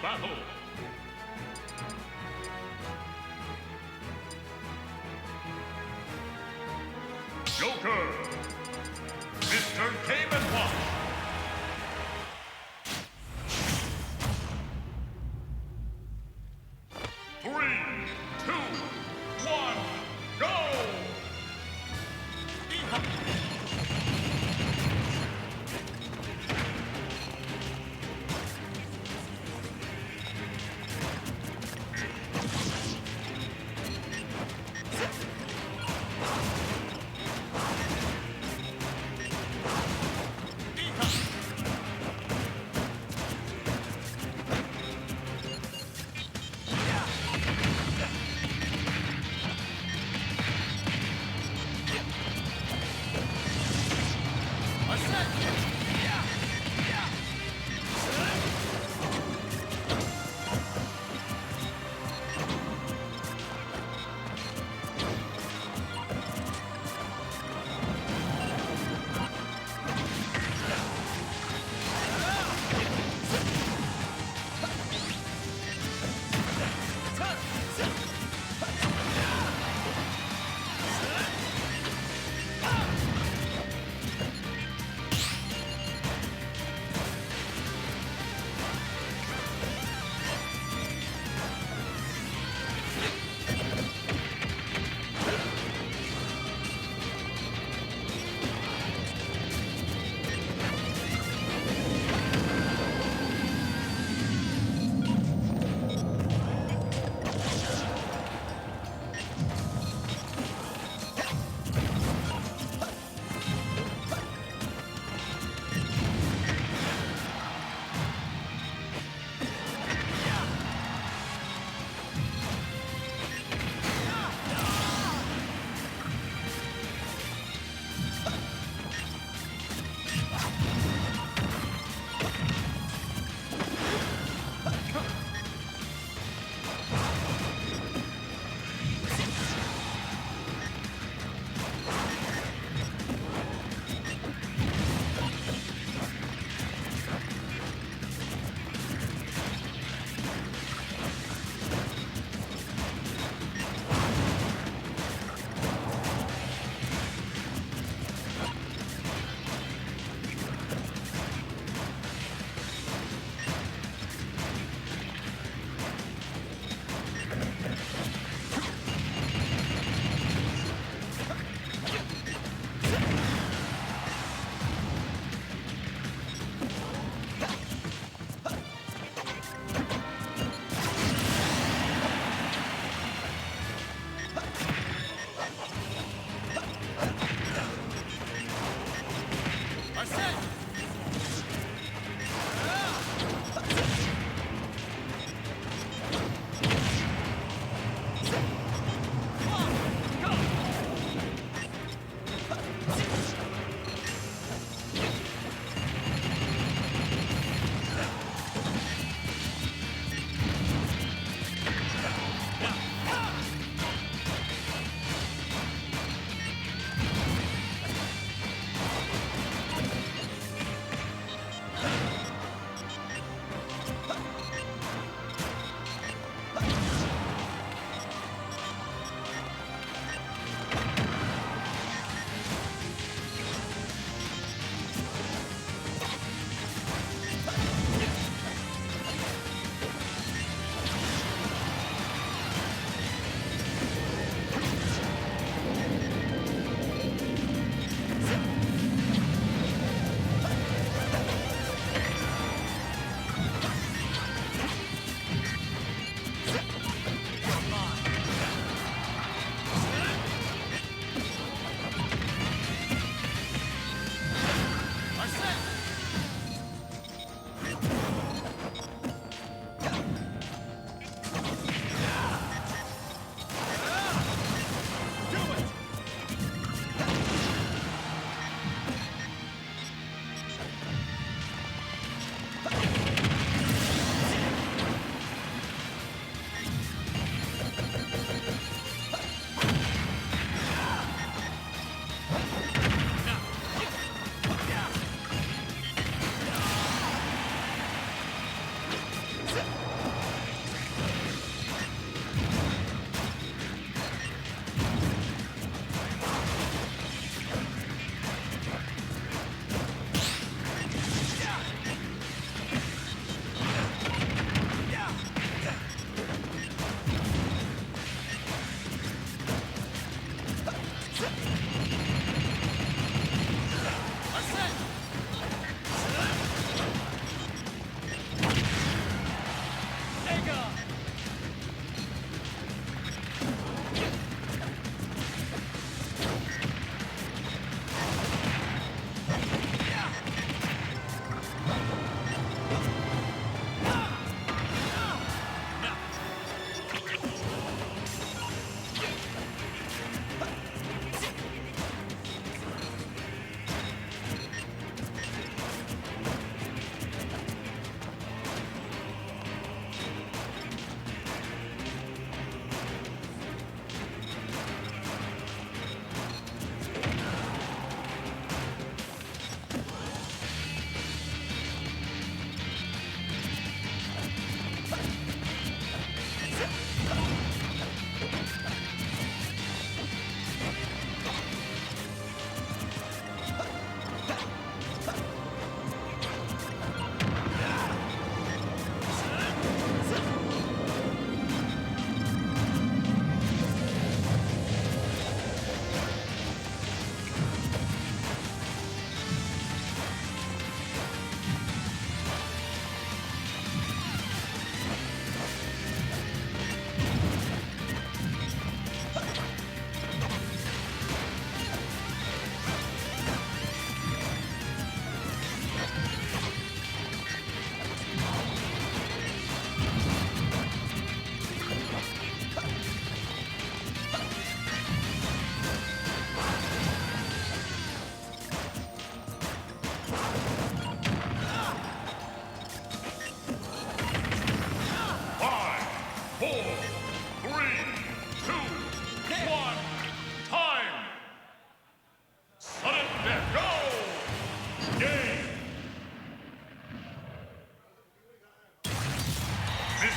battle. Joker. Mr. Game & Watch. Three, two, one, go!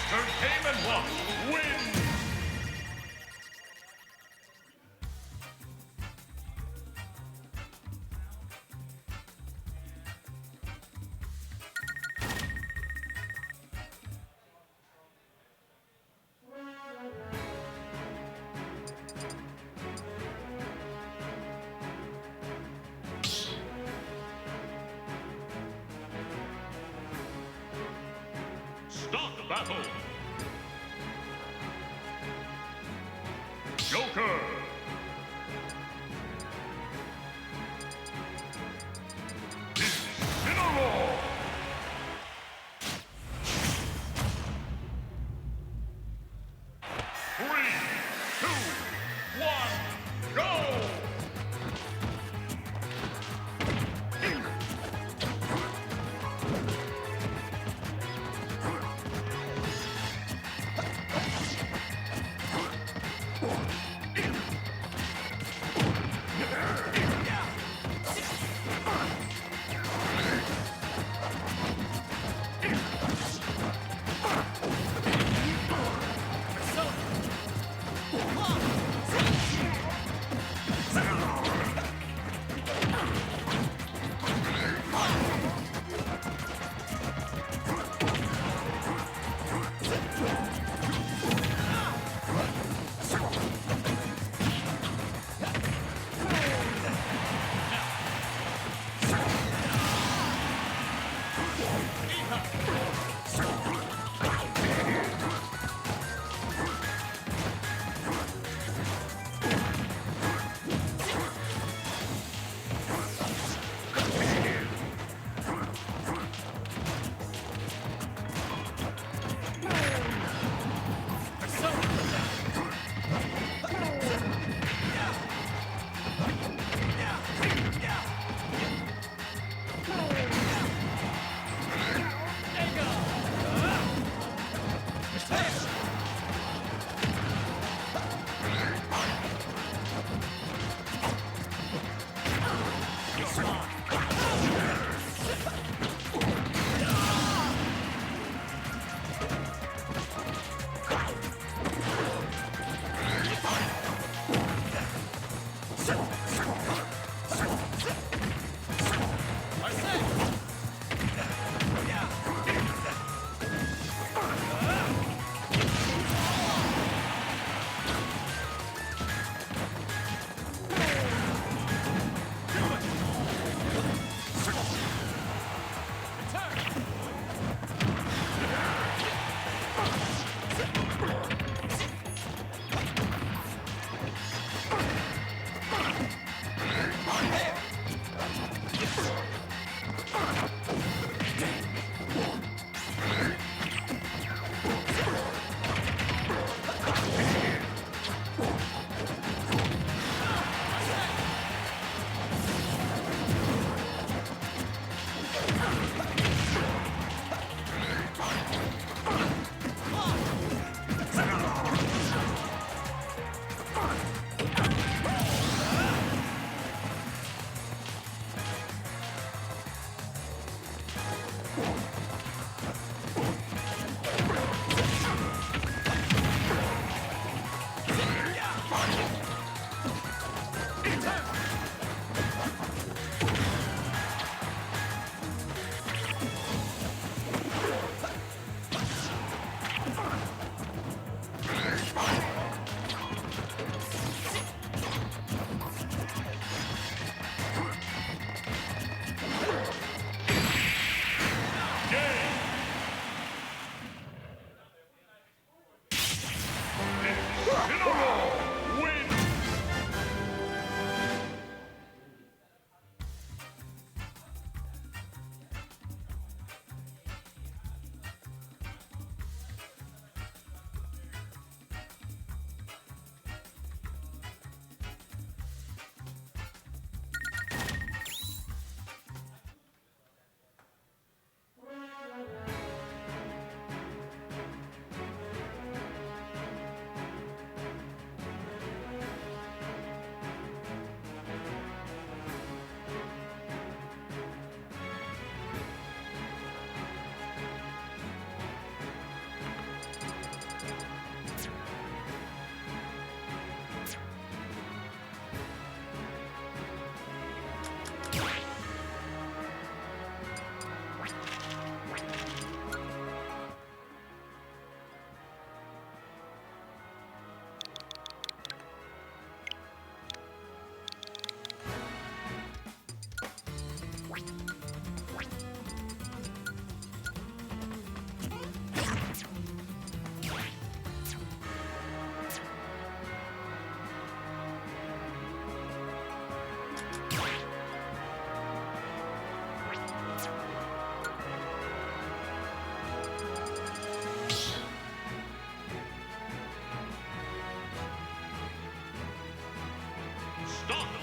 Mr. Game and Watch wins! Start the battle! Joker! Incineroar! Three, two, one, go!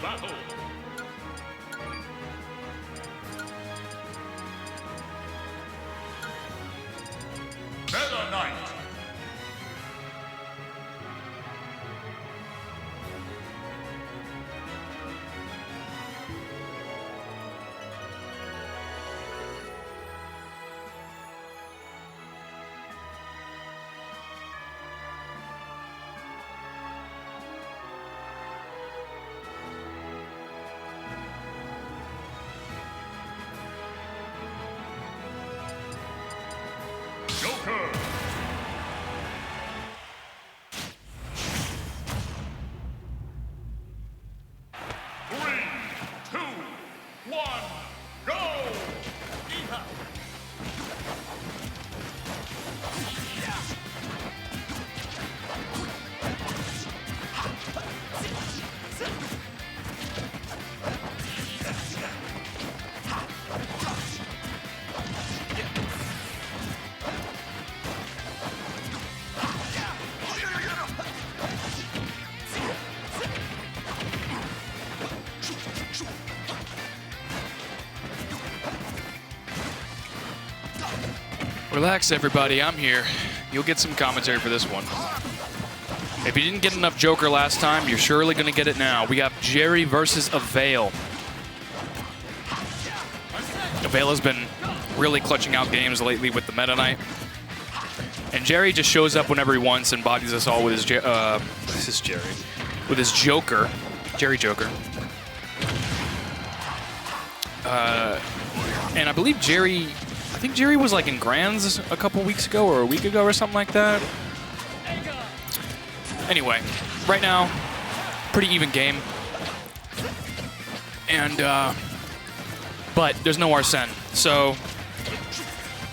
battle. Meta Knight. Joker. 3, 2, 1, go! Relax, everybody. I'm here. You'll get some commentary for this one. If you didn't get enough Joker last time, you're surely going to get it now. We got Jerry versus Avail. Avail has been really clutching out games lately with the Meta Knight. And Jerry just shows up whenever he wants and bodies us all with his this is Jerry. With his Joker. Jerry Joker. And I believe Jerry... I think Jerry was like in Grands a couple weeks ago or a week ago or something like that. Anyway, right now, pretty even game. And, but there's no Arsene. So,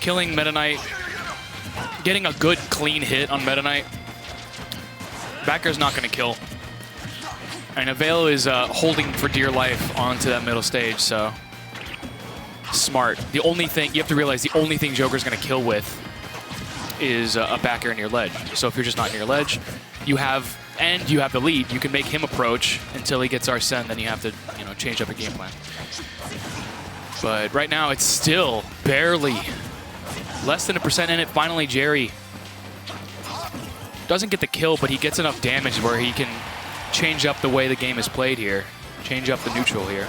killing Meta Knight, getting a good clean hit on Meta Knight, backer's not going to kill. And Avail is holding for dear life onto that middle stage, so... Smart. The only thing, you have to realize the only thing Joker's going to kill with is a backer near ledge. So if you're just not near ledge, you have the lead. You can make him approach until he gets Arsene, then you have to, you know, change up your game plan. But right now it's still barely less than 1% in it. Finally, Jerry doesn't get the kill, but he gets enough damage where he can change up the way the game is played here, change up the neutral here.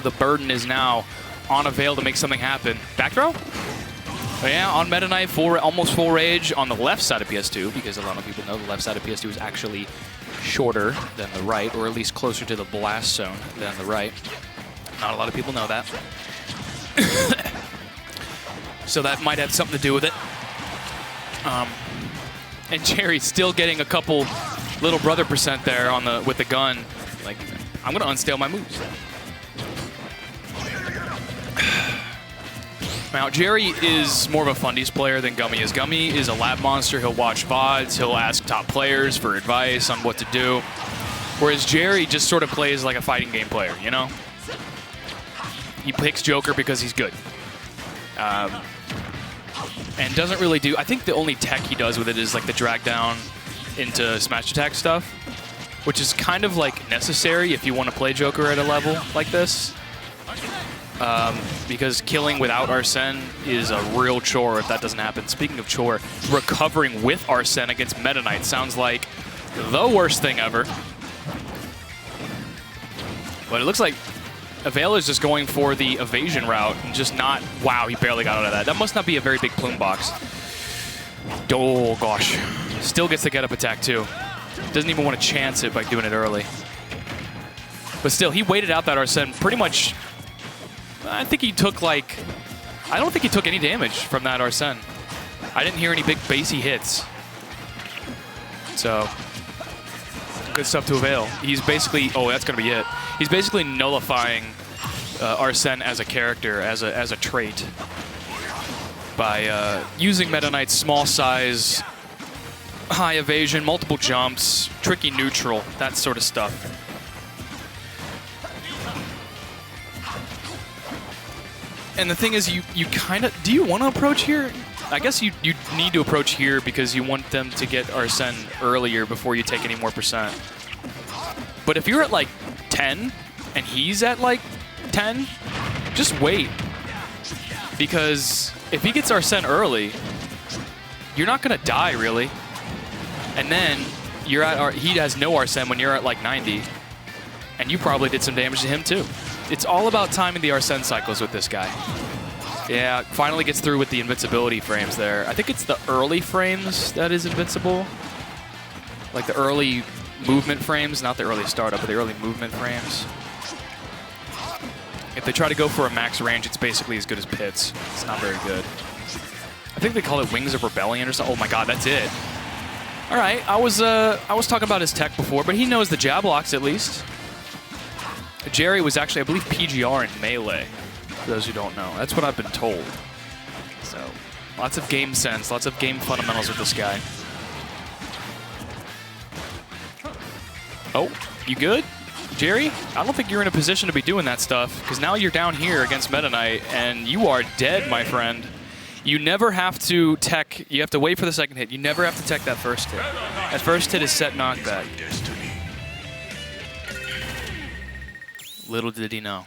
The burden is now on Avail to make something happen. Back throw? But yeah, on Meta Knight, almost full rage on the left side of PS2, because a lot of people know the left side of PS2 is actually shorter than the right, or at least closer to the blast zone than the right. Not a lot of people know that. So that might have something to do with it. And Jerry's still getting a couple little brother percent there on with the gun. Like, I'm gonna unstale my moves. Now, Jerry is more of a fundies player than Gummy is. Gummy is a lab monster. He'll watch VODs. He'll ask top players for advice on what to do. Whereas Jerry just sort of plays like a fighting game player, you know? He picks Joker because he's good. And doesn't really do... I think the only tech he does with it is like the drag down into smash attack stuff, which is kind of like necessary if you want to play Joker at a level like this. Because killing without Arsene is a real chore if that doesn't happen. Speaking of chore, recovering with Arsene against Meta Knight sounds like the worst thing ever. But it looks like Avail is just going for the evasion route and just not... Wow, he barely got out of that. That must not be a very big plume box. Oh, gosh. Still gets the get-up attack, too. Doesn't even want to chance it by doing it early. But still, he waited out that Arsene pretty much... I think he took, like... I don't think he took any damage from that Arsene. I didn't hear any big bassy hits. So, good stuff to Avail. He's basically... Oh, that's going to be it. He's basically nullifying Arsene as a character, as a trait, by using Meta Knight's small size, high evasion, multiple jumps, tricky neutral, that sort of stuff. And the thing is, you kind of... Do you want to approach here? I guess you need to approach here because you want them to get Arsene earlier before you take any more percent. But if you're at like 10%, 10 and he's at like 10, just wait. Because if he gets Arsene early, you're not going to die, really. And then you're at he has no Arsene when you're at like 90. And you probably did some damage to him, too. It's all about timing the Arsene cycles with this guy. Yeah, finally gets through with the invincibility frames there. I think it's the early frames that is invincible. Like the early movement frames, not the early startup, but the early movement frames. If they try to go for a max range, it's basically as good as Pits. It's not very good. I think they call it Wings of Rebellion or something. Oh my god, that's it. All right, I was talking about his tech before, but he knows the jab locks at least. Jerry was actually, I believe, PGR in Melee, for those who don't know. That's what I've been told. So, lots of game sense, lots of game fundamentals with this guy. Oh, you good, Jerry? I don't think you're in a position to be doing that stuff, because now you're down here against Meta Knight, and you are dead, my friend. You never have to tech, you have to wait for the second hit. You never have to tech that first hit. That first hit is set knockback. Little did he know.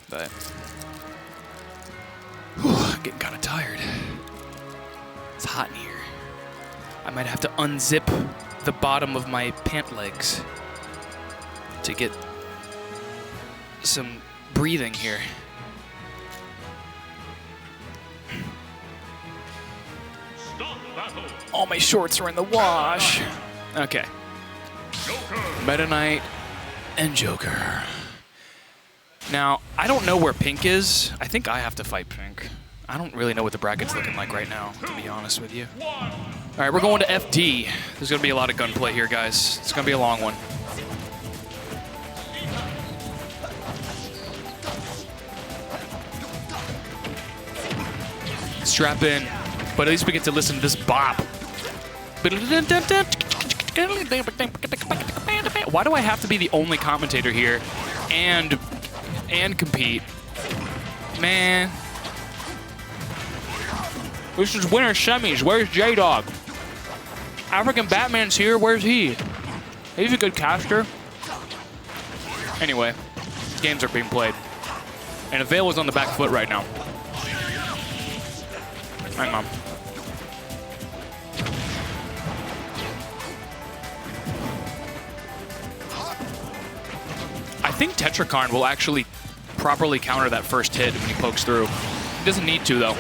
But, whew, getting kind of tired. It's hot in here. I might have to unzip the bottom of my pant legs to get some breathing here. All my shorts are in the wash. Okay. Meta Knight and Joker. Now, I don't know where Pink is. I think I have to fight Pink. I don't really know what the bracket's looking like right now, to be honest with you. All right, we're going to FD. There's going to be a lot of gunplay here, guys. It's going to be a long one. Strap in, but at least we get to listen to this bop. Why do I have to be the only commentator here and compete? Man. This is winter semis. Where's J-Dog? African Batman's here. Where's he? He's a good caster. Anyway, games are being played. And Avail is on the back foot right now. Hang on. I think Tetrakarn will actually properly counter that first hit when he pokes through. He doesn't need to, though.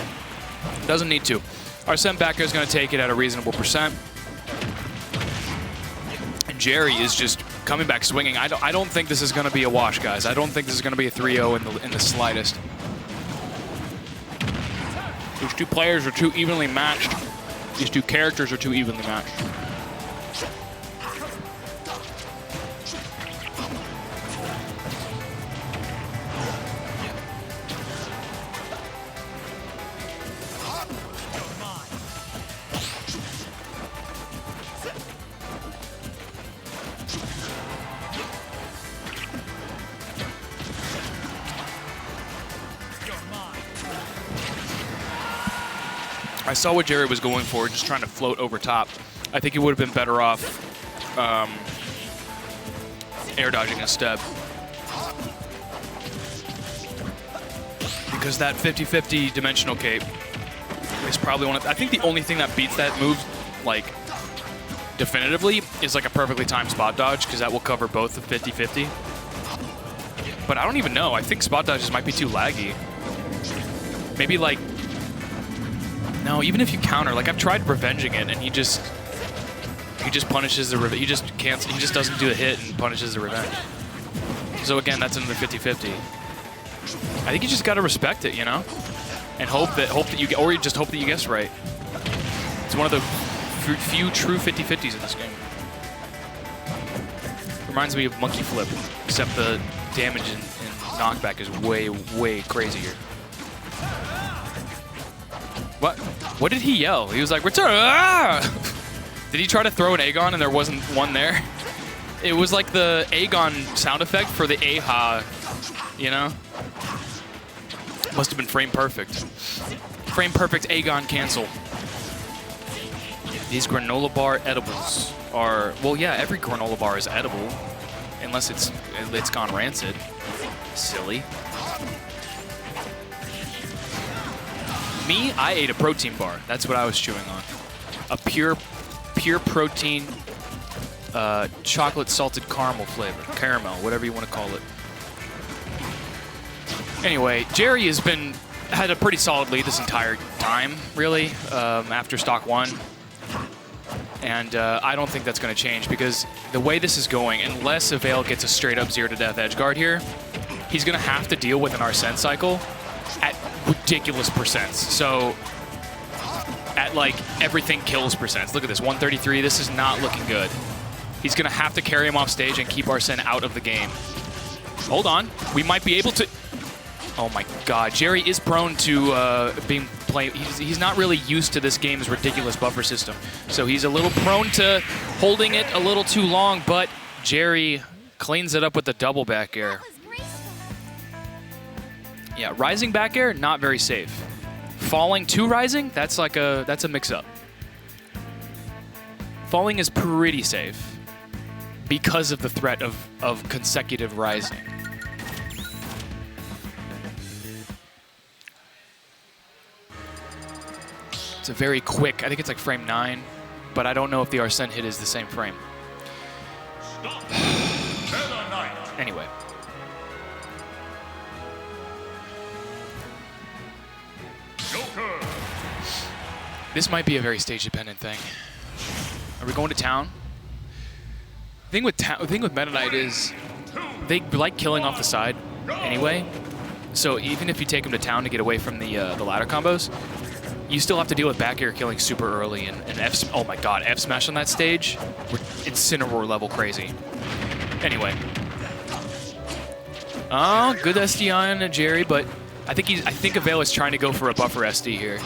Doesn't need to. Arsene backer is going to take it at a reasonable percent. And Jerry is just coming back swinging. I don't think this is going to be a wash, guys. I don't think this is going to be a 3-0 in the slightest. These two players are too evenly matched. These two characters are too evenly matched. I saw what Jerry was going for, just trying to float over top. I think he would have been better off air dodging a step. Because that 50-50 dimensional cape is probably one of, I think the only thing that beats that move, like, definitively is like a perfectly timed spot dodge, because that will cover both the 50-50. But I don't even know. I think spot dodges might be too laggy. Maybe like, no, even if you counter, like I've tried revenging it, and he just punishes the revenge. He just can't. He just doesn't do a hit and punishes the revenge. So again, that's another 50-50. I think you just gotta respect it, you know, and hope that you get, or you just hope that you guess right. It's one of the few true 50-50s in this game. Reminds me of Monkey Flip, except the damage and knockback is way crazier. What did he yell? He was like, return! Ah! Did he try to throw an Aegon and there wasn't one there? It was like the Aegon sound effect for the Aha, you know? Must have been frame perfect. Frame perfect Aegon cancel. These granola bar edibles are, well, yeah, every granola bar is edible. unless it's gone rancid. Silly. Me, I ate a protein bar. That's what I was chewing on. A pure protein, chocolate salted caramel flavor. Caramel, whatever you want to call it. Anyway, Jerry had a pretty solid lead this entire time, really, after stock 1. And I don't think that's going to change because the way this is going, unless Avail gets a straight-up 0-to-death edgeguard here, he's going to have to deal with an Arsene cycle at ridiculous percents. So, at like everything kills percents. Look at this, 133. This is not looking good. He's going to have to carry him off stage and keep Arsene out of the game. Hold on. We might be able to... Oh my god, Jerry is prone to he's not really used to this game's ridiculous buffer system. So he's a little prone to holding it a little too long, but Jerry cleans it up with the double back air. Yeah, rising back air, not very safe. Falling to rising, that's a mix-up. Falling is pretty safe because of the threat of consecutive rising. It's a very quick, I think it's like frame 9, but I don't know if the Arsene hit is the same frame. Anyway. This might be a very stage-dependent thing. Are we going to town? The thing with Meta Knight is they like killing off the side anyway. So even if you take them to town to get away from the ladder combos, you still have to deal with back air killing super early and oh my god, F smash on that stage, Incineroar level crazy. Anyway. Oh, good SDI on Jerry, but I think Avail is trying to go for a buffer SD here.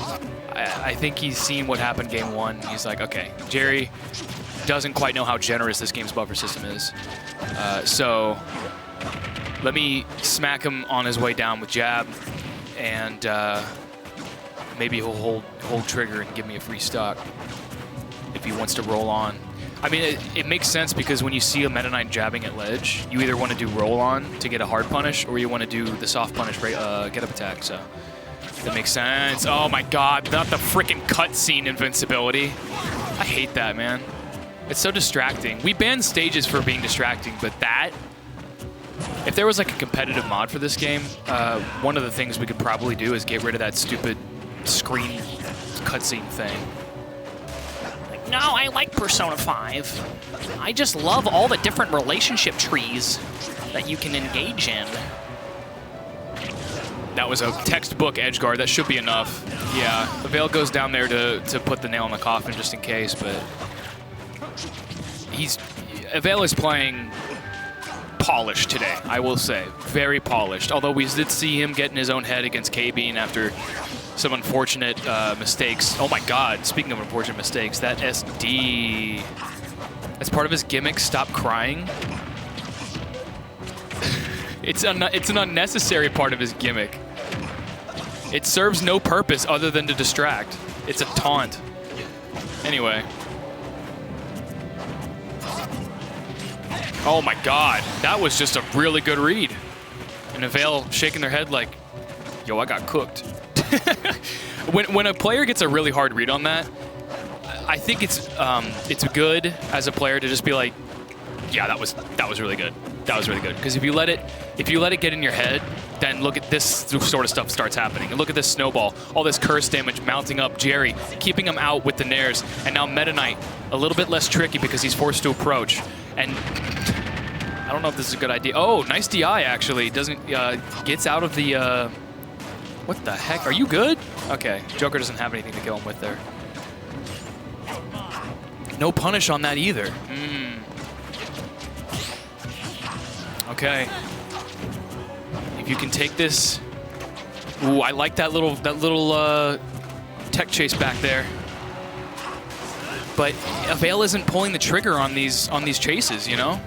I think he's seen what happened game 1. He's like, okay, Jerry doesn't quite know how generous this game's buffer system is. So let me smack him on his way down with jab, and maybe he'll hold trigger and give me a free stock if he wants to roll on. I mean, it makes sense because when you see a Meta Knight jabbing at ledge, you either want to do roll on to get a hard punish, or you want to do the soft punish get up attack. So that makes sense. Oh my god, not the freaking cutscene invincibility. I hate that, man. It's so distracting. We ban stages for being distracting, but that, if there was like a competitive mod for this game, one of the things we could probably do is get rid of that stupid screen cutscene thing. No, I like Persona 5. I just love all the different relationship trees that you can engage in. That was a textbook edgeguard. That should be enough. Yeah, Avail goes down there to put the nail in the coffin just in case, but Avail is playing polished today, I will say. Very polished. Although we did see him get in his own head against KBean after some unfortunate mistakes. Oh my god, speaking of unfortunate mistakes, that SD, as part of his gimmick, stop crying. It's an unnecessary part of his gimmick. It serves no purpose other than to distract. It's a taunt. Anyway. Oh my god, that was just a really good read. And Avail shaking their head like, yo, I got cooked. When a player gets a really hard read on that, I think it's good as a player to just be like, yeah, that was really good. That was really good. Because if you let it get in your head, then look at this sort of stuff starts happening. And look at this snowball, all this curse damage mounting up. Jerry keeping him out with the nairs, and now Meta Knight a little bit less tricky because he's forced to approach. And I don't know if this is a good idea. Oh, nice DI actually. Doesn't gets out of the. What the heck? Are you good? Okay, Joker doesn't have anything to kill him with there. No punish on that either. Okay. If you can take this. Ooh, I like that little tech chase back there. But Avail isn't pulling the trigger on these chases, you know?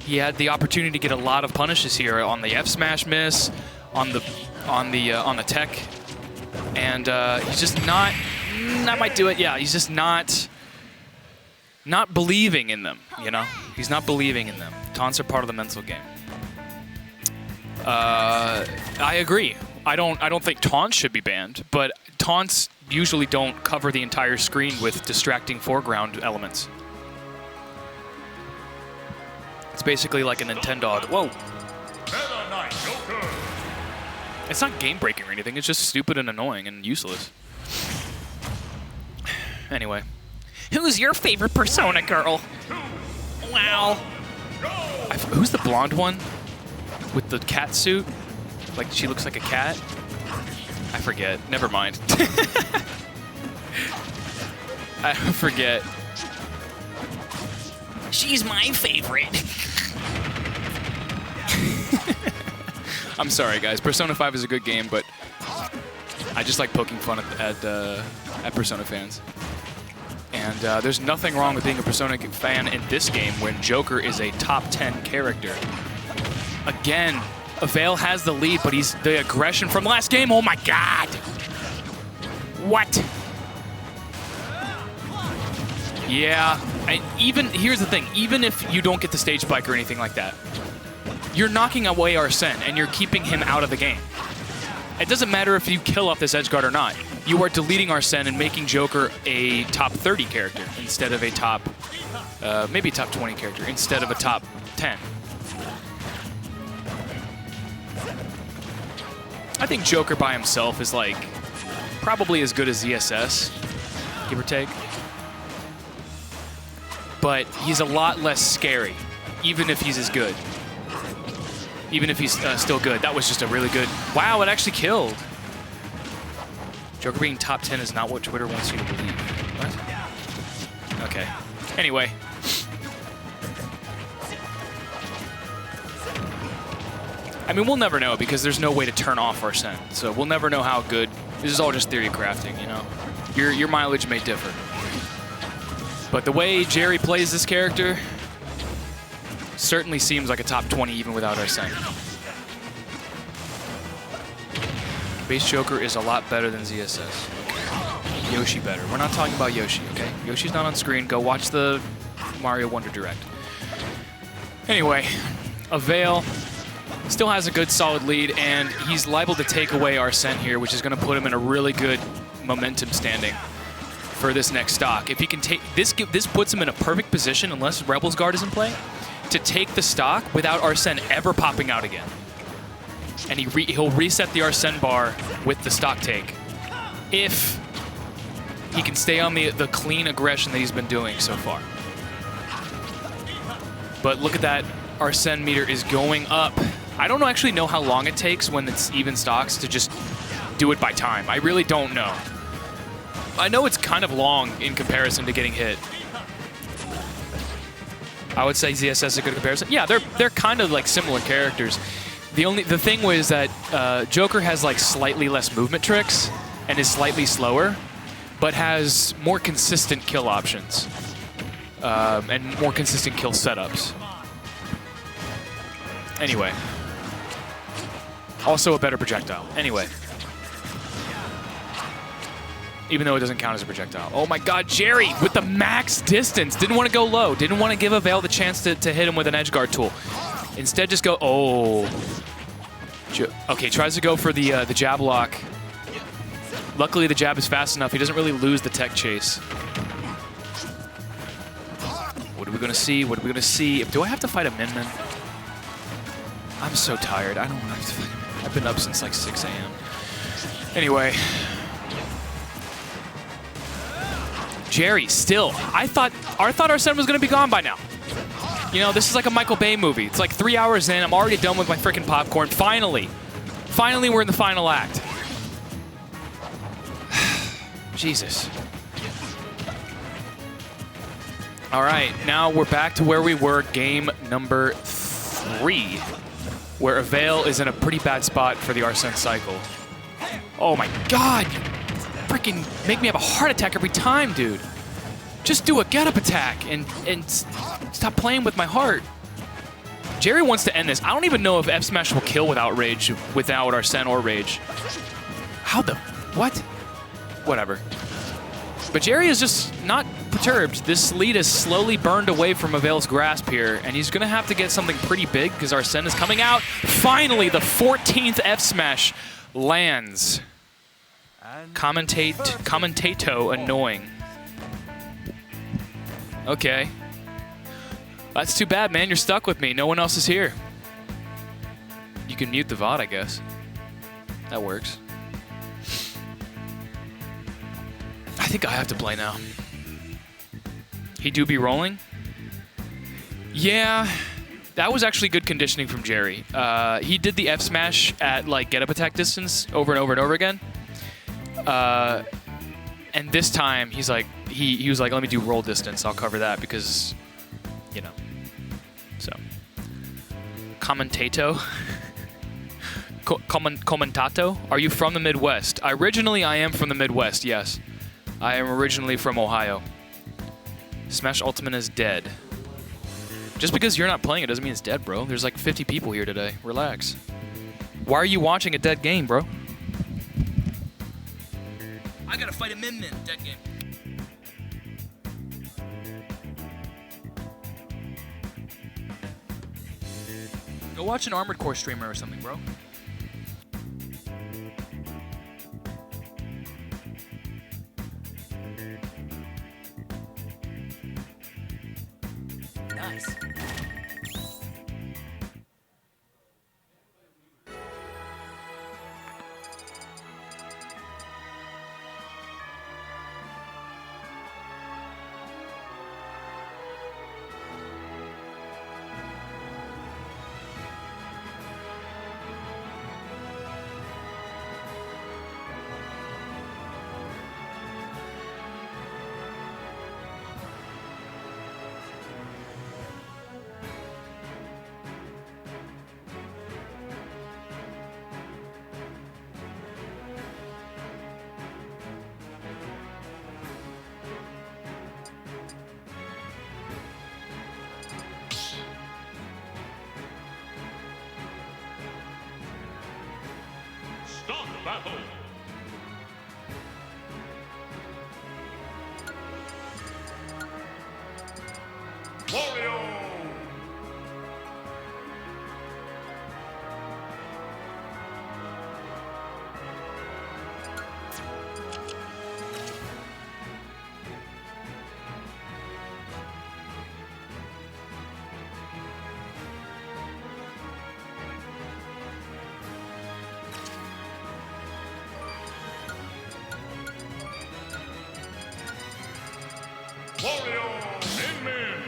He had the opportunity to get a lot of punishes here on the F smash miss, on the tech, and he's just not. That might do it. Yeah, he's just not believing in them. You know, he's not believing in them. Taunts are part of the mental game. I agree. I don't think taunts should be banned, but taunts usually don't cover the entire screen with distracting foreground elements. It's basically like a Nintendo. Whoa. Meta Knight Joker. It's not game breaking or anything. It's just stupid and annoying and useless. Anyway. Who's your favorite Persona girl? Wow. Who's the blonde one with the cat suit? Like she looks like a cat? I forget. Never mind. I forget. She's my favorite. I'm sorry, guys. Persona 5 is a good game, but I just like poking fun at Persona fans. And there's nothing wrong with being a Persona fan in this game when Joker is a top 10 character. Again, Avail has the lead, but he's the aggression from last game. Oh my god! What? Yeah, here's the thing. Even if you don't get the stage spike or anything like that, you're knocking away Arsene, and you're keeping him out of the game. It doesn't matter if you kill off this edge guard or not. You are deleting Arsene and making Joker a top 30 character instead of a top, maybe top 20 character instead of a top 10. I think Joker by himself is like probably as good as ZSS, give or take. But he's a lot less scary, even if he's as good. Even if he's still good. That was just a really good... Wow, it actually killed. Joker being top 10 is not what Twitter wants you to believe. What? Okay. Anyway. I mean, we'll never know because there's no way to turn off Arsene. So we'll never know how good... This is all just theory crafting, you know? Your mileage may differ. But the way Jerry plays this character... certainly seems like a top 20 even without Arsene. Base Joker is a lot better than ZSS. Okay. Yoshi better. We're not talking about Yoshi, okay? Yoshi's not on screen. Go watch the Mario Wonder Direct. Anyway, Avail still has a good solid lead, and he's liable to take away Arsene here, which is going to put him in a really good momentum standing for this next stock. If he can take this puts him in a perfect position, unless Rebel's Guard is in play, to take the stock without Arsene ever popping out again. And he'll reset the Arsene bar with the stock take if he can stay on the clean aggression that he's been doing so far. But look at that, Arsene meter is going up. I don't actually know how long it takes when it's even stocks to just do it by time. I really don't know. I know it's kind of long in comparison to getting hit. I would say ZSS is a good comparison. Yeah, they're kind of like similar characters. The thing was that Joker has like slightly less movement tricks and is slightly slower, but has more consistent kill options and more consistent kill setups. Anyway, also a better projectile. Anyway. Even though it doesn't count as a projectile. Oh my god, Jerry with the max distance. Didn't want to go low. Didn't want to give Avail the chance to hit him with an edge guard tool. Instead just go, oh. Okay, tries to go for the jab lock. Luckily the jab is fast enough. He doesn't really lose the tech chase. What are we going to see? What are we going to see? Do I have to fight a Min-Min? I'm so tired. I don't want to have to fight a Min-Min. I've been up since like 6 a.m. Anyway. Jerry, still. I thought Arsene was going to be gone by now. You know, this is like a Michael Bay movie. It's like 3 hours in. I'm already done with my freaking popcorn. Finally. Finally, we're in the final act. Jesus. All right, now we're back to where we were game number 3, where Avail is in a pretty bad spot for the Arsene cycle. Oh my god. Freaking make me have a heart attack every time, dude. Just do a get-up attack and stop playing with my heart. Jerry wants to end this. I don't even know if F Smash will kill without Rage, without Arsene or Rage. How the... what? Whatever. But Jerry is just not perturbed. This lead is slowly burned away from Avail's grasp here, and he's going to have to get something pretty big because Arsene is coming out. Finally, the 14th F smash lands. Commentato annoying. Okay. That's too bad, man. You're stuck with me. No one else is here. You can mute the VOD, I guess. That works. I think I have to play now. He do be rolling? Yeah, that was actually good conditioning from Jerry. He did the F smash at like get up attack distance over and over and over again. And this time he's like, he was like, let me do roll distance. I'll cover that because, you know. So, commentato. Commentato. Are you from the Midwest? Originally, I am from the Midwest. Yes. I am originally from Ohio. Smash Ultimate is dead. Just because you're not playing it doesn't mean it's dead, bro. There's like 50 people here today. Relax. Why are you watching a dead game, bro? I gotta fight a Min. Dead game. Go watch an Armored Core streamer or something, bro. Nice. Start battle. Wario. Wario Min.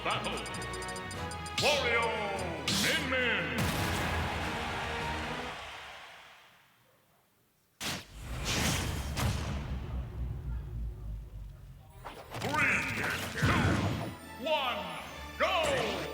battle. Wario Min. 3, 2, 1, go!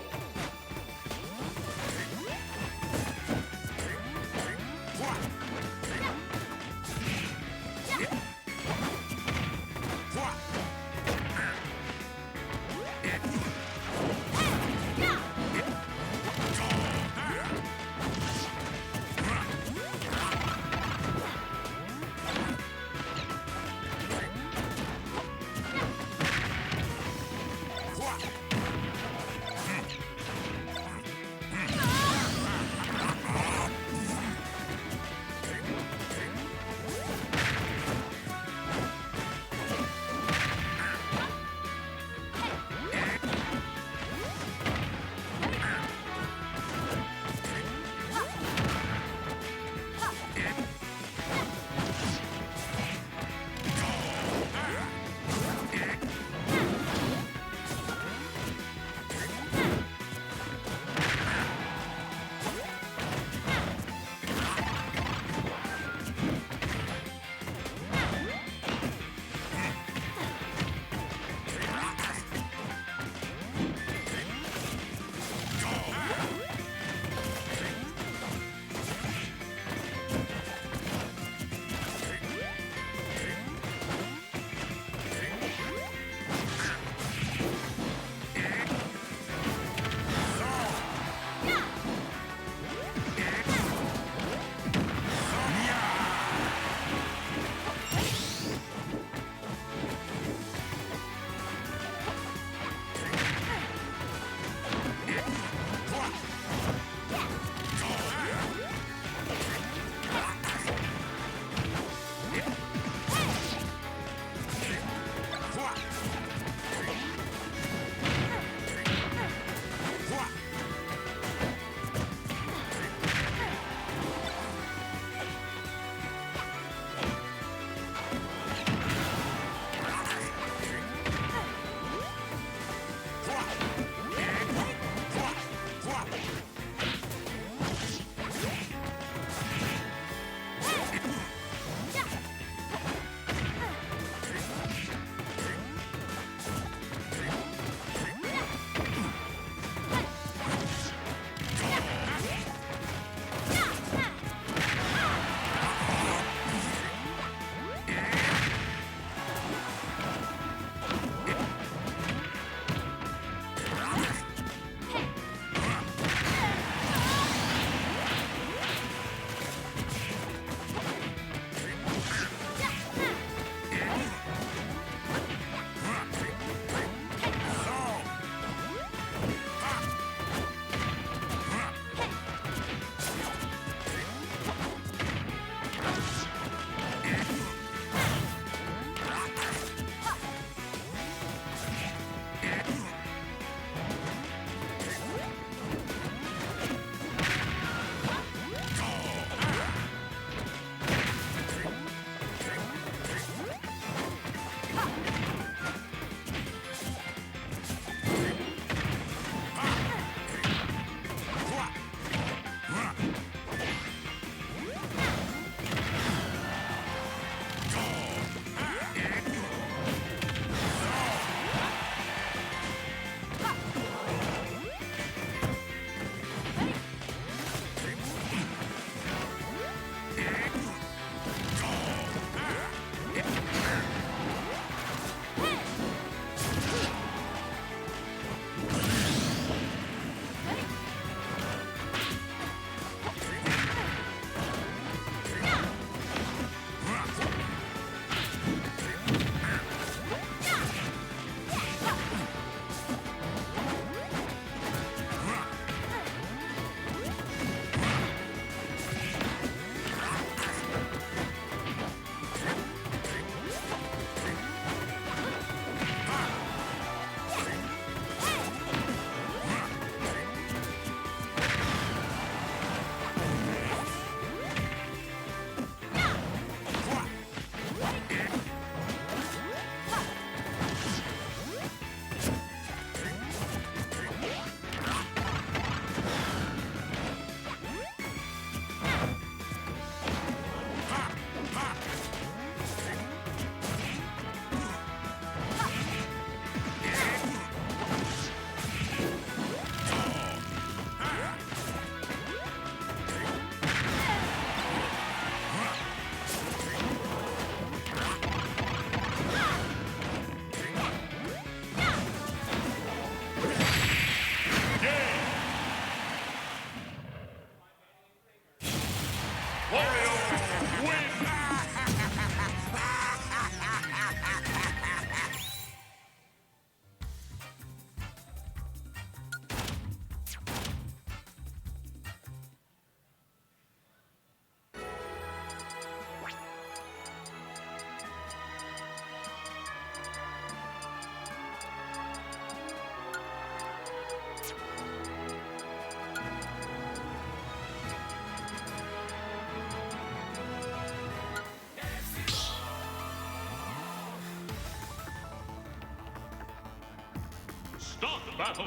the battle.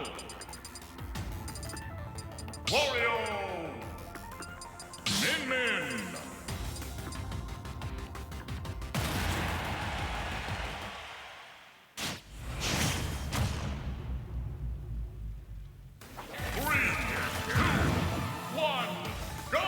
Wario! Min! 3, 2, 1, go!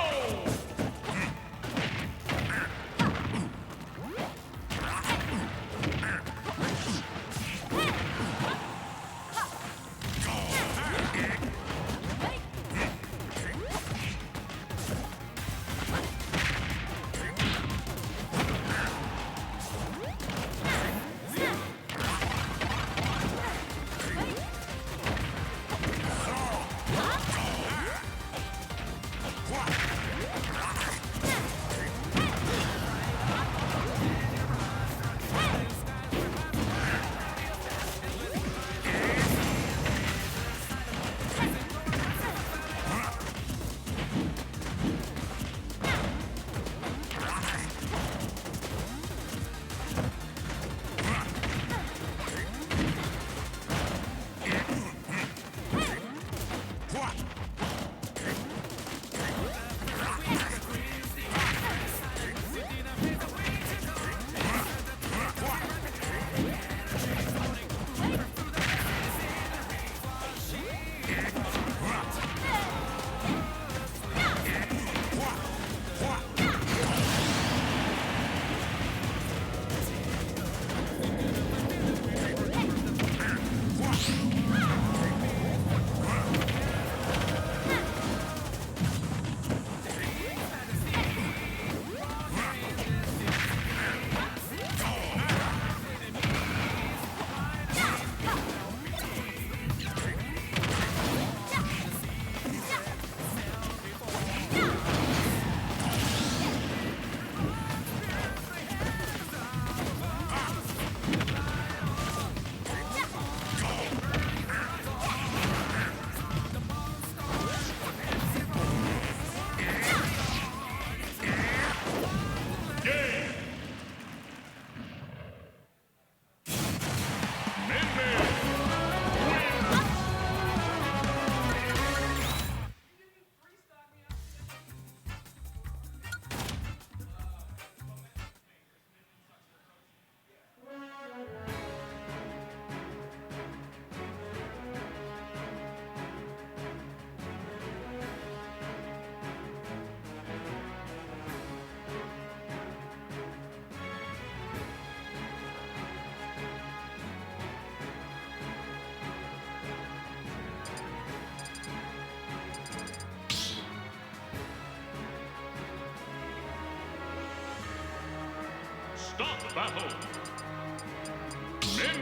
Stop the battle!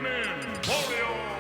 Min, Wario!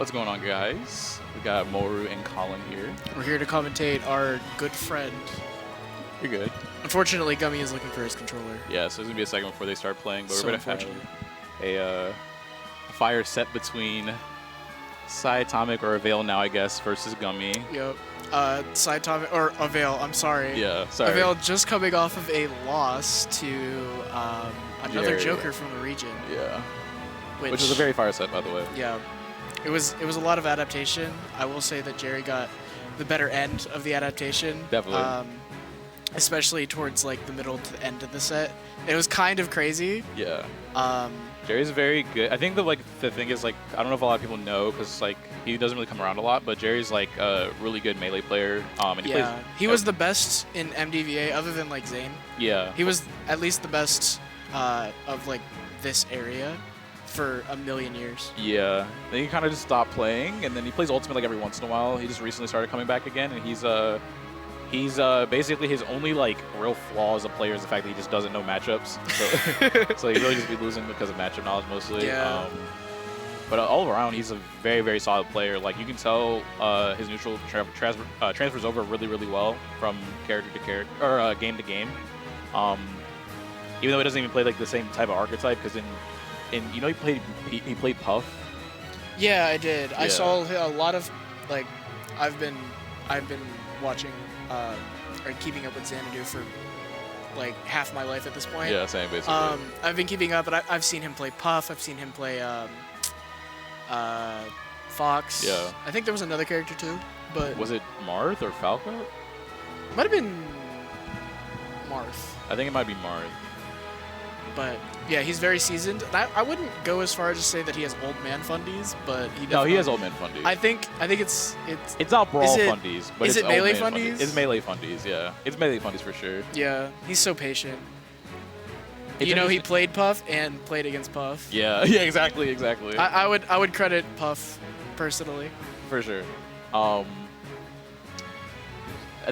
What's going on, guys? We got Moru and Colin here. We're here to commentate our good friend. You're good. Unfortunately, Gummy is looking for his controller. Yeah, so there's gonna be a second before they start playing, but So we're gonna have a fire set between Atomic or Avail now, I guess, versus Gummy. Yep. Atomic or Avail. I'm sorry. Yeah, sorry. Avail just coming off of a loss to another Jerry. Joker from the region. Yeah. Which was a very fire set, by the way. Yeah. It was a lot of adaptation. I will say that Jerry got the better end of the adaptation. Definitely. Especially towards like the middle to the end of the set. It was kind of crazy. Yeah. Jerry's very good. I think the thing is, like, I don't know if a lot of people know because like he doesn't really come around a lot, but Jerry's like a really good melee player. And he plays. He was the best in MDVA other than like Zane. Yeah. He was at least the best of like this area for a million years. Yeah. Then he kind of just stopped playing, and then he plays Ultimate like every once in a while. He just recently started coming back again, and he's basically his only like real flaw as a player is the fact that he just doesn't know matchups. So, so he really just be losing because of matchup knowledge mostly. Yeah. But all around, he's a very, very solid player. Like you can tell, his neutral transfers over really, really well from character to character or game to game. Even though he doesn't even play like the same type of archetype, because in you know he played Puff. Yeah, I did. I Yeah. saw a lot of like I've been watching or keeping up with Xanadu for like half my life at this point. Yeah, same basically. I've been keeping up, but I've seen him play Puff. I've seen him play Fox. Yeah. I think there was another character too, but Was it Marth or Falco? might have been Marth. I think it might be Marth. But yeah, he's very seasoned. I wouldn't go as far as to say that he has old man fundies, but he No, he has definitely- old man fundies. I think it's It's not brawl Is it- fundies, but is it's it melee old man fundies? It's melee fundies, yeah. It's melee fundies for sure. yeah, he's so patient. It's You know, he interesting- played Puff and played against Puff. Yeah, yeah, exactly. I would credit Puff personally. For sure. I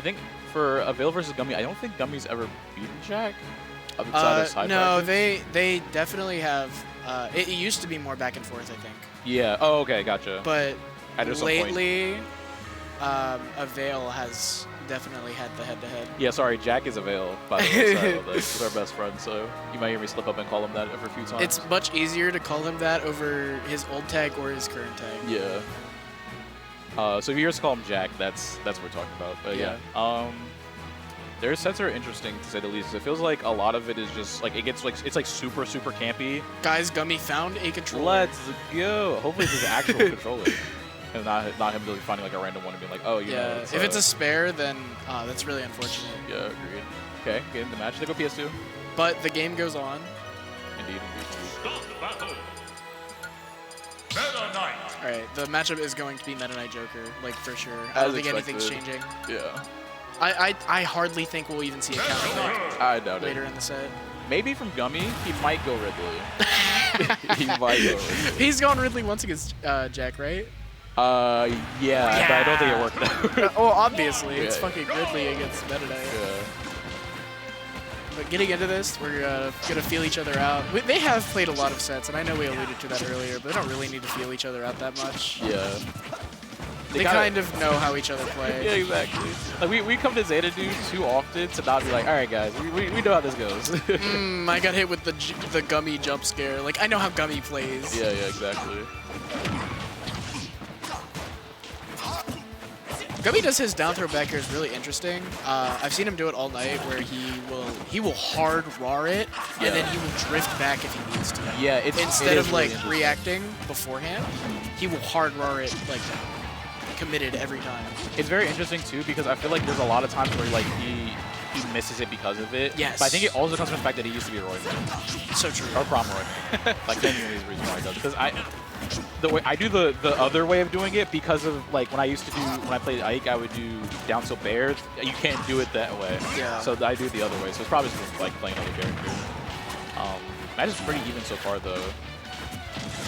think for Avail versus Gummy, I don't think Gummy's ever beaten Jack. Outside of side No, practice. they definitely have. It used to be more back and forth, I think. Yeah. Oh, okay, gotcha. But At some point. lately, Avail has definitely had the head-to-head. Yeah, sorry, Jack is Avail, by the way. Sorry about that. He's our best friend, so you might hear me slip up and call him that every few times. It's much easier to call him that over his old tag or his current tag. Yeah. So if you hear us call him Jack, that's what we're talking about. But yeah. Their sets are interesting to say the least. It feels like a lot of it is just like it's like super campy. Guys, Gummy found a controller. Let's go. Hopefully it's his actual controller, and not him really finding like a random one and being like, oh, you know. If it's a spare, then that's really unfortunate. Yeah, agreed. Okay, get in the match. They go PS2. But the game goes on. Indeed. Start battle. Meta Knight. All right, the matchup is going to be Meta Knight Joker, like for sure. I As don't think anything's expected. changing. Yeah. I hardly think we'll even see a counter I doubt later it. in the set. Maybe from Gummy, he might go Ridley. He might go Ridley. He's gone Ridley once against Jack, right? Yeah, but I don't think it worked out. Oh, obviously, it's Yeah. fucking Ridley against Meta Knight. Yeah. But getting into this, we're gonna feel each other out. They have played a lot of sets, and I know we alluded to that earlier, but they don't really need to feel each other out that much. Yeah. They kind of know how each other play. Yeah, exactly. Like we come to Xanadu too often to not be like, all right, guys, we know how this goes. I got hit with the Gummy jump scare. Like, I know how Gummy plays. Yeah, exactly. Gummy does his down throw back here is really interesting. I've seen him do it all night, where he will hard raw it, and then he will drift back if he needs to. Yeah, Instead of like really interesting. reacting beforehand, he will hard raw it like committed every time. It's very interesting too because I feel like there's a lot of times where like he misses it because of it. Yes. But I think it also comes from the fact that he used to be a Royman. So true. Or prom Royman. Like genuinely is the reason why he does it. Because the way I do the other way of doing it because of like when I played Ike, I would do down tilt bear. You can't do it that way. Yeah. So I do it the other way. So it's probably just like playing other characters. Match is pretty even so far though.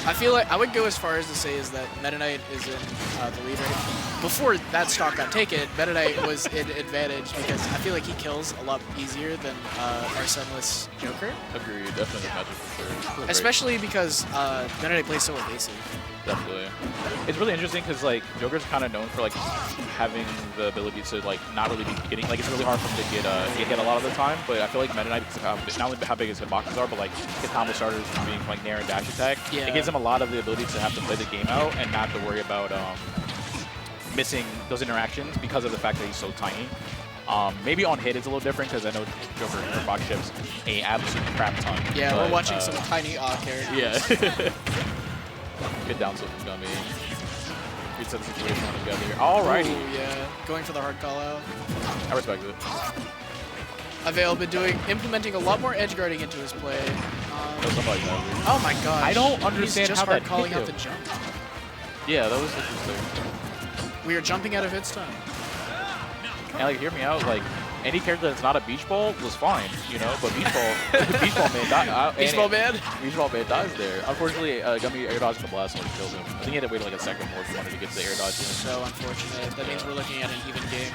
I feel like I would go as far as to say is that Meta Knight is in the lead right. Before that stock got taken, Meta Knight was in advantage because I feel like he kills a lot easier than our Sunless Joker. Agreed, definitely matchup for sure. Especially because Meta Knight plays so evasive. definitely. It's really interesting because like Joker's kind of known for like having the ability to like not really be getting like it's really hard for him to get hit a lot of the time. But I feel like Meta Knight, not only how big his hitboxes are, but like his combo starters from being like nair and dash attack, it gives him a lot of the ability to have to play the game out and not have to worry about missing those interactions because of the fact that he's so tiny. Maybe on hit it's a little different because I know Joker hitbox ships a absolute crap ton. Yeah, but, we're watching some tiny characters. Yeah. Good down tilt from Gummy. Reset the situation on together here. Alrighty. Ooh, yeah, going for the hard call out. I respect it. Avail been implementing a lot more edge guarding into his play. Oh my god. I don't understand just how hard that calling hit out you. the jump. Yeah, that was interesting. We are jumping out of hits time. And like, hear me out. Like, any character that's not a beach ball was fine, you know. But beach ball, beach ball man, beach ball man dies there. Unfortunately, Gummy air dodged the blast one kills him. I think he had to wait like a second more if he wanted to get to the air dodge. So unfortunate. That means we're looking at an even game.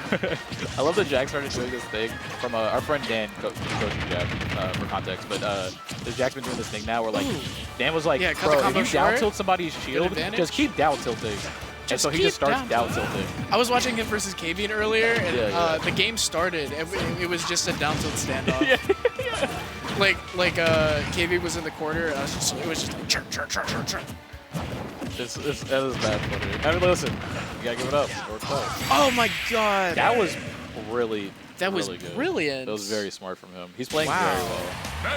I love that Jack started doing this thing from our friend Dan, coaching Jack for context. But Jack's been doing this thing now where like Dan was like, bro, if you down tilt somebody's shield, just keep down tilting. And so he just starts down tilting. I was watching him versus KBean earlier, and the game started. It was just a down tilt standoff. Like KBean was in the corner, and it was just like chirp, chirp, chirp, chirp, chirp. That is bad funny. I mean, listen, you gotta give it up. Oh my god. That was really. That was really good. brilliant. That was very smart from him. He's playing very well.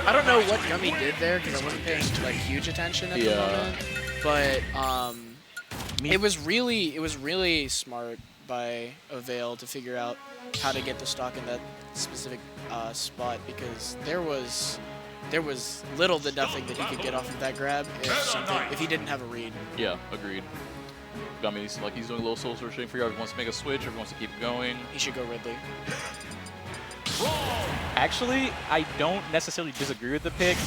I don't know what Gummy did there because I wasn't paying like huge attention at the moment, but it was really smart by Avail to figure out how to get the stock in that specific spot because there was little to nothing that he could get off of that grab if he didn't have a read. Yeah, agreed. Gummy's like he's doing a little soul searching, figure out if he wants to make a switch or if he wants to keep going. He should go Ridley. Actually, I don't necessarily disagree with the pick.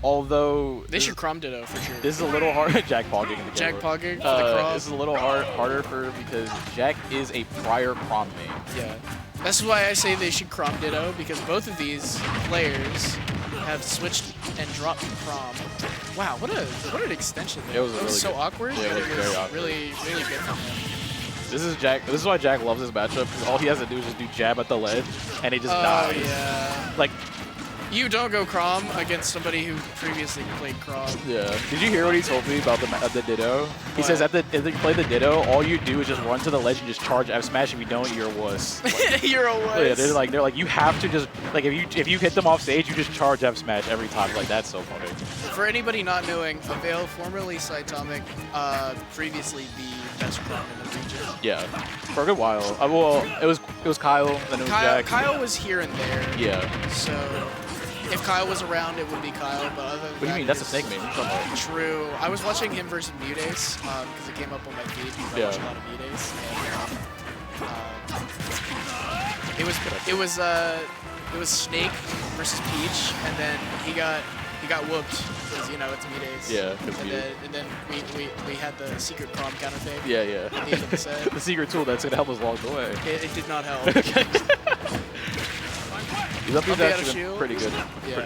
Although they should Chrom Ditto for sure. This is a little hard. Jack pogging in the Jack pogging for the Chrom. This is a little harder for because Jack is a prior Chrom main. Yeah, that's why I say they should Chrom Ditto because both of these players have switched and dropped Chrom. Wow, what an extension there. It was really so good. awkward. Yeah, it was very awkward. Really good from him. This is Jack. This is why Jack loves this matchup because all he has to do is just do jab at the ledge, and he just dies. Yeah. Like. You don't go Chrom against somebody who previously played Chrom. Yeah. Did you hear what he told me about the Ditto? He says if you play the Ditto, all you do is just run to the ledge and just charge F smash. If you don't, you're a wuss. Like, you're a wuss. Yeah, they're like you have to just like if you hit them off stage, you just charge F smash every time. Like that's so funny. For anybody not knowing, Avail, formerly Cytomic, previously the best Chrom in the region. Yeah, for a good while. Well, it was Kyle, then it was Jack. Kyle was here and there. Yeah. So if Kyle was around, it would be Kyle. But other than what do you mean? That's a snake main. True. I was watching him versus Mutace because it came up on my feed because I watch a lot of Mutace. And, it was Snake versus Peach, and then he got whooped because you know it's Mutace. Yeah. And then we had the secret Chrom counter thing. Yeah. At the end of the set. The secret tool that's gonna help us along the way. It did not help. He's actually been pretty good. Yeah.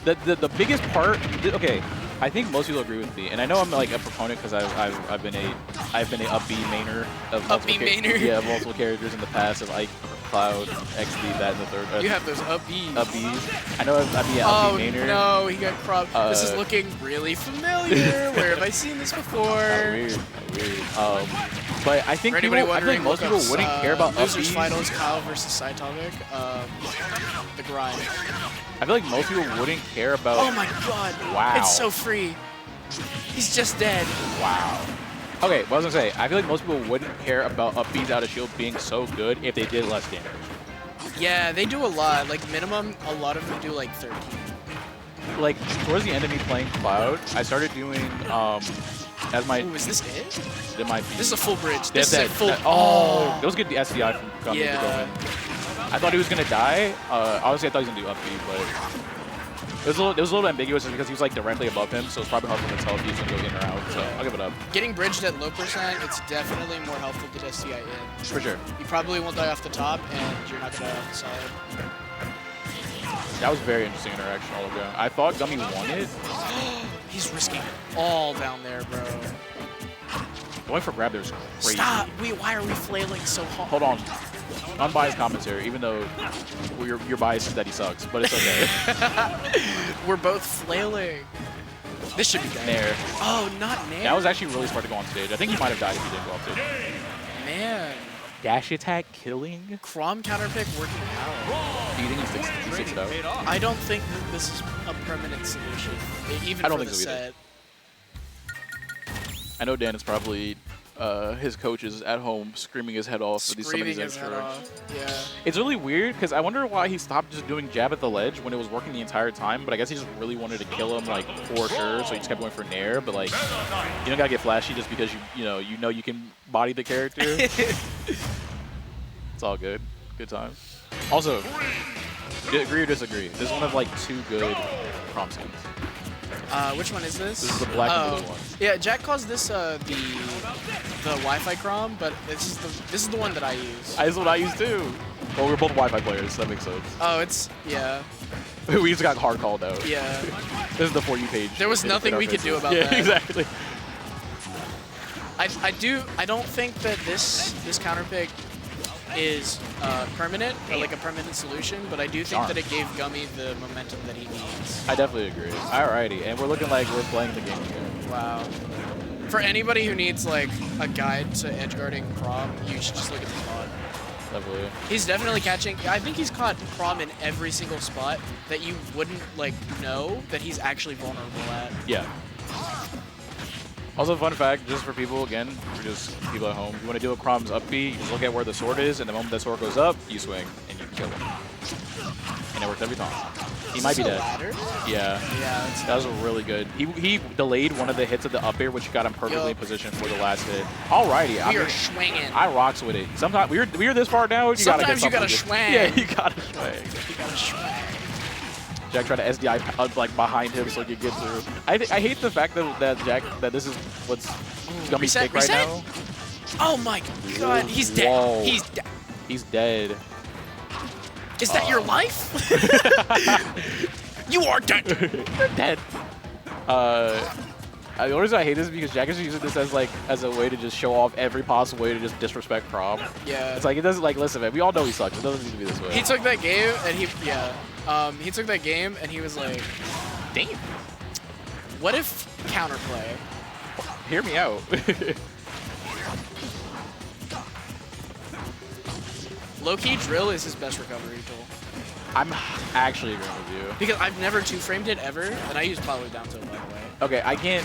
The biggest part, okay, I think most people agree with me, and I know I'm like a proponent because I've been a up B mainer of multiple characters in the past of Ike, Cloud, XD, that, and the third. You have those up Bs. Up Bs. I know I'd be an up B mainer. Oh no, he got cropped. This is looking really familiar. Where have I seen this before? Weird. But I think most people wouldn't care about Losers up Bs. Finals, Kyle versus Cytomic. The grind. I feel like most people wouldn't care about. Oh my god. Wow. It's so free. He's just dead. Wow. Okay, what I was gonna say, I feel like most people wouldn't care about up Bs out of shield being so good if they did less damage. Yeah, they do a lot. Like minimum, a lot of them do like 13. Like towards the end of me playing Cloud, I started doing as my. Ooh, is this it? It might be. This is a full bridge. This is a full. Oh, that was good. The SDI from Gummy to go in. Yeah. I thought he was gonna die. Obviously, I thought he was gonna do up B, but it was a little ambiguous because he was like directly above him, so it's probably hard for him to tell if he's gonna go in or out. So I'll give it up. Getting bridged at low percent, it's definitely more helpful to SDI in. For sure. You probably won't die off the top, and you're not gonna die off the side. That was very interesting interaction all around. I thought Gummy won it. He's risking it all down there, bro. Going for grab there is crazy. Stop! Why are we flailing so hard? Hold on. Unbiased commentary, even though your bias is that he sucks, but it's okay. We're both flailing. This should be dead. Nair. Oh, not Nair. That was actually really smart to go on stage. I think he might have died if he didn't go off stage. Man. Dash attack killing? Chrom counterpick working out. Do you think he sticks it out? I don't think that this is a permanent solution, even I don't for think the so either. set. I know Dan is probably his coach is at home screaming his head off for some of these extra. Yeah. It's really weird because I wonder why he stopped just doing jab at the ledge when it was working the entire time. But I guess he just really wanted to kill him like for sure, so he just kept going for nair. But like, you don't gotta get flashy just because you know you can body the character. It's all good. Good times. Also, agree or disagree? This is one of like 2 good Chrom skins. Which one is this? This is the black and blue one. Yeah, Jack calls this the Wi-Fi Chrom, but this is the one that I use. This is what I use too. Well, we're both Wi-Fi players, so that makes sense. Oh, it's yeah. We just got hard called out. Yeah. This is the For You page. There was nothing we could do about that. that. Yeah, exactly. I don't think that this counterpick is permanent, or like a permanent solution, but I do think that it gave Gummy the momentum that he needs. I definitely agree. Alrighty, and we're looking like we're playing the game again. Wow. For anybody who needs like a guide to edgeguarding Chrom, you should just look at the mod. Definitely. He's definitely catching. I think he's caught Chrom in every single spot that you wouldn't like know that he's actually vulnerable at. Yeah. Also, fun fact, just for people, again, for just people at home, you want to do a Chrom's up B, you just look at where the sword is, and the moment that sword goes up, you swing, and you can kill him. And it works every time. He might be dead. Yeah. Yeah. That was really good. He delayed one of the hits of the up air, which got him perfectly positioned for the last hit. Alrighty. We are swinging. I rocks with it. Sometimes we're this far now. Sometimes you gotta swing. Yeah, you gotta swing. You gotta swing. Jack tried to SDI like behind him so he could get through. I hate the fact that this is what's Gummy's pick right now. Oh my god, he's dead. Whoa. He's dead. He's dead. Is that your life? You are dead. You're dead. The only reason I hate this is because Jack is using this as a way to just show off every possible way to just disrespect Chrom. Yeah. It's like, it doesn't, like, listen, man, we all know he sucks. It doesn't need to be this way. He took that game and he took that game and he was like, damn, what if counterplay? Hear me out. Low-key drill is his best recovery tool. I'm actually agreeing with you. Because I've never two-framed it ever, and I use probably down tilt, by the way. Okay, I can't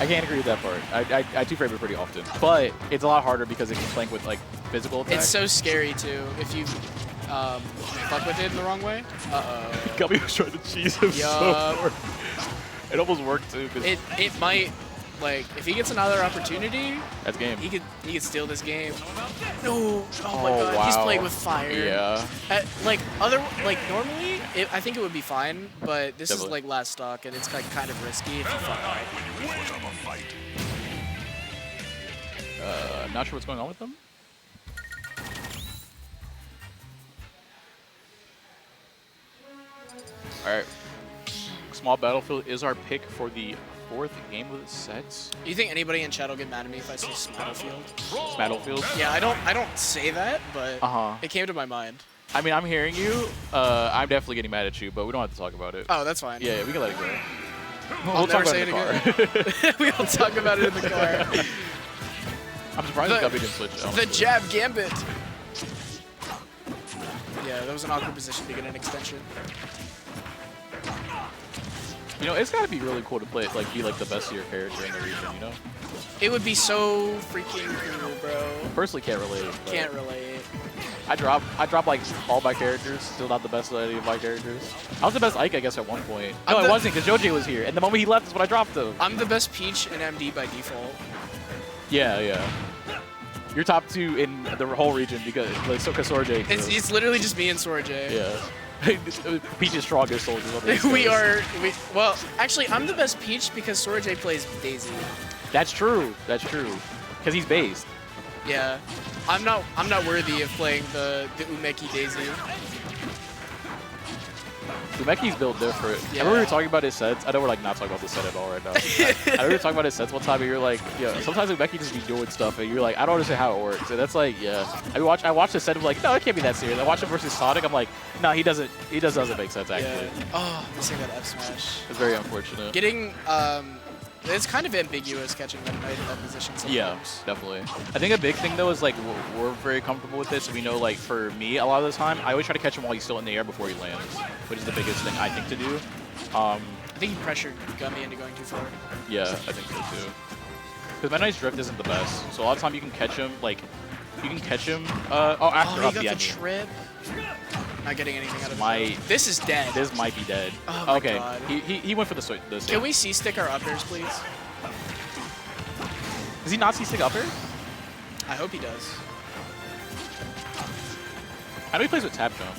agree with that part. I two-frame it pretty often, but it's a lot harder because it can flank with like physical attacks. It's so scary too if you fuck with it in the wrong way. Gummy was trying to cheese him so hard. It almost worked too. It might, like, if he gets another opportunity, that's game. He could steal this game. No, oh my god, wow. he's playing with fire. Yeah. Normally, I think it would be fine, but this is like last stock, and it's like kind of risky if you fuck right. Not sure what's going on with them. All right. Small Battlefield is our pick for the 4th game of the sets. You think anybody in chat will get mad at me if I say Smattlefield? Smattlefield? Yeah, I don't say that, but it came to my mind. I mean, I'm hearing you. I'm definitely getting mad at you, but we don't have to talk about it. Oh, that's fine. Yeah, we can let it go. I'll never say it again. We'll talk about it in the car. I'm surprised Gummy didn't switch. The jab gambit. Yeah, that was an awkward position to get an extension. You know, it's gotta be really cool to play, be like the best of your character in the region, you know? It would be so freaking cool, bro. Personally, can't relate. Can't relate. I drop like all my characters. Still not the best of any of my characters. I was the best Ike, I guess, at one point. No, I wasn't, because JoJ was here, and the moment he left is when I dropped him. I'm the best Peach in MD by default. Yeah, yeah. You're top 2 in the whole region because Sora J. It's literally just me and Sora J. Yeah. Peach's strongest soldiers. Well, actually, I'm the best Peach because Sora J plays Daisy. That's true. That's true. Because he's based. Yeah. I'm not worthy of playing the Umeki Daisy. Umeki's built different. Yeah. I remember we were talking about his sets. I know we're like not talking about the set at all right now. I remember talking about his sets one time, and you're like, yeah. Sometimes Umeki just be doing stuff, and you're like, I don't understand how it works. And that's like, yeah. I watched the set. I'm like, no, it can't be that serious. I watched him versus Sonic. I'm like, no, he doesn't. He just doesn't make sense actually. Yeah. Oh, missing that F smash. It's very unfortunate. Getting it's kind of ambiguous catching Meta Knight in that position sometimes. Yeah, definitely. I think a big thing though is like we're very comfortable with this. So we know like for me, a lot of the time, I always try to catch him while he's still in the air before he lands, which is the biggest thing I think to do. I think he pressured Gummy into going too far. Yeah, I think so too. Because Meta Knight's drift isn't the best, so a lot of time you can catch him like after he up got the the trip. Not getting anything out of it. This is dead. This might be dead. Oh my okay, God. he went for the Can we C-stick our uppers, please? Does he not C-stick uppers? I hope he does. I know he plays with tap jump.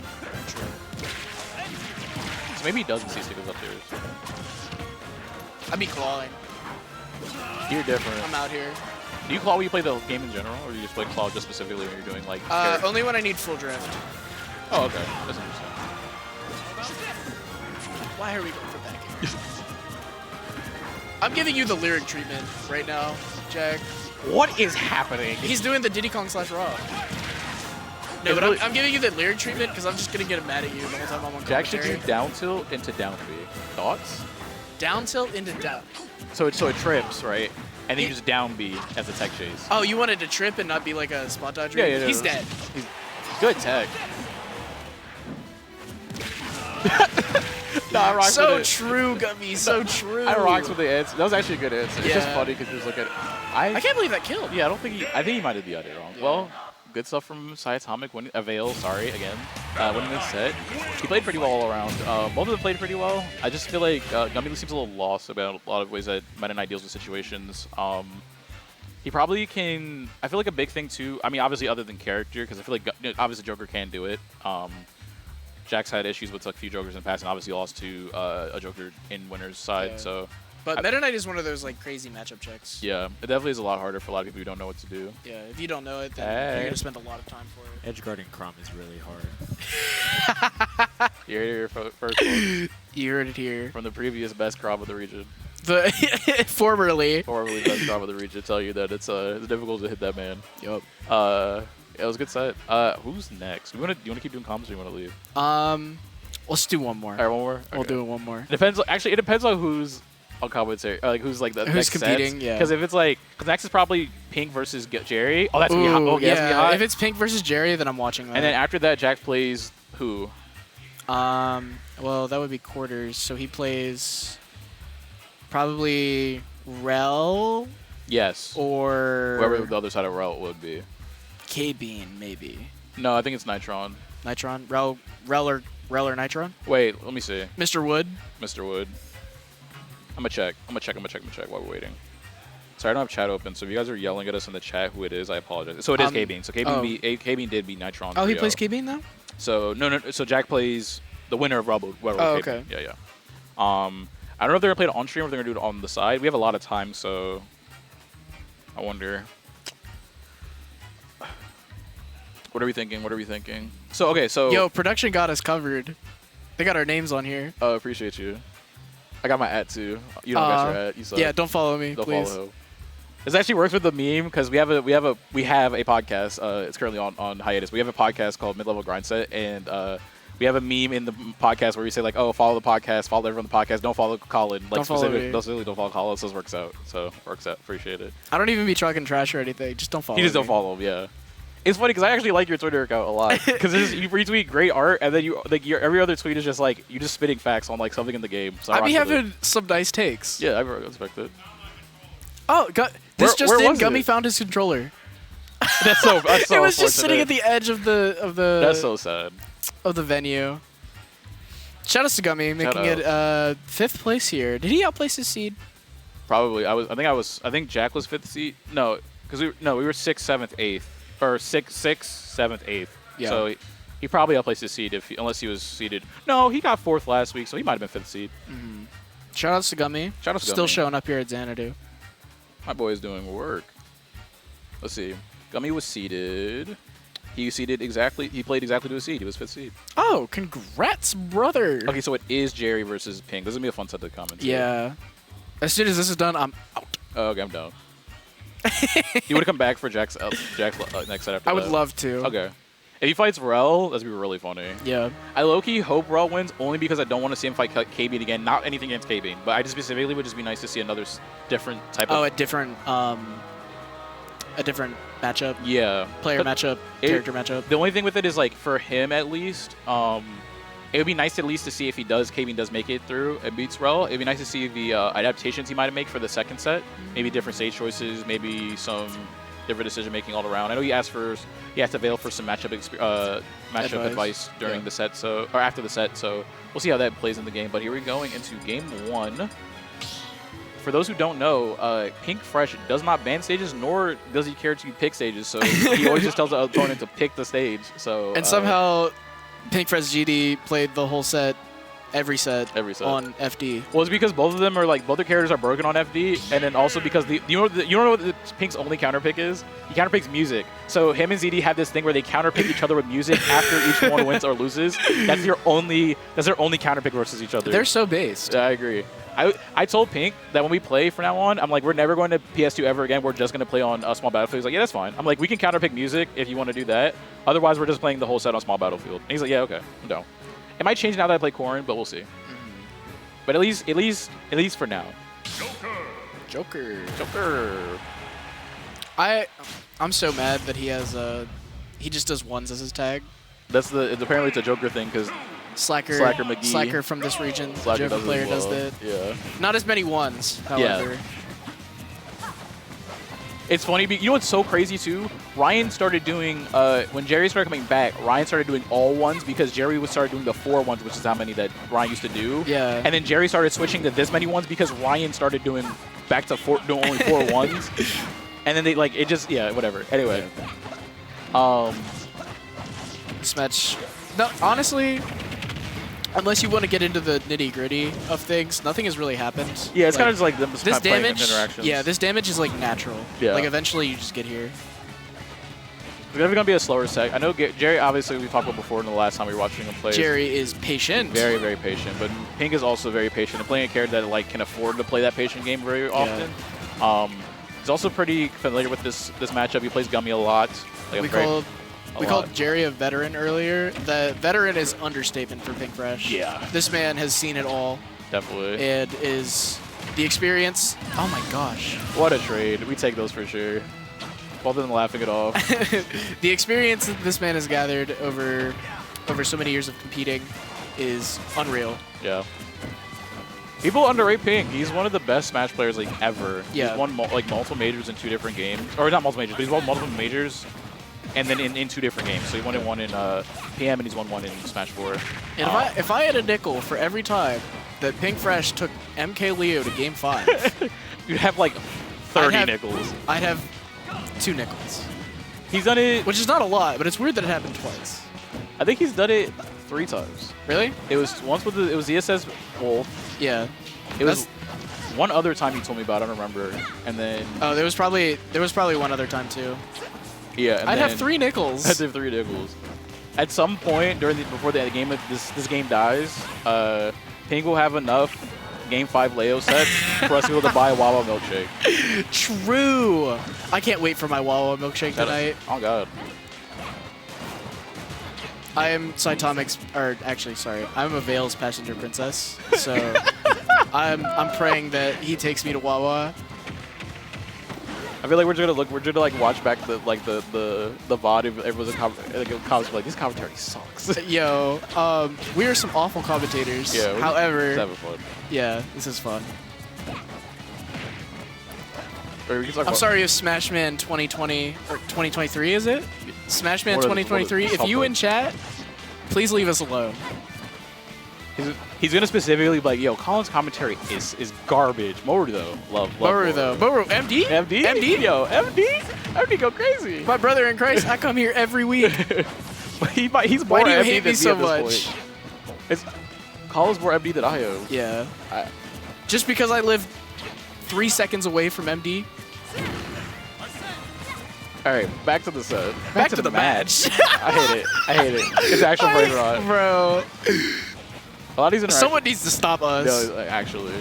So maybe he doesn't C-stick his uppers. I'd be clawing. You're different. I'm out here. Do you claw when you play the game in general, or do you just play claw just specifically when you're doing like? Only when I need full drift. Oh, okay. That's interesting. Why are we going for back air? I'm giving you the lyric treatment right now, Jack. What is happening? He's doing the Diddy Kong / Raw. No, but I'm giving you the lyric treatment because I'm just gonna get mad at you the whole time I'm on Jack should commentary. do down tilt into down B. Thoughts? Down tilt into down. So it trips, right? And then you just down B as a tech chase. Oh, you wanted to trip and not be like a spot dodger? Yeah. He's dead. He's good tech. No, I rocks So with it. true, Gummy. So true. I rocks with the answer. That was actually a good answer. It's just Yeah. funny because you just look at it. I can't believe that killed. Yeah, I think he might have the idea wrong. Yeah. Well, good stuff from Cyatomic. Avail, sorry, again. Winning this set. He played pretty well all around. Both of them played pretty well. I just feel like Gummy seems a little lost about a lot of ways that Meta Knight deals with situations. He probably can... I feel like a big thing, too... I mean, obviously, other than character, because I feel like, obviously, Joker can do it. Jack's had issues with like, a few Jokers in the past, and obviously lost to a Joker in winner's side, Yeah. so... But Meta Knight is one of those like crazy matchup checks. Yeah, it definitely is a lot harder for a lot of people who don't know what to do. Yeah, if you don't know it, then Hey. you're going to spend a lot of time for it. Edgeguarding Chrom is really hard. You heard it here first, folks. You heard it here. From the previous best Chrom of the region. The formerly best Chrom of the region, tell you that it's difficult to hit that man. Yup. It was a good set. Who's next? Do you want to keep doing comms or do you want to leave? Let's do one more. All right, one more. We'll Okay. do it one more. It depends. Actually, it depends on who's on commentary. Like who's like the Who's next competing, sets. yeah. Because if it's like, because next is probably Pink versus Jerry. Oh, that's gonna be hot. Okay, that's gonna be hot. If it's Pink versus Jerry, then I'm watching that. And then after that, Jack plays who? Well, that would be quarters. So he plays probably Rel Yes. or Whoever the other side of route would be. KBean, maybe. No, I think it's Nitron. Nitron? Rel or Nitron? Wait, let me see. Mr. Wood? Mr. Wood. I'm gonna check while we're waiting. Sorry, I don't have chat open, so if you guys are yelling at us in the chat who it is, I apologize. So it is KBean. So KBean did beat Nitron. Oh, he 3-0. plays KBean now? So no. So Jack plays the winner of Rebel. Oh, okay. Yeah. I don't know if they're gonna play it on stream or if they're gonna do it on the side. We have a lot of time, so I wonder. What are we thinking? So okay, so Yo, production got us covered. They got our names on here. Oh, appreciate you. I got my @ too. You don't got your @ You suck. Yeah, don't follow me, Don't please. follow. This actually works with the meme because we have a podcast. It's currently on hiatus. We have a podcast called Mid-Level Grind Set, and we have a meme in the podcast where we say like, "Oh, follow the podcast, follow everyone on the podcast, don't follow Colin." Like Don't follow me. specifically, don't follow Colin. So this works out. Appreciate it. I don't even be talking trash or anything. Just don't follow You just me. don't follow him. Yeah. It's funny because I actually like your Twitter account a lot because you retweet great art, and then your every other tweet is just like you just spitting facts on like something in the game. So I be rock with having some nice takes. it. Yeah, I respect it. Oh, this Where in, was Gummy it? found his controller. That's so. It was just sitting at the edge of the That's so sad. of the venue. Shout out to Gummy making it 5th place here. Did he outplace his seed? Probably. I think Jack was 5th seed. No, because we were 6th, 7th, 8th, or 6th, 7th, 8th. Yeah. So he probably outplaced his seed unless he was seeded. No, he got 4th last week, so he might have been 5th seed. Shout out to Gummy. Shout out to Still Gummy. showing up here at Xanadu. My boy is doing work. Let's see. Gummy was seeded. He seeded exactly. He played exactly to a seed. He was 5th seed. Oh, congrats, brother. Okay, so it is Jerry versus Pink. This is gonna be a fun set to comment. Yeah. As soon as this is done, I'm out. Oh, okay, I'm down. You would come back for Jack's next set after I would that? love to. Okay. If he fights Rel, that's gonna be really funny. Yeah. I low-key hope Rel wins only because I don't want to see him fight KBean again. Not anything against KBean, but I just specifically would just be nice to see another different type of. Oh, a different matchup. Yeah. Player matchup, character matchup. The only thing with it is like for him at least, it would be nice at least to see if KBean does make it through and beats Rel. It'd be nice to see the adaptations he might make for the second set. Maybe different stage choices, maybe some different decision making all around. I know he asked Avail for some matchup advice during the set, or after the set. So we'll see how that plays in the game. But here we're going into game 1. For those who don't know, Pink Fresh does not ban stages, nor does he care to pick stages. So he always just tells the opponent to pick the stage. So and somehow Pink Fresh GD played the whole set, every set on FD. Well, it's because both of them are like both their characters are broken on FD, and then also because you know what Pink's only counter pick is? He counter picks music. So him and ZD have this thing where they counter pick each other with music after each one wins or loses. That's their only counter pick versus each other. They're so based. Yeah, I agree. I told Pink that when we play from now on, I'm like, we're never going to PS2 ever again. We're just going to play on a small battlefield. He's like, yeah, that's fine. I'm like, we can counter pick music if you want to do that. Otherwise, we're just playing the whole set on small battlefield. And he's like, yeah, okay, I'm down. It might change now that I play Corrin, but we'll see. But at least for now. Joker. Joker. I'm so mad that he has he just does ones as his tag. Apparently it's a Joker thing because Slacker McGee. Slacker from this region. Slacker Joker player does that. Yeah. Not as many ones, however. Yeah. It's funny, you know what's so crazy too? Ryan started doing, when Jerry started coming back, Ryan started doing all ones because Jerry started doing the 4 ones, which is how many that Ryan used to do. Yeah. And then Jerry started switching to this many ones because Ryan started doing back to doing only 4 ones. And then they whatever. Anyway. This match, no, honestly, unless you want to get into the nitty-gritty of things, nothing has really happened. Yeah, it's kind of just like them this damage. Interactions. Yeah, this damage is like natural. Yeah. Like eventually you just get here. It's going to be a slower set. I know Jerry, obviously, we talked about before in the last time we were watching him play. Jerry is patient. Very, very patient. But Pink is also very patient and playing a character that can afford to play that patient game very often. Yeah. He's also pretty familiar with this matchup. He plays Gummy a lot. We called Jerry a veteran earlier. The veteran is understatement for Pink Fresh. Yeah. This man has seen it all. Definitely. And is the experience. Oh my gosh. What a trade. We take those for sure. Both of them laughing it off. The experience that this man has gathered over so many years of competing is unreal. Yeah. People underrate Pink. He's one of the best Smash players ever. Yeah. He's won multiple majors in 2 different games. Or not multiple majors, but he's won multiple majors. And then in 2 different games. So he won one in PM and he's won one in Smash 4. And if I had a nickel for every time that Pink Fresh took MK Leo to Game 5, you'd have 30 nickels. I'd have 2 nickels. He's done it, which is not a lot, but it's weird that it happened twice. I think he's done it 3 times. Really? It was once with it was the SS Wolf. Yeah. It was one other time he told me about. I don't remember. And then there was probably one other time too. Yeah, and I'd have 3 nickels. I'd have 3 nickels. At some point before the game, this game dies, Pink will have enough Game 5 Leo sets for us to be able to buy a Wawa milkshake. True. I can't wait for my Wawa milkshake tonight. Oh god. I am Saitomic's, or actually, sorry, I'm Avail's passenger princess. So I'm praying that he takes me to Wawa. I feel like we're gonna watch back the VOD. Everyone's comments like, this commentary sucks. Yo, we are some awful commentators. Yeah. However, just having fun. Yeah, this is fun. I'm sorry if Smashman 2020 or 2023 is it? Smashman 2023. If you in chat, please leave us alone. He's gonna specifically be like, yo, Colin's commentary is garbage. Moru though, love Moru though. Moru, MD? MD? Yo, MD go crazy. My brother in Christ, I come here every week. He's more Why do you MD hate me than so me at this much? point. Colin's more MD than I am. Yeah. Just because I live 3 seconds away from MD. All right, back to the set. Back to the match. I hate it. I hate it. It's actual brain rot. Bro. A lot of these interactions. Someone needs to stop us. No, like, actually.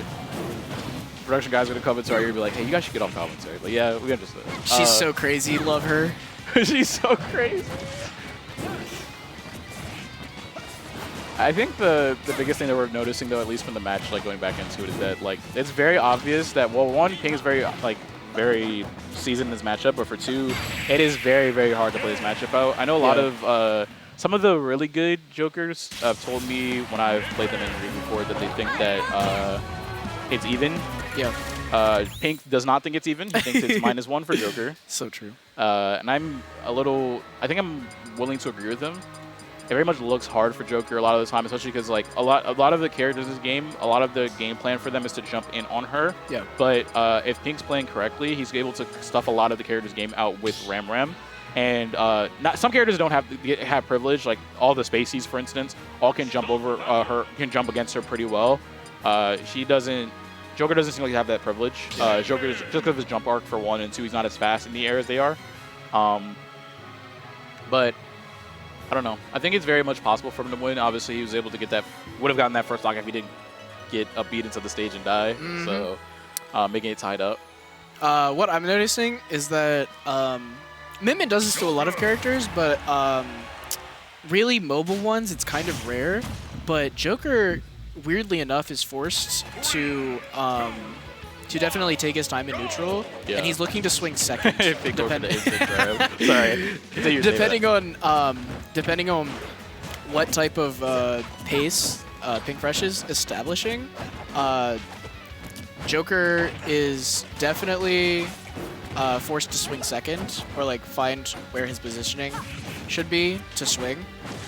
Production guys are gonna come into our ear and be like, "Hey, you guys should get off commentary." Like, yeah, we understand. She's so crazy. Love her. She's so crazy. I think the biggest thing that we're noticing, though, at least from the match, like going back into it, is that like it's very obvious that, well, one, Ping is very seasoned in this matchup, but for two, it is very, very hard to play this matchup out. I know a lot of some of the really good Jokers have told me when I've played them in Ring before that they think that it's even. Yeah. Pink does not think it's even. He thinks it's -1 for Joker. So true. And I think I'm willing to agree with him. It very much looks hard for Joker a lot of the time, especially because like a lot of the characters in this game, a lot of the game plan for them is to jump in on her. Yeah. But if Pink's playing correctly, he's able to stuff a lot of the characters' game out with Ram. And some characters don't have privilege, like all the Spaceys, for instance, all can jump over can jump against her pretty well. Joker doesn't seem like to have that privilege. Joker, just because of his jump arc for 1 and 2, he's not as fast in the air as they are. But I don't know. I think it's very much possible for him to win. Obviously, he was able to would have gotten that first stock if he didn't get a beat into the stage and die. Mm-hmm. So making it tied up. What I'm noticing is that Min does this to a lot of characters, but really mobile ones, it's kind of rare. But Joker, weirdly enough, is forced to definitely take his time in neutral, and he's looking to swing second. Depending on what type of pace Pink Fresh is establishing, Joker is definitely forced to swing second, or like find where his positioning should be to swing.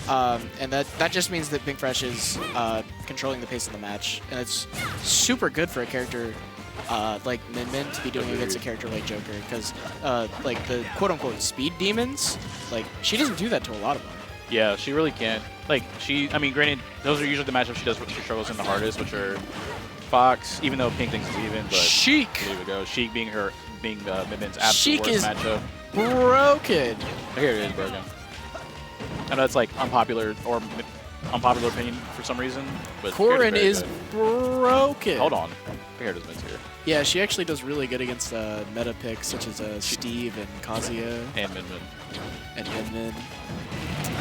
And that just means that Pink Fresh is controlling the pace of the match, and it's super good for a character like Min to be doing against a character like Joker, because like the quote-unquote speed demons, like she doesn't do that to a lot of them. Yeah, she really can't. Like I mean, granted, those are usually the matchups she struggles in the hardest, which are Fox, even though Pink thinks it's even, but Sheik. There we go. Sheik being Min-Min's absolute Sheik worst is matchup. Broken. Here it is broken. I know it's like unpopular opinion for some reason, but Corin is broken. Hold on. Here it is, Min's here. Yeah, she actually does really good against meta picks such as Steve and Kazuya. And Min-Min.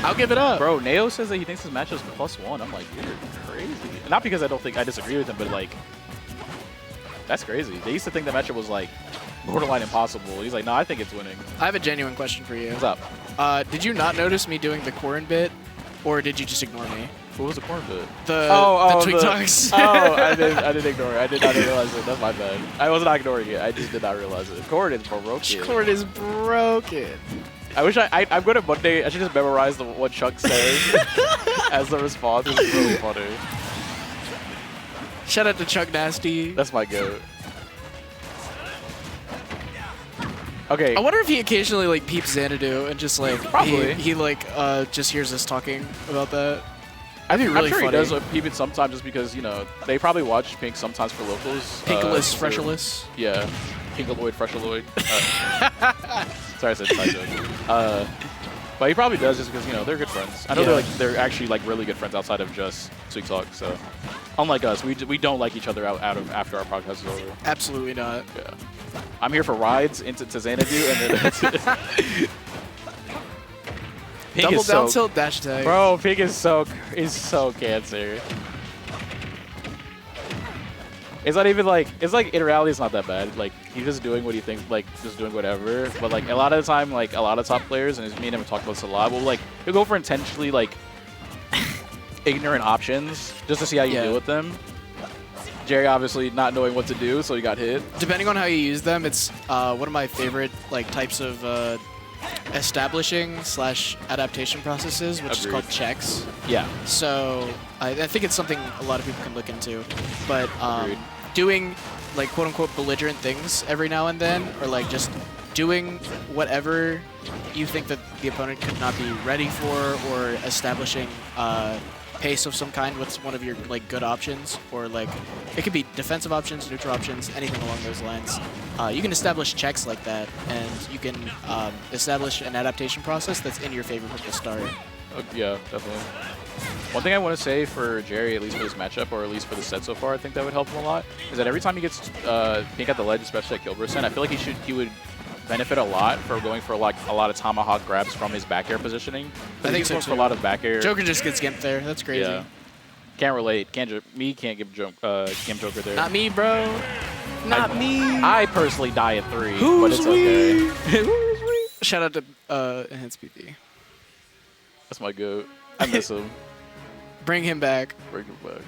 I'll give it up. Bro, Neo says that he thinks his matchup's +1. I'm like, you're crazy. Not because I disagree with him, but like, that's crazy. They used to think that matchup was like borderline impossible. He's like, no, I think it's winning. I have a genuine question for you. What's up? Did you not notice me doing the Corin bit, or did you just ignore me? What was the corn bit? The Tweak Talks. I didn't ignore it. I did not realize it. That's my bad. I was not ignoring it. I just did not realize it. Corn is broken. Corin is broken. I wish I'm going to Monday. I should just memorize what Chuck says as the response. It's really funny. Shout out to Chuck Nasty. That's my goat. Okay. I wonder if he occasionally like peeps Xanadu and just like he like just hears us talking about that. I think really I'm sure funny. he does peep it sometimes just because, you know, they probably watch Pink sometimes for locals. Pinkaless, Freshaless. Yeah. Pinkaloid, Freshalloid. Sorry, I said side joke. But he probably does just because, you know, they're good friends. I know they're actually like really good friends outside of just Tweak Talk. So unlike us, we don't like each other after our podcast is over. Absolutely not. Yeah. I'm here for rides into Xanadu and then that's it. Pink Double is down tilt dash attack. Bro, Pink is so cancer. It's not even like, it's like in reality it's not that bad. Like he's just doing what he thinks, like just doing whatever. But like a lot of the time, like a lot of top players, and me and him have talked about this a lot, will go for intentionally like ignorant options just to see how you deal with them. Jerry obviously not knowing what to do, so he got hit. Depending on how you use them, it's one of my favorite like types of establishing / adaptation processes, which is called checks. Yeah. So I think it's something a lot of people can look into. But doing like quote unquote belligerent things every now and then, or like just doing whatever you think that the opponent could not be ready for, or establishing pace of some kind with one of your like good options, or like it could be defensive options, neutral options, anything along those lines. You can establish checks like that, and you can establish an adaptation process that's in your favor from the start. Yeah, definitely. One thing I want to say for Jerry, at least for this matchup, or at least for the set so far, I think that would help him a lot, is that every time he gets pink at the ledge, especially at kill percent, I feel like he would benefit a lot for going for like a lot of tomahawk grabs from his back air positioning. I think so for a lot of back air. Joker just gets gimped there. That's crazy. Yeah. Can't relate. Can't give gimp Joker there. Not me, bro. Not me. I personally die at 3, Who's but it's okay. Who's we? Shout out to Enhanced PP. That's my goat. I miss him. Bring him back. Bring him back.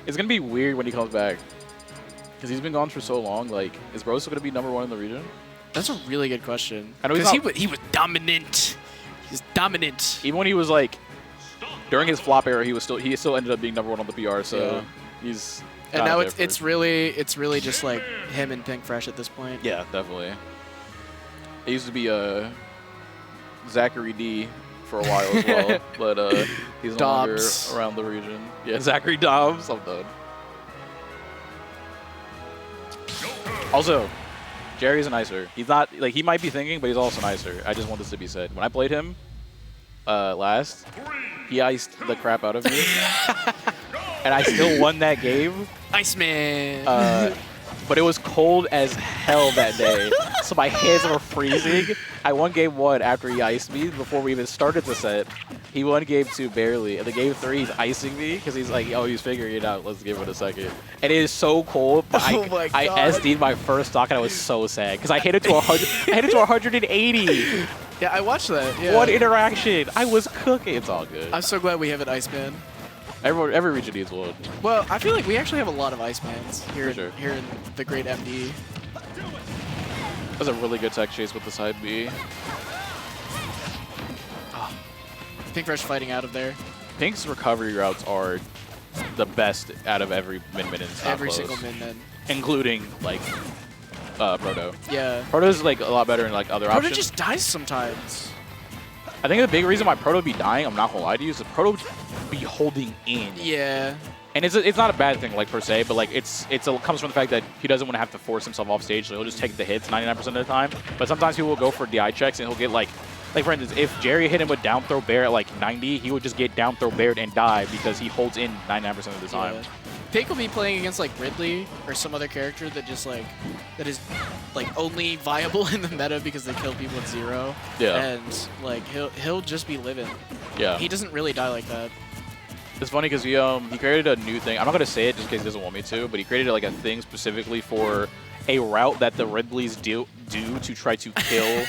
It's gonna be weird when he comes back, because he's been gone for so long. Like, is Bro still gonna be #1 in the region? That's a really good question. I know because he was dominant. He's dominant. Even when he was like during his flop era, he still ended up being #1 on the PR. So Yeah. he's. And got now it there it's really just like him and Pink Fresh at this point. Yeah, definitely. It used to be Zachary D for a while as well, but he's no longer Dobbs. around the region. Yeah, Zachary Dobbs. I'm done. Also, Jerry's nicer. He's not like he might be thinking, but he's also nicer. I just want this to be said. When I played him last, he iced the crap out of me, and I still won that game. Iceman. But it was cold as hell that day, so my hands were freezing. I won game 1 after he iced me before we even started the set. He won game 2 barely, and the game 3 he's icing me because he's like, oh, he's figuring it out. Let's give it a second. And it is so cold. But I SD'd my first stock, and I was so sad because I hit it to 100. I hit it to 180. Yeah, I watched that. Yeah. One interaction. I was cooking. It's all good. I'm so glad we have an Iceman. Every region needs one. Well, I feel like we actually have a lot of Icemans here, For sure. here in the great MD. That was a really good tech chase with the side B. Pink Fresh fighting out of there. Pink's recovery routes are the best out of every min-min in Stop Every Close, single min-min. including like Proto. Yeah. Proto's like a lot better in like other Proto options. just dies sometimes. I think the big reason why Proto be dying, I'm not gonna lie to you, is that Proto be holding in. Yeah. And it's not a bad thing like per se, but like it comes from the fact that he doesn't want to have to force himself off stage, so he'll just take the hits 99% of the time. But sometimes people will go for DI checks and he'll get like for instance, if Jerry hit him with down throw bear at like 90, he would just get down throw bared and die because he holds in 99% of the time. Yeah. Pink will be playing against like Ridley or some other character that just like that is like only viable in the meta because they kill people at 0. Yeah. And like he'll just be living. Yeah. He doesn't really die like that. It's funny because he created a new thing. I'm not gonna say it just in case he doesn't want me to, but he created like a thing specifically for a route that the Ridleys do to try to kill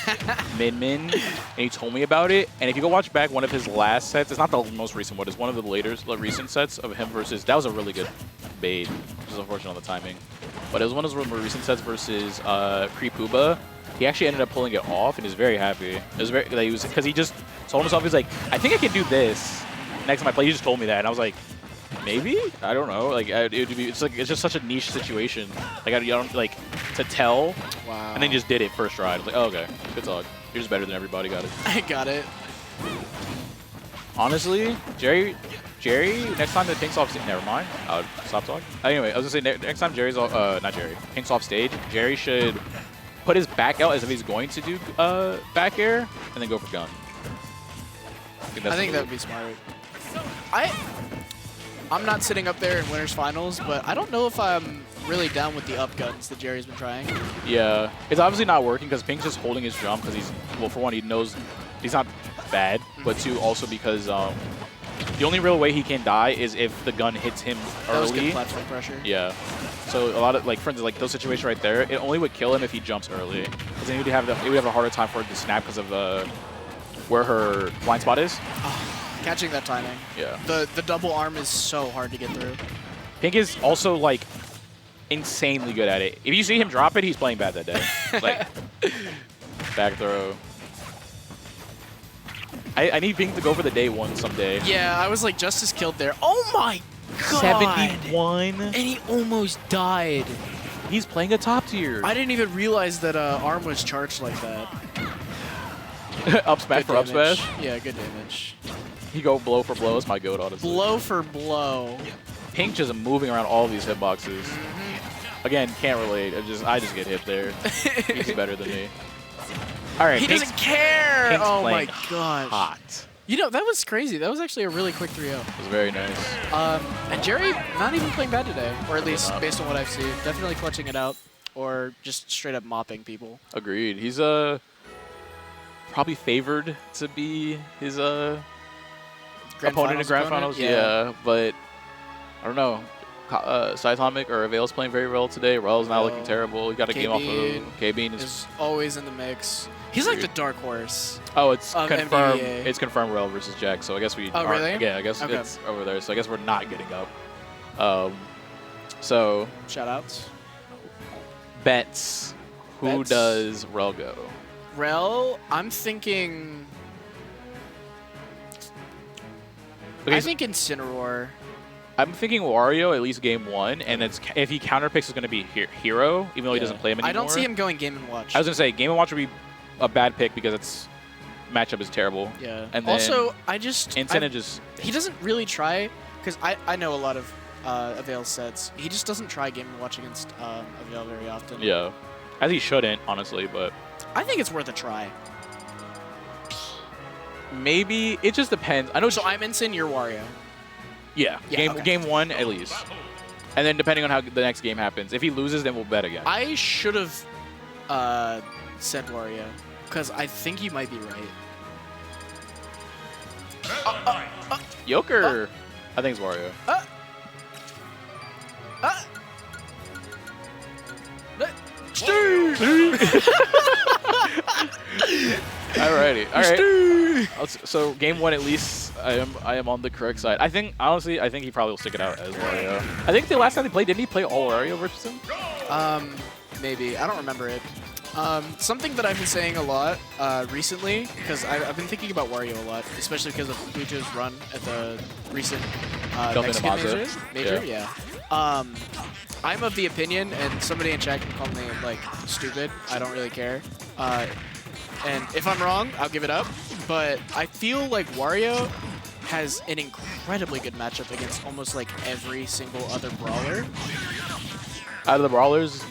Min, and he told me about it. And if you go watch back one of his last sets, it's not the most recent one, it's one of the recent sets of him versus, that was a really good bait, which is unfortunate on the timing. But it was one of those more recent sets versus Creepuba. He actually ended up pulling it off and he was very happy. It was very, because he just told himself, he's like, I think I can do this. Next time I play, he just told me that, and I was like, maybe? I don't know. Like, it's just such a niche situation. Like, I don't like to tell. Wow. And then just did it first try. I was like, oh, okay, good talk. You're just better than everybody. Got it. I got it. Honestly, Jerry, next time that Pink's off stage, never mind. I'll stop talking. Anyway, I was gonna say next time Jerry's off, not Jerry, Pink's off stage, Jerry should put his back out as if he's going to do back air and then go for gun. I think that would be smart. I'm not sitting up there in winners finals, but I don't know if I'm really down with the up guns that Jerry's been trying. Yeah, it's obviously not working because Pink's just holding his jump because he's, well, for one, he knows he's not bad, but two, also because the only real way he can die is if the gun hits him early. That was good platform pressure. Yeah. So a lot of, like, for instance, like those situations right there, it only would kill him if he jumps early. Because then he would have a harder time for it to snap because of where her blind spot is. Catching that timing. Yeah. The double arm is so hard to get through. Pink is also, like, insanely good at it. If you see him drop it, he's playing bad that day. Like, back throw. I need Pink to go for the day one someday. Yeah, I was like, Justice killed there. Oh my god! 71? And he almost died. He's playing a top tier. I didn't even realize that arm was charged like that. Up smash Good for up damage. smash? Yeah, good damage. He go blow for blow. It's my goat, honestly. Blow for blow. Pink just moving around all these hitboxes. Again, can't relate. I just get hit there. He's better than me. All right, He Pink's, doesn't care. Pink's Oh my playing gosh. hot. You know, that was crazy. That was actually a really quick 3-0. It was very nice. And Jerry not even playing bad today, or at least not. based on what I've seen. Definitely clutching it out, or just straight up mopping people. Agreed. He's probably favored to be his opponent in Grand Finals. Yeah, but I don't know. Cytomic or Avail's playing very well today. Rel's now looking terrible. You got a game off of KBean is always in the mix. He's like the dark horse. Oh, it's confirmed. NBA. It's confirmed Rel versus Jack. So I guess we. Oh, aren't- really? Yeah, I guess Okay. it's over there. So I guess we're not getting up. So Shout outs. bets. Who Bets. does Rel go? Rel, I'm thinking. Okay, I think Incineroar. I'm thinking Wario at least game 1, and if he counterpicks, it's going to be Hero, even though he doesn't play him anymore. I don't see him going Game & Watch. I was going to say Game & Watch would be a bad pick because its matchup is terrible. Yeah. And then also, I just. Incentive just. He doesn't really try, because I know a lot of Avail sets. He just doesn't try Game & Watch against Avail very often. Yeah. As he shouldn't, honestly, but. I think it's worth a try. Maybe. It just depends. I know. So I'm Incin, you're Wario. Yeah. Game 1 at least. And then depending on how the next game happens. If he loses, then we'll bet again. I should have said Wario, because I think you might be right. Joker. I think it's Wario. Alrighty. All right. So game 1 at least, I am on the correct side. I think honestly, I think he probably will stick it out as Wario. I think the last time they played, didn't he play all Wario versus him? Maybe. I don't remember it. Something that I've been saying a lot recently, because I've been thinking about Wario a lot, especially because of Lucha's run at the recent Mexican major. Yeah. I'm of the opinion, and somebody in chat can call me like stupid. I don't really care. And if I'm wrong, I'll give it up. But I feel like Wario has an incredibly good matchup against almost like every single other brawler. Out of the brawlers,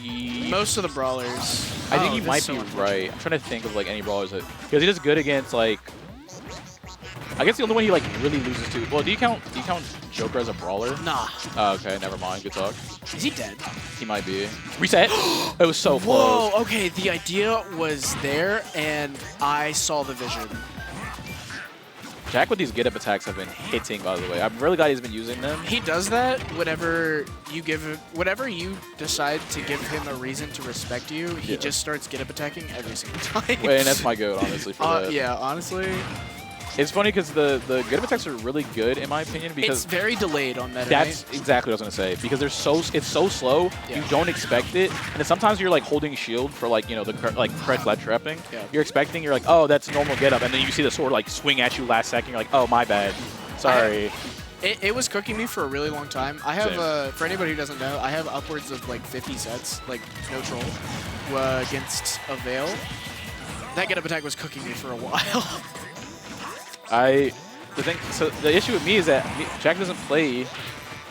Most of the brawlers. I think he might be right. I'm trying to think of like any brawlers that because he does good against like. I guess the only one he like really loses to. Well, do you count Joker as a brawler? Nah. Oh, okay, never mind. Good talk. Is he dead? He might be. Reset. It was so Whoa. close. Okay. The idea was there, and I saw the vision. Jack with these get-up attacks have been hitting, by the way. I'm really glad he's been using them. He does that whenever you decide to give him a reason to respect you. He just starts get up attacking every single time. Wait, and that's my goat, honestly, for that. Yeah, honestly. It's funny because the get-up attacks are really good, in my opinion, because It's very delayed on Meta. that's exactly what I was gonna say. Because it's so slow, you don't expect it, and then sometimes you're like holding shield for like the correct ledge trapping. Yeah. You're like, oh, that's normal get up, and then you see the sword like swing at you last second. You're like, oh, my bad, sorry. It was cooking me for a really long time. I have, for anybody who doesn't know, I have upwards of like 50 sets, like no troll, against Avail. That get up attack was cooking me for a while. The issue with me is that Jack doesn't play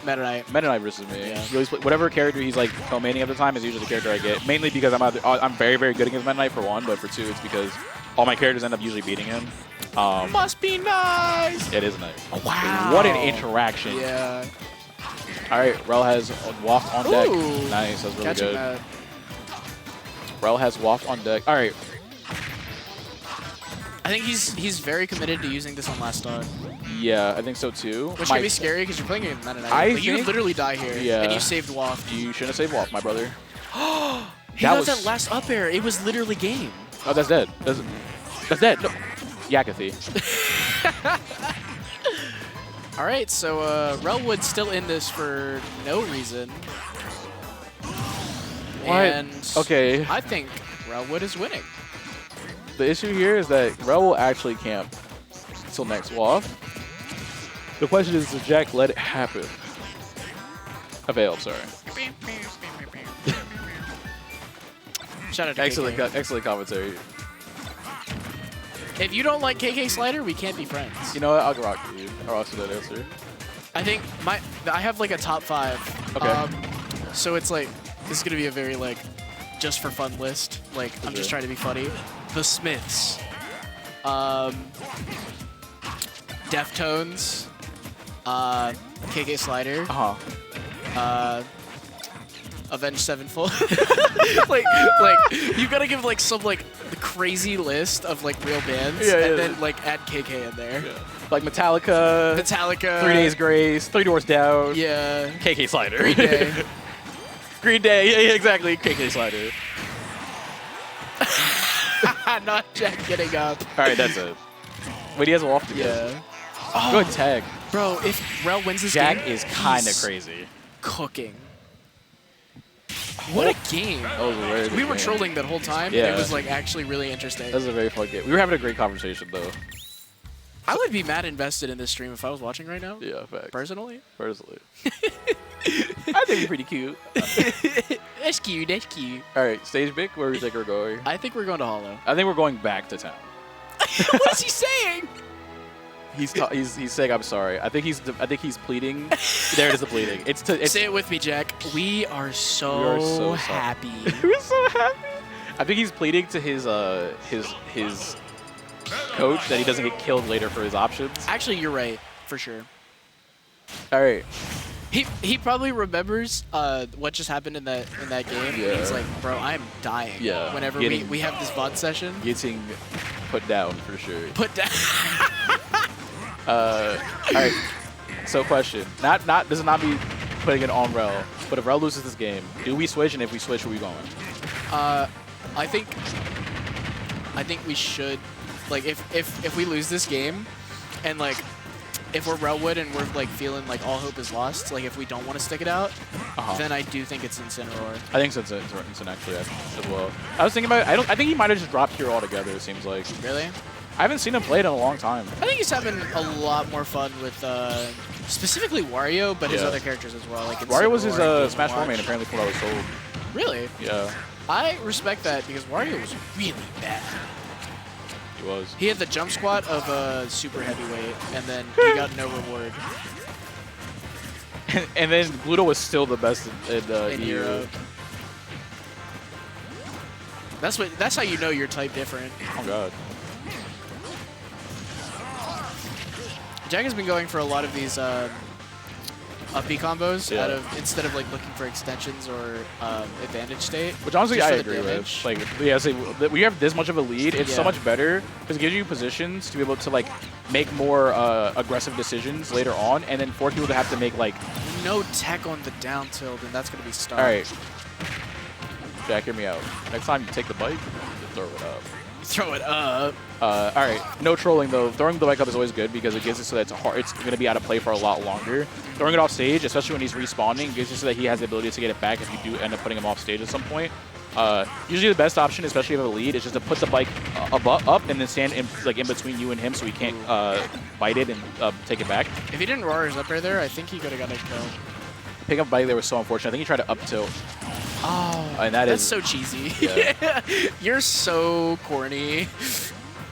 Meta Knight versus me. Yeah. He always whatever character he's like co-maining at the time is usually the character I get. Mainly because I'm very, very good against Meta Knight for one, but for two, it's because all my characters end up usually beating him. Must be nice. It is nice. Oh, wow. What an interaction. Yeah. All right, Rel has Waft on deck. Ooh. Nice, that's really Catching good. that. Rel has Waft on deck. All right. I think he's very committed to using this on last stock. Yeah, I think so too. Which can be scary because you're playing against Meta Knight. Like, you literally die here, and you saved Waft. You shouldn't have saved Waft, my brother. He got that last up air. It was literally game. Oh, that's dead. That's dead. No. Yakathy. All right, so Rel would still in this for no reason. What? And Okay. I think Relwood is winning. The issue here is that Rel will actually camp until next Waft. The question is, does Jack let it happen? Avail, sorry. Shout out to Excellent commentary. If you don't like KK Slider, we can't be friends. You know what? I'll rock you. I'll rock that answer. I think I have like a top 5. Okay. So it's like, this is going to be a very like, just for fun list. Like, I'm just trying to be funny. The Smiths. Deftones. KK Slider. Avenged Sevenfold. like you gotta give like some like the crazy list of like real bands, and then like add KK in there. Like Metallica. 3 Days Grace. 3 Doors Down. Yeah. KK Slider. Green Day. Green Day. Yeah, exactly. KK Slider. Not Jack getting up. All right, that's it. Wait, he has a loft to go. Yeah. Good tag. Bro, if Rel wins this Jack game, is kind of he's crazy. cooking. What a game. That was a very good We were game. trolling that whole time. Yeah. It was like actually really interesting. That was a very fun game. We were having a great conversation, though. I would be mad invested in this stream if I was watching right now. Yeah, facts. Personally. I think we're pretty cute. That's cute. That's cute. All right, stage pick. Where do you think we're going? I think we're going to Hollow. I think we're going back to town. What is he saying? He's saying I'm sorry. I think he's pleading. There it is, the pleading. It's Say it with me, Jack. We are so, We are so happy. We're so happy. I think he's pleading to his coach that he doesn't get killed later for his options. Actually, you're right, for sure. All right. He probably remembers what just happened in that game. Yeah. He's like, bro, I'm dying. Yeah. Whenever we have this VOD session. Getting put down for sure. Put down. All right. So question. This is not me putting it on Rel, but if Rel loses this game, do we switch? And if we switch, where are we going? I think we should, like, if we lose this game, and like, if we're Relwood and we're like feeling like all hope is lost, like if we don't want to stick it out, then I do think it's Incineroar. I think it's Incin actually as well. I was thinking about. I think he might have just dropped here altogether. It seems like. Really? I haven't seen him play it in a long time. I think he's having a lot more fun with specifically Wario, but his other characters as well. Like Wario was his Incineroar, Smash 4 Watch. main apparently from what I was told. Really? Yeah, I respect that because Wario was really bad. he was. He had the jump squat of a super heavyweight, and then he got no reward. And then Gluto was still the best in EU. Europe. That's how you know you're type different. Oh god. Jack has been going for a lot of these up B combos instead of like looking for extensions or advantage state. Which honestly just I for the agree damage. with. Like, yeah, so we have this much of a lead. It's so Yeah. much better because it gives you positions to be able to like make more aggressive decisions later on, and then force people to have to make like. No tech on the down tilt, and that's gonna be stuck. All right, Jack, hear me out. Next time you take the bike, you throw it up. Throw it up. All right, no trolling though. Throwing the bike up is always good because it gives it so that it's hard. It's going to be out of play for a lot longer. Throwing it off stage, especially when he's respawning, gives you so that he has the ability to get it back if you do end up putting him off stage at some point. Usually the best option, especially if you have a lead, is just to put the bike up and then stand in between you and him so he can't bite it and take it back. If he didn't roar his up air there, I think he could have got a kill. Picking up bike there was so unfortunate. I think he tried to up tilt. Oh, and that's so cheesy. Yeah. You're so corny.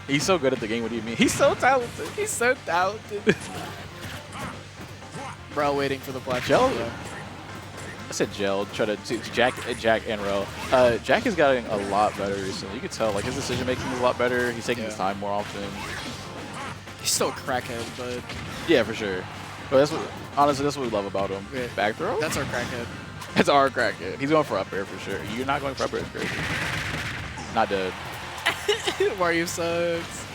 He's so good at the game. What do you mean? He's so talented. He's so talented. Bro, waiting for the black Gel? shell. I said gel. Try to Jack and Rel. Jack is getting a lot better recently. You can tell like his decision making is a lot better. He's taking his time more often. He's still a crackhead, but yeah, for sure. But that's what honestly that's what we love about him. Yeah. Back throw. That's our crackhead. That's our crackhead. He's going for up air for sure. You're not going for up air. It's crazy. Not dead. Wario sucks.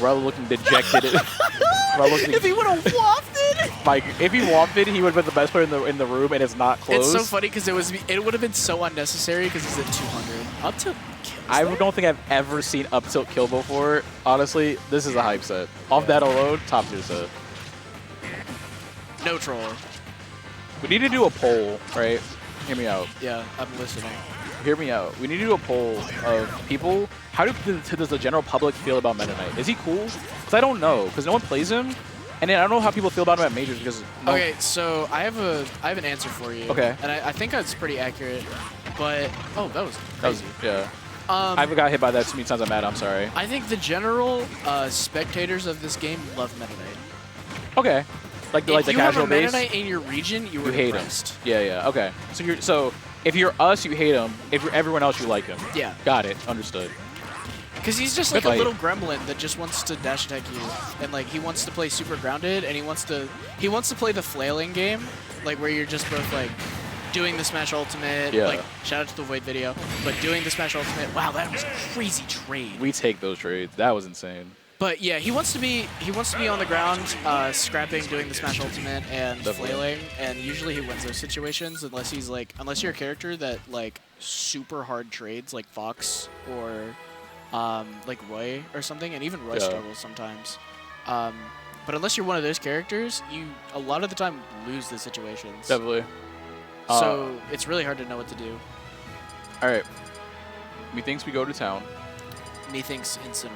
Rel looking dejected. If he would have wafted. Like if he wafted, he would have been the best player in the room, and it's not close. It's so funny because it would have been so unnecessary because he's at 200. Up tilt kills. I don't think I've ever seen up tilt kill before. Honestly, this is a hype set. Off that alone, top tier set. No troll. We need to do a poll, right? Hear me out. Yeah, I'm listening. Hear me out. We need to do a poll of people. How does the general public feel about Meta Knight? Is he cool? Because I don't know. Because no one plays him. And then I don't know how people feel about him at majors because Okay, so I have an answer for you. Okay. And I think that's pretty accurate. But that was crazy. yeah. I got hit by that too many times. I'm mad. I'm sorry. I think the general spectators of this game love Meta Knight. Okay. Like the casual base. If you have a Meta Knight in your region, you hate him. impressed. Yeah. Okay. So if you're us, you hate him. If you're everyone else, you like him. Yeah. Got it. Understood. Because he's just like a little gremlin that just wants to dash attack you, and like he wants to play super grounded, and he wants to play the flailing game, like where you're just both like doing the Smash Ultimate, like shout out to the Void video, but doing the Smash Ultimate. Wow, that was a crazy trade. We take those trades. That was insane. But yeah, he wants to be on the ground, scrapping, doing the Smash Ultimate and flailing, and usually he wins those situations unless you're a character that like super hard trades like Fox or like Roy or something, and even Roy struggles sometimes. But unless you're one of those characters, you a lot of the time lose the situations. Definitely. So it's really hard to know what to do. All right. Methinks we go to town. Methinks Incineroar.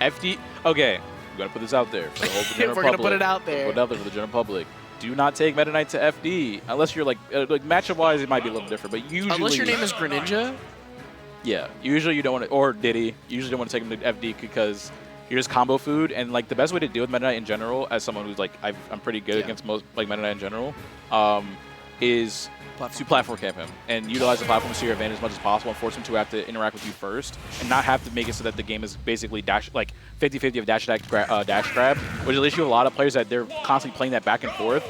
FD. Okay. We're gonna put this out there for the whole general public. We're gonna put it out there. Put it out there for the general public. Do not take Meta Knight to FD unless you're like matchup wise, it might be a little different, but usually unless your name is Greninja. Yeah, usually you don't want to, or Diddy. Usually don't want to take him to FD because you're just combo food, and like the best way to deal with Meta Knight in general, as someone who's like I'm pretty good against most like Meta Knight in general, is to platform camp him and utilize the platform to your advantage as much as possible, and force him to have to interact with you first, and not have to make it so that the game is basically 50-50 of dash attack, dash grab, which is the issue with a lot of players that they're constantly playing that back and forth.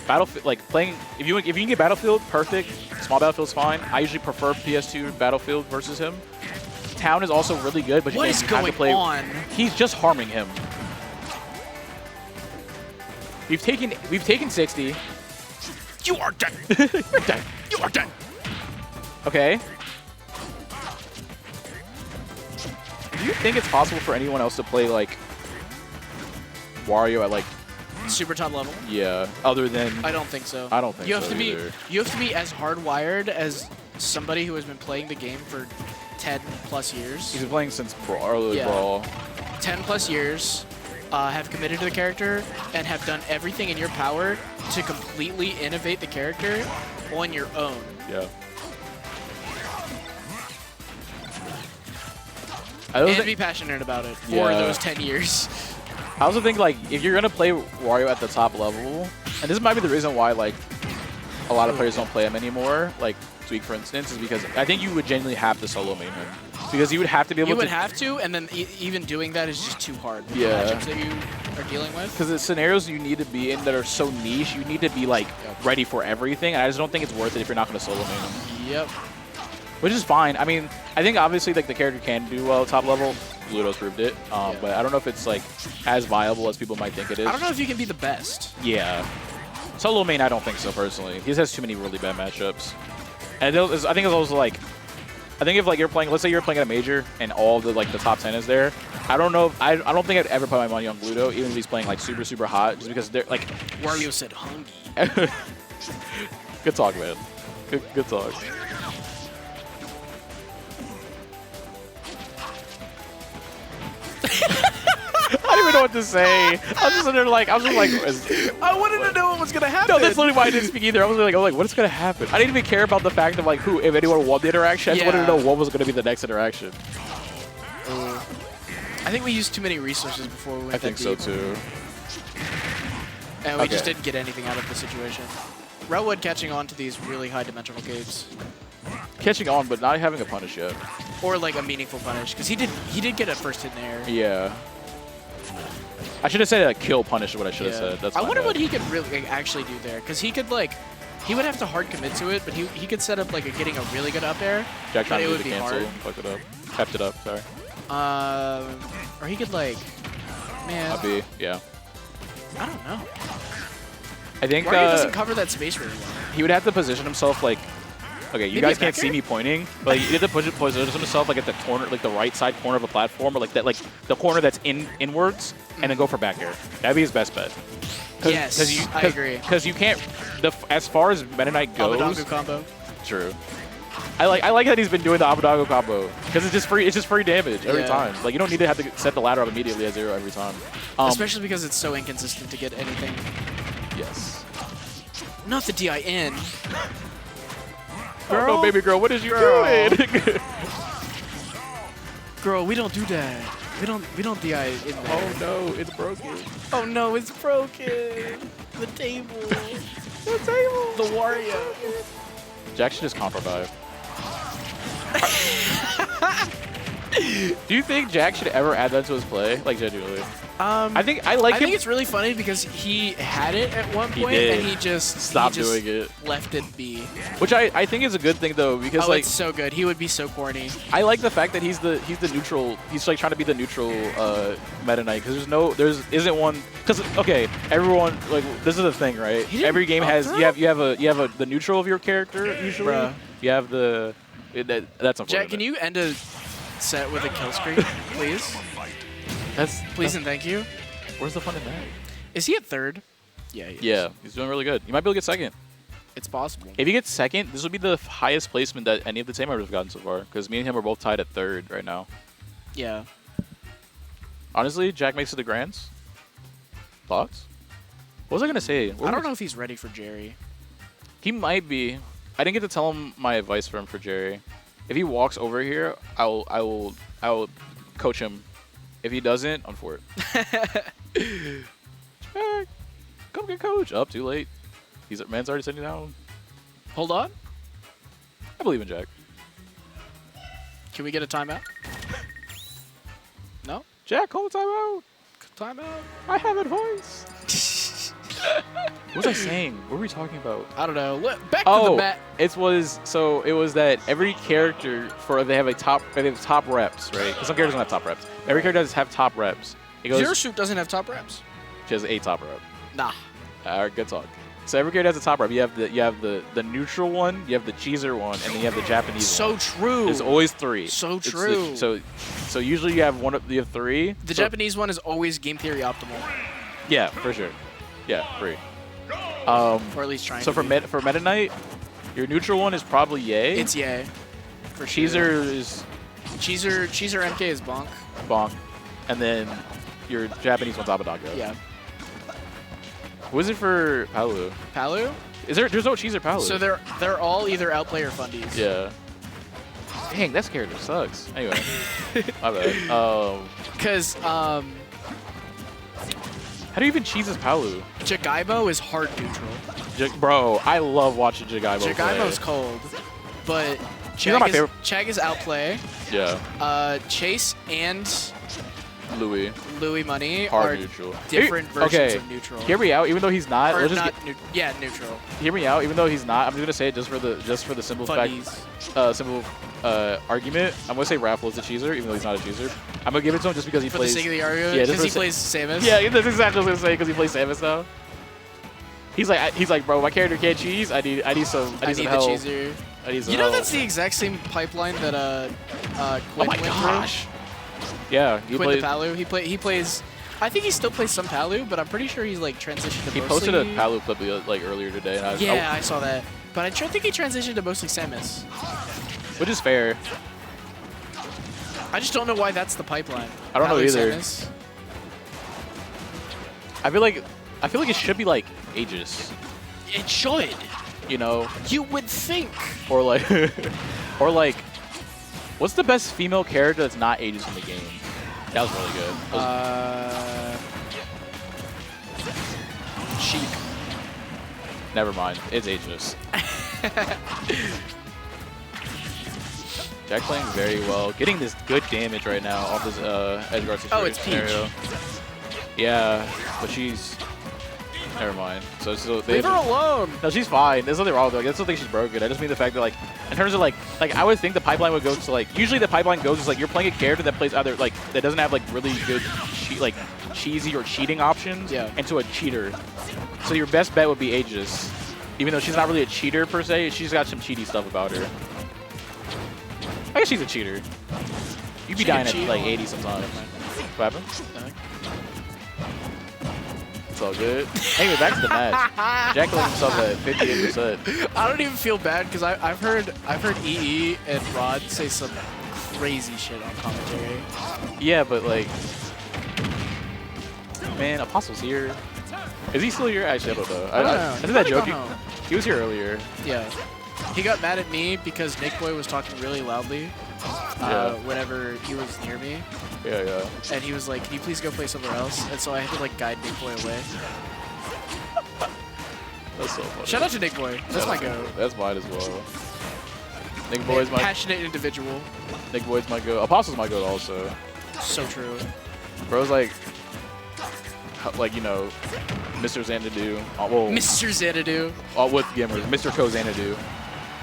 Battlefield, like playing, if you can get Battlefield, perfect. Small Battlefield's fine. I usually prefer PS2 Battlefield versus him. Town is also really good, but what is going on? He's just harming him. We've taken 60. You are dead. You're dead. You are dead. Okay. Do you think it's possible for anyone else to play like Wario at like super top level? Yeah. Other than I don't think so. I don't think you so have to either. You have to be as hardwired as somebody who has been playing the game for 10 plus years. He's been playing since early Brawl. 10 plus years. Have committed to the character and have done everything in your power to completely innovate the character on your own. Yeah. And be passionate about it for those 10 years. I also think like if you're gonna play Wario at the top level, and this might be the reason why like a lot of players don't play him anymore, like Tweak for instance, is because I think you would genuinely have to solo main him. Because you would have to be able to... You would have to, and then even doing that is just too hard with the matchups that you are dealing with. Because the scenarios you need to be in that are so niche, you need to be like ready for everything, and I just don't think it's worth it if you're not going to solo main him. Yep. Which is fine. I mean, I think obviously like the character can do well at top level. Ludo's proved it. But I don't know if it's like as viable as people might think it is. I don't know if you can be the best. Yeah. Solo main, I don't think so personally. He just has too many really bad matchups. And I think it's also like... I think if like you're playing, let's say you're playing at a major and all the like the top 10 is there. I don't know. I don't think I'd ever put my money on Ludo, even if he's playing like super hot, just because they're like. Wario said hungry. Good talk, man. Good talk. I don't even know what to say. I was just sitting there like, I wanted to know what was gonna happen. No, that's literally why I didn't speak either. I was like, what is gonna happen? I didn't even care about the fact of like if anyone won the interaction. I just wanted to know what was gonna be the next interaction. I think we used too many resources before we went that deep. I think so too. And we just didn't get anything out of the situation. Redwood catching on to these really high dimensional caves. Catching on, but not having a punish yet. Or like a meaningful punish, because he did get a first hit in the air. Yeah. I should have said a kill punish is what I should have said. That's I wonder what he could really actually do there, because he could like, he would have to hard commit to it, but he could set up like getting a really good up air. Jack trying but to it would do the be cancel, hard. fucked it up, kept it up. Sorry. Or he could like, man. Yeah. I don't know. I think Wario doesn't cover that space really well. He would have to position himself like. Okay, you guys can't see me pointing, but like, you have to position himself like at the corner, like the right side corner of a platform, or like that, like the corner that's inwards, and then go for back air. That'd be his best bet. Yes, I agree. Because you can't. As far as Meta Knight goes. Abadago combo. True. I like that he's been doing the Abadago combo because it's just free. It's just free damage every time. Like you don't need to have to set the ladder up immediately at 0 every time. Especially because it's so inconsistent to get anything. Yes. Not the DIN. Girl? Oh no, baby girl, what is you doing? Girl, we don't do that. We don't DI in there. Oh no, it's broken. Oh no, it's broken. The table. The table. The Wario. Jack should just comp revive. Do you think Jack should ever add that to his play? Like, genuinely. I think I him. think it's really funny because he had it at one point did. and he just Stopped doing it. left it be. Which I think is a good thing though, because Oh, like it's so good. He would be so corny. I like the fact that he's the neutral. He's like trying to be the neutral Meta Knight, because isn't one. Because okay, everyone, like, this is the thing, right? Every game has you have the neutral of your character usually. Bruh. You have the that's unfortunate. Jack, can you end a set with a kill streak, please? Please and thank you. Where's the fun in that? Is he at third? Yeah. He is. Yeah, he's doing really good. You might be able to get second. It's possible. If he gets second, this would be the highest placement that any of the team members have gotten so far, because me and him are both tied at third right now. Yeah. Honestly, Jack makes it to Grands. Thoughts? What was I gonna say? I don't know if he's ready for Jerry. He might be. I didn't get to tell him my advice for Jerry. If he walks over here, I will coach him. If he doesn't, I'm for it. Jack, come get coach. Up, too late. Man's already sitting down. Hold on. I believe in Jack. Can we get a timeout? No? Jack, call a timeout. Timeout. I have advice. What was I saying? What were we talking about? I don't know. Back to the mat. It was that every character they have top reps, right? Because some characters don't have top reps. Every character does have top reps. It goes. Zero Suit doesn't have top reps. She has a top rep. Nah. Alright, good talk. So every character has a top rep. You have the neutral one, you have the cheeser one, and then you have the Japanese So one. true. It's always three. So true. So usually you have three. The Japanese one is always game theory optimal. Yeah, for sure. Yeah, free. Or at least trying so to be. for Meta Knight, your neutral one is probably Yay. It's Yay. For Cheeser is Cheeser MK is Bonk. Bonk. And then your Japanese one's Abadaka. Yeah. Who is it for Palu? Palu? There's no Cheeser Palu. So they're all either outplay or fundies. Yeah. Dang, that character sucks. Anyway. My bad. Because how do you even cheese his Palu? Jagaibo is hard neutral. Bro, I love watching Jagaibo play. Jagaibo's cold, but He's not my favorite. Chag is outplay. Yeah. Chase and Louis Money hard are neutral. different versions of neutral. Hear me out, even though he's not. Or not yeah, neutral. Hear me out, even though he's not. I'm just gonna say it just for the simple argument. I'm gonna say Raffle is a cheeser, even though he's not a cheeser. I'm gonna give it to him just because he for plays. For the sake of the argument, yeah, because he plays Samus. Yeah, that's exactly what I was gonna say, because he plays Samus now. He's like, bro, my character can't cheese. I need some help. The cheeser. I need some you know help. that's the exact same pipeline that Quinn went gosh. Yeah, he Quinn the Palu. He plays. I think he still plays some Palu, but I'm pretty sure he's like transitioned to He mostly. posted a Palu clip like earlier today, and I saw that. But I think he transitioned to mostly Samus. Which is fair. I just don't know why that's the pipeline. I don't know either. Samus. I feel like it should be like Aegis. It should. You know. You would think. Or like, what's the best female character that's not Aegis in the game? That was really good. Sheik. Never mind. It's Aegis. Jack playing very well. Getting this good damage right now off his Edgeguard situation. Oh, it's scenario. Yeah, but she's... Never mind. So leave her alone. No, she's fine. There's nothing wrong with her. I just don't think she's broken. I just mean the fact that, like, in terms of like I would think the pipeline would go to like, usually the pipeline goes is like you're playing a character that plays either like that doesn't have like really good cheesy or cheating options, into a cheater. So your best bet would be Aegis, even though she's not really a cheater per se. She's got some cheaty stuff about her. I guess she's a cheater. You'd be dying at like 80 sometimes. What happened? It's all good. Anyway, back to the match. Jack let himself at 58%. I don't even feel bad because I've heard EE and Rod say some crazy shit on commentary. Yeah, but like, man, Apostle's here. Is he still here? Actually, I don't know. I did that joke. He was here earlier. Yeah. He got mad at me because Nick Boy was talking really loudly. whenever he was near me. Yeah. And he was like, "Can you please go play somewhere else?" And so I had to like guide Nick Boy away. That's so funny. Shout out to Nick Boy. That's my go. That's mine as well. Nick Boy's my passionate individual. Nick Boy's my go. Apostle's my go also. So true. Bro's like you know, Mr. Xanadu. Well, Mr. Xanadu. With gamers, Mr. Co Xanadu.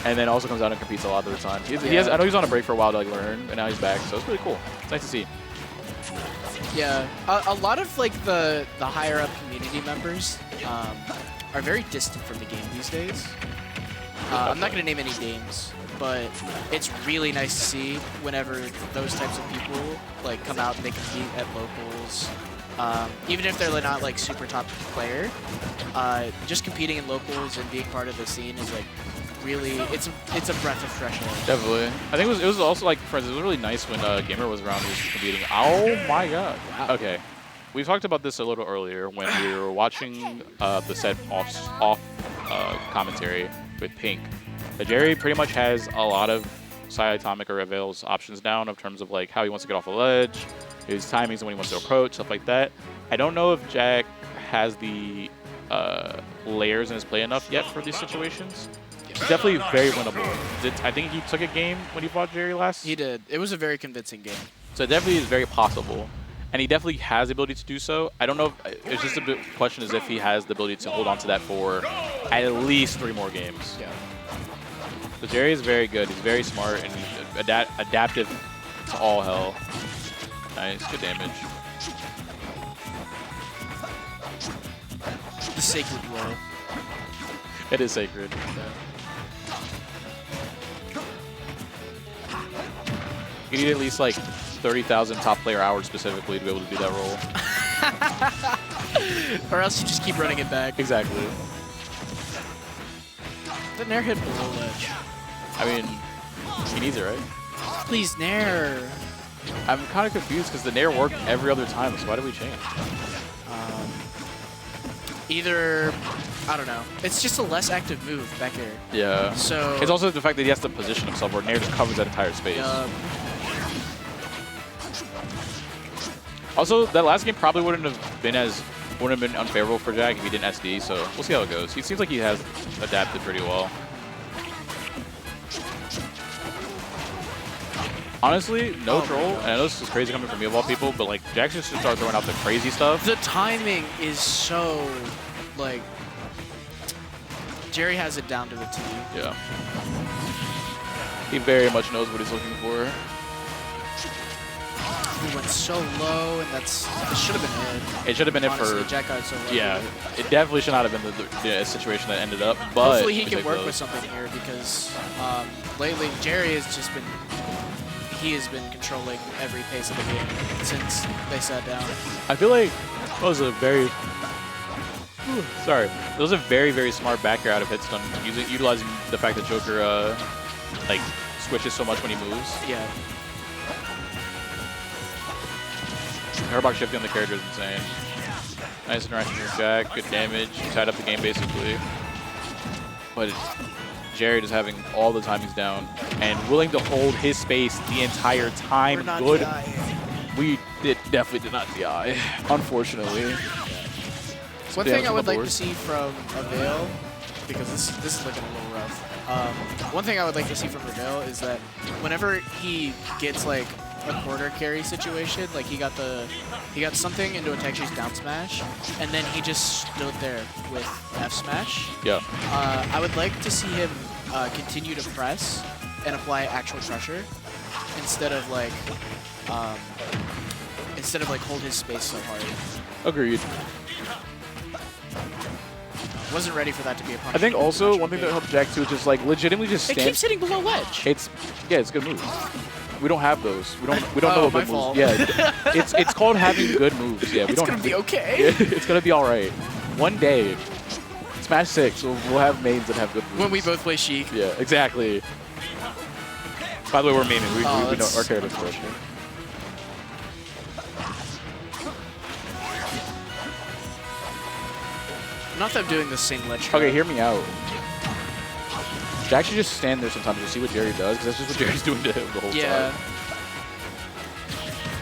And then also comes out and competes a lot of the time. He has, I know he's on a break for a while to like learn, and now he's back, so it's really cool. It's nice to see. Yeah, a lot of like the higher up community members are very distant from the game these days. I'm not gonna name any names, but it's really nice to see whenever those types of people like come out and they compete at locals. Even if they're not like super top player, just competing in locals and being part of the scene is like really, it's a breath of fresh air. Definitely. I think it was also like, for instance, it was really nice when Gamer was around just competing. Oh my god. Okay. We talked about this a little earlier when we were watching the set off commentary with Pink. Jerry pretty much has a lot of Atomic or Avail's options down in terms of like how he wants to get off a ledge, his timings and when he wants to approach, stuff like that. I don't know if Jack has the layers in his play enough yet for these situations. It's definitely very winnable. I think he took a game when he fought Jerry last. He did. It was a very convincing game. So it definitely is very possible. And he definitely has the ability to do so. I don't know if it's just a question is if he has the ability to hold on to that for at least 3 more games. Yeah. So Jerry is very good. He's very smart and he's adaptive to all hell. Nice, good damage. The sacred roll. It is sacred. You need at least like 30,000 top player hours specifically to be able to do that roll. Or else you just keep running it back. Exactly. The Nair hit below ledge. I mean, he needs it, right? Please, Nair. I'm kind of confused because the Nair worked every other time, so why did we change? Either, I don't know. It's just a less active move back here. Yeah. So it's also the fact that he has to position himself where Nair just covers that entire space. Also, that last game probably wouldn't have been unfavorable for Jack if he didn't SD, so we'll see how it goes. He seems like he has adapted pretty well. Honestly, no troll, and I know this is crazy coming from me of all people, but like Jack just should start throwing out the crazy stuff. The timing is so, like, Jerry has it down to the T. Yeah. He very much knows what he's looking for. He went so low, and it should have been it. It should have been Honestly, it for... Jack got it so low. Yeah, it definitely should not have been the situation that ended up, but... Hopefully he can work with something here, because lately Jerry has just been... He has been controlling every pace of the game since they sat down. I feel like that was a very... Sorry. It was a very, very smart back air out of Hitstun, utilizing the fact that Joker like switches so much when he moves. Yeah. Herbox shifting on the character is insane. Nice interaction with Jack, good damage, tied up the game basically. But Jared is having all the timings down and willing to hold his space the entire time. We're not good. DI. We definitely did not DI, unfortunately. One thing I would like to see from Avail, because this is looking a little rough. One thing I would like to see from Avail is that whenever he gets like a quarter carry situation, like he got something into a tech chase down smash, and then he just stood there with F smash. Yeah. I would like to see him continue to press and apply actual pressure instead of like hold his space so hard. Agreed. Wasn't ready for that to be a punishment. I think also one thing that helped Jack too is just like legitimately just stand. It keeps hitting below ledge. It's a good move. We don't have those. We don't know what my good fault. moves. Yeah, it's called having good moves. Yeah, we It's don't. gonna be okay. It's gonna be all right. One day, Smash 6, we'll have mains that have good moves. When we both play Sheik. Yeah, exactly. By the way, we're memeing. We know our characters for it. Not that I'm doing the same ledge. Okay, hear me out. Jack should just stand there sometimes to see what Jerry does, because that's just what Jerry's doing to him the whole time.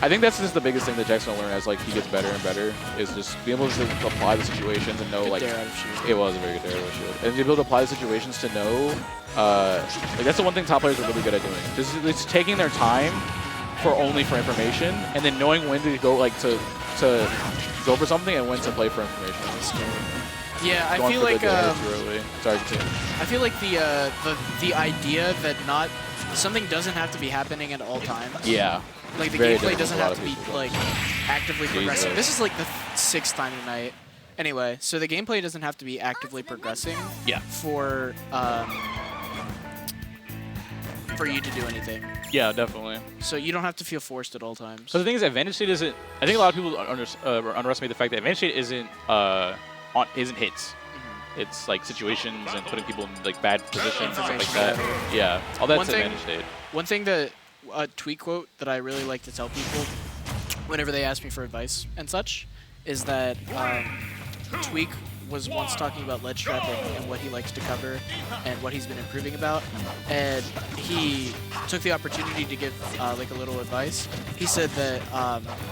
I think that's just the biggest thing that Jackson will learn as like he gets better and better is just being able to apply the situations and know Good like dare out of shield. it was a very good dare out of shield, and to be able to apply the situations to know like that's the one thing top players are really good at doing. Just it's taking their time for information and then knowing when to go like to go for something and when to play for information. Yeah, I Going feel for like the dare too early. Sorry, continue. I feel like the idea that not something doesn't have to be happening at all times. Yeah. Like the Very gameplay different doesn't for a lot have to of be people. like actively progressing. Jesus. This is like the 6th time tonight. Anyway, so the gameplay doesn't have to be actively progressing. Yeah. For you to do anything. Yeah, definitely. So you don't have to feel forced at all times. So the thing is, advantage state isn't. I think a lot of people underestimate the fact that advantage state isn't hits. It's like situations and putting people in like bad positions and stuff like that. Yeah, all that's advantage state. One thing that a tweet quote that I really like to tell people whenever they ask me for advice and such is that Tweak was once talking about ledge trapping and what he likes to cover and what he's been improving about, and he took the opportunity to give like a little advice. He said that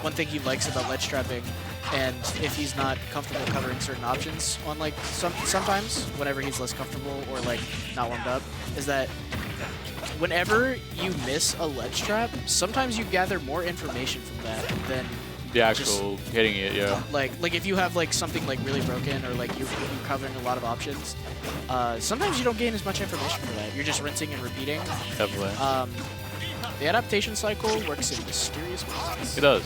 one thing he likes about ledge trapping, and if he's not comfortable covering certain options on like sometimes whenever he's less comfortable or like not warmed up, is that whenever you miss a ledge trap, sometimes you gather more information from that than The actual hitting it, yeah. Like if you have like something like really broken or like you're covering a lot of options, sometimes you don't gain as much information from that. You're just rinsing and repeating. Definitely. The adaptation cycle works in mysterious ways. It does.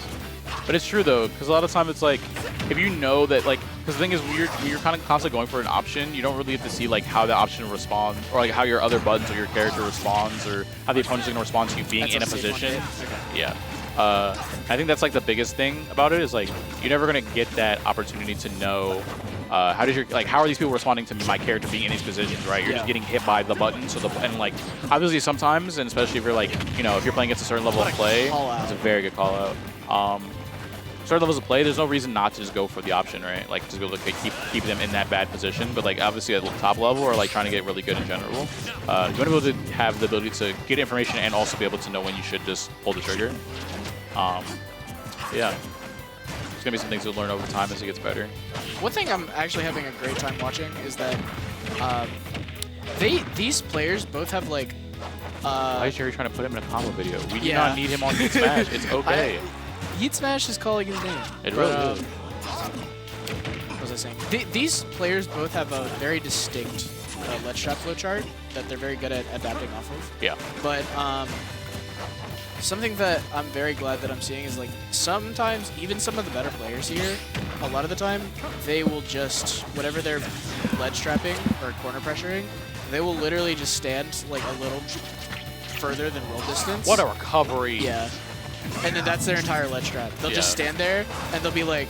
But it's true though, because a lot of time it's like, if you know that like, because the thing is, when you're kind of constantly going for an option, you don't really have to see like how the option responds, or like how your other buttons or your character responds, or how the opponent's going to respond to you being in a position. Yeah. I think that's like the biggest thing about it is like you're never gonna get that opportunity to know how are these people responding to my character being in these positions, right? You're just getting hit by the button, and like obviously sometimes, and especially if you're like if you're playing against a certain level of play, it's a very good call out. Certain levels of play, there's no reason not to just go for the option, right? Like just be able to keep them in that bad position. But like obviously at the top level or like trying to get really good in general, you want to be able to have the ability to get information and also be able to know when you should just pull the trigger. Yeah, it's gonna be some things you'll learn over time as it gets better. One thing I'm actually having a great time watching is that these players both have like. Why is Jerry trying to put him in a combo video? We do not need him on Heat Smash. It's okay. Heat Smash is calling his name. It really is. What was I saying? These players both have a very distinct ledge trap flowchart that they're very good at adapting off of. Yeah. But something that I'm very glad that I'm seeing is like sometimes even some of the better players here, a lot of the time they will just whatever they're ledge trapping or corner pressuring, they will literally just stand like a little further than roll distance. What a recovery! Yeah. And then that's their entire ledge trap. They'll just stand there, and they'll be like,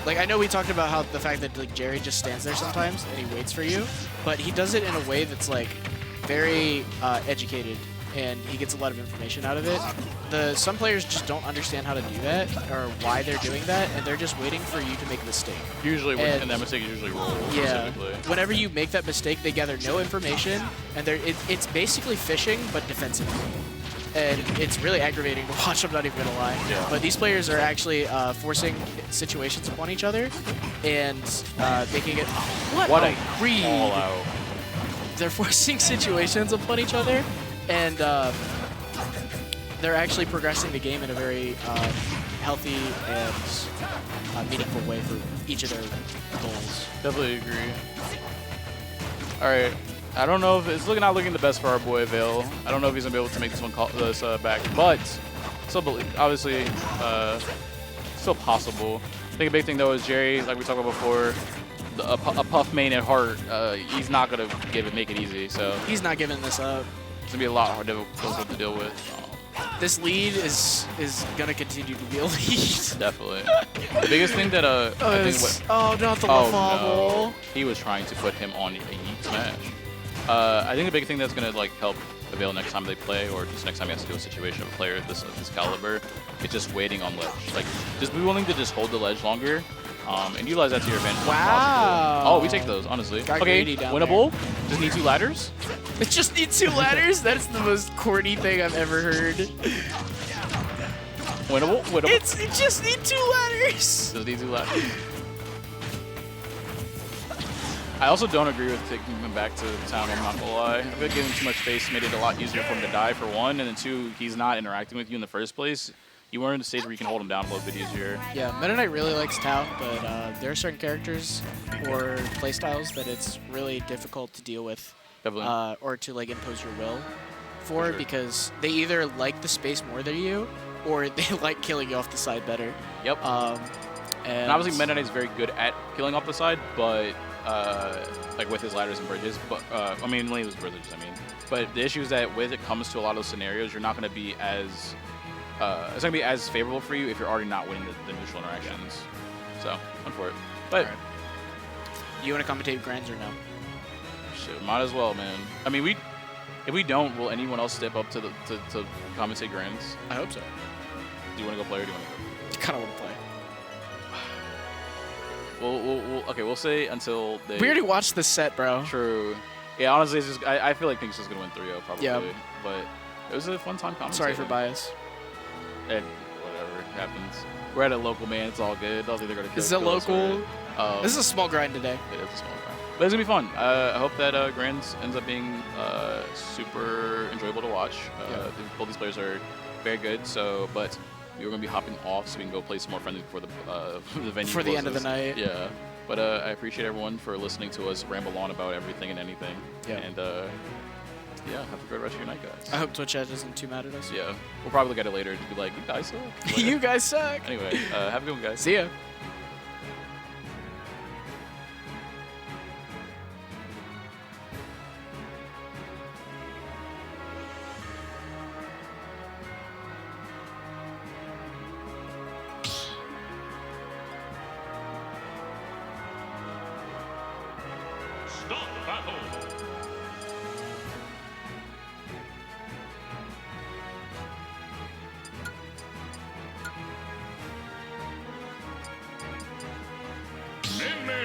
like I know we talked about how the fact that like Jerry just stands there sometimes and he waits for you, but he does it in a way that's like very educated, and he gets a lot of information out of it. Some players just don't understand how to do that or why they're doing that, and they're just waiting for you to make a mistake. Usually, and that mistake is usually roll. Yeah. Whenever you make that mistake, they gather no information, and it's basically fishing but defensively. And it's really aggravating to watch, I'm not even going to lie. Yeah. But these players are actually forcing situations upon each other and making it... What a read! All out. They're forcing situations upon each other, and they're actually progressing the game in a very healthy and meaningful way for each of their goals. Definitely agree. All right. I don't know if it's not looking the best for our boy Avail. I don't know if he's gonna be able to make this one back, but still obviously still possible. I think a big thing though is Jerry, like we talked about before, a puff main at heart. He's not gonna make it easy. So he's not giving this up. It's gonna be a lot more difficult to deal with. This lead is gonna continue to be a lead. Definitely. The biggest thing that I think not the wobble. No. He was trying to put him on a Heat Smash. I think the big thing that's going to like help Avail next time they play, or just next time he has to do a situation of a player of this caliber, is just waiting on ledge. Like, just be willing to just hold the ledge longer, and utilize that to your advantage. Wow. Oh, we take those, honestly. Got okay, down winnable. Just need 2 ladders. It just needs 2 ladders? That's the most corny thing I've ever heard. Winnable, winnable. It just needs 2 ladders. Does need 2 ladders. I also don't agree with taking him back to town, I'm not gonna lie. I feel like giving him too much space made it a lot easier for him to die, for one, and then 2, he's not interacting with you in the first place. You weren't in a stage where you can hold him down a little bit easier. Yeah, Meta Knight really likes town, but there are certain characters or playstyles that it's really difficult to deal with. Definitely. Or to like impose your will for sure. because they either like the space more than you or they like killing you off the side better. Yep. And obviously Meta Knight is very good at killing off the side, but like with his ladders and bridges. But I mean, when he was bridges, I mean. But the issue is that when it comes to a lot of those scenarios, you're not going to be as it's not going to be as favorable for you if you're already not winning the neutral interactions. So, fun for it. But you want to commentate Grands or no? shit, might as well, man. I mean, if we don't, will anyone else step up to compensate Grands? I hope so. Do you want to go play or do you want to go? Kind of want to play. Okay, we'll say until they... We already watched this set, bro. True. Yeah, honestly, it's just, I feel like Pink's just going to win 3-0 probably. Yeah. But it was a fun time commentating. Sorry for bias. And whatever happens. We're at a local, man. It's all good. I don't think they're going to kill Is it local? Or, this is a small grind today. It is a small grind. But it's going to be fun. I hope that Grands ends up being super enjoyable to watch. Both these players are very good, so, but we're going to be hopping off so we can go play some more friendly before the venue For the closes. end of the night. Yeah. But I appreciate everyone for listening to us ramble on about everything and anything. Yeah. And yeah, have a great rest of your night, guys. I hope Twitch Edge isn't too mad at us. Yeah. We'll probably look at it later and be like, you guys suck. You guys suck. Anyway, have a good one, guys. See ya. Start battle. Min.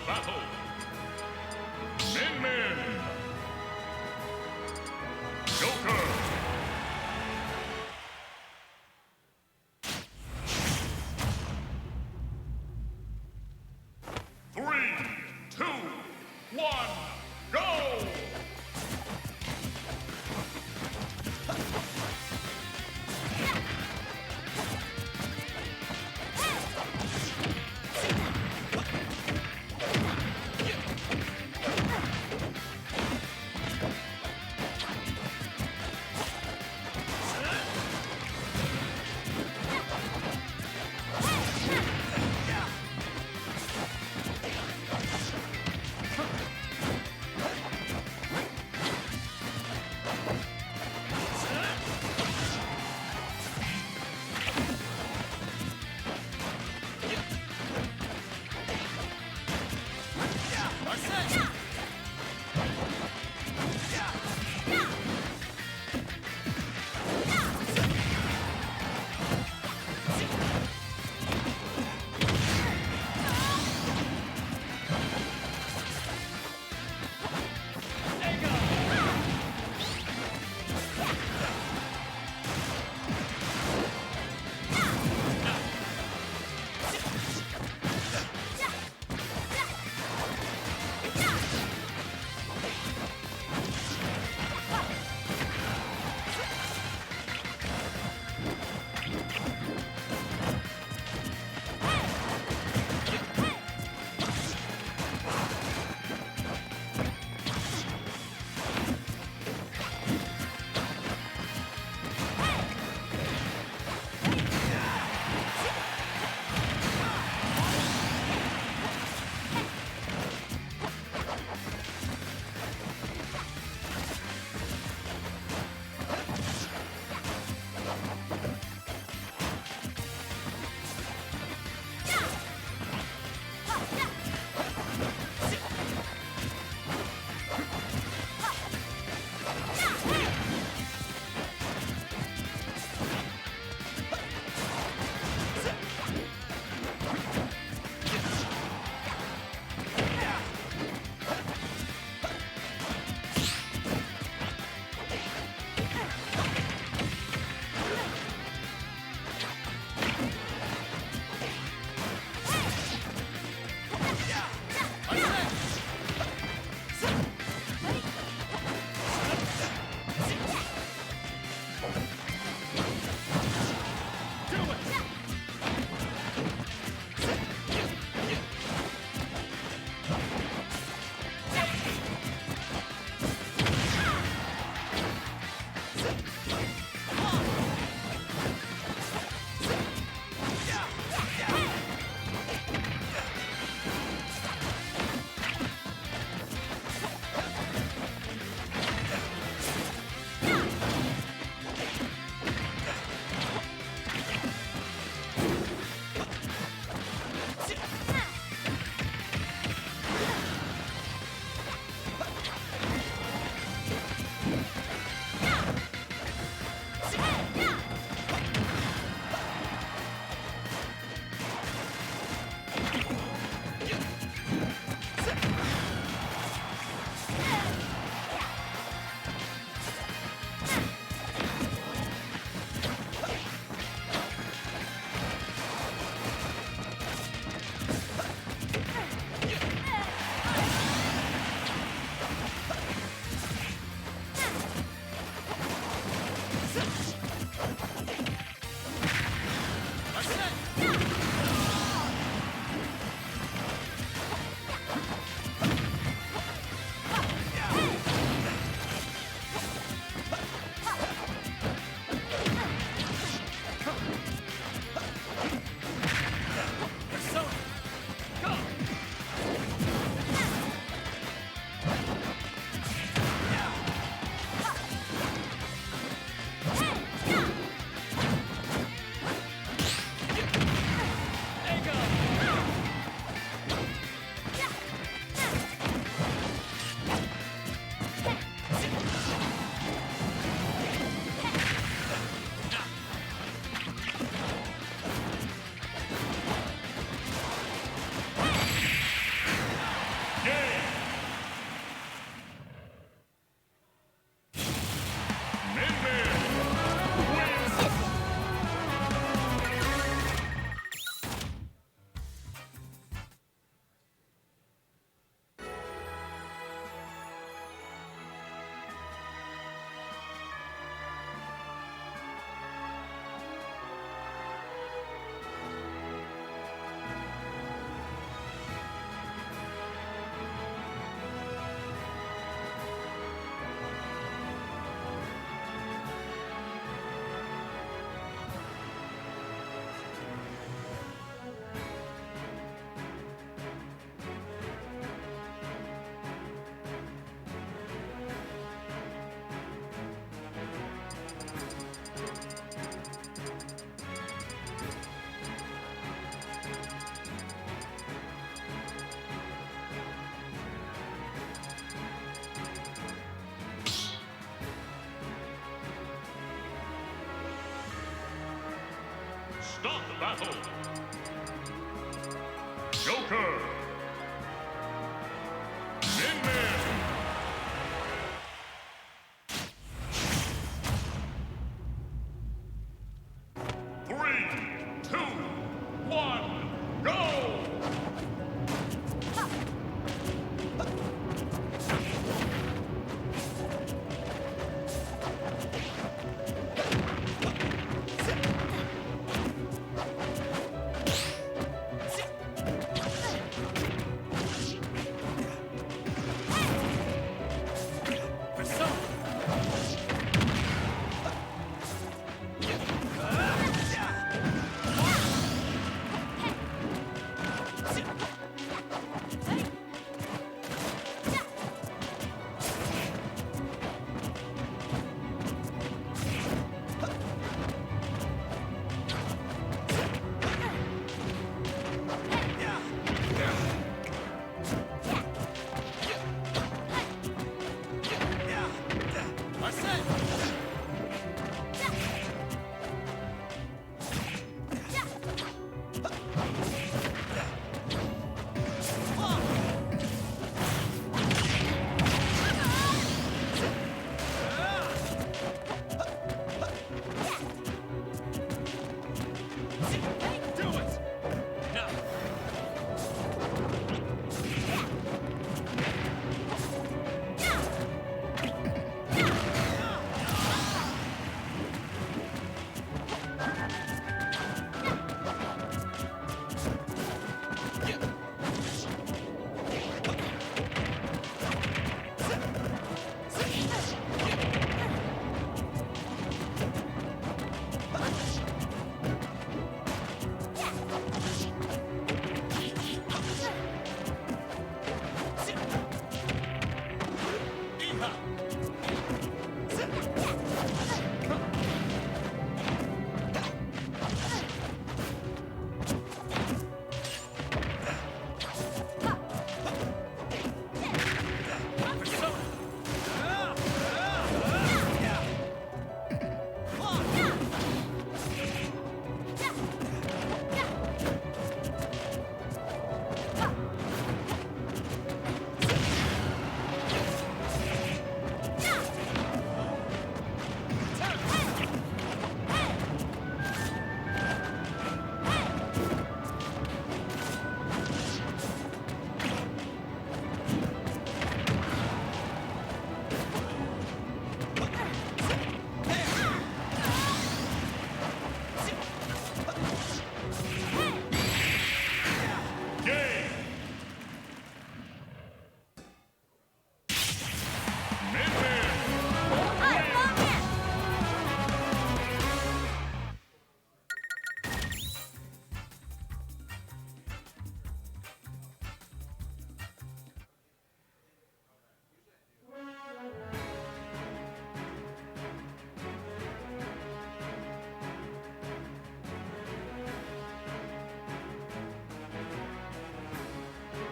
battle. Min. Joker. Three, two, one, go! Start the battle. Joker. Min. 3, 2, 1, go!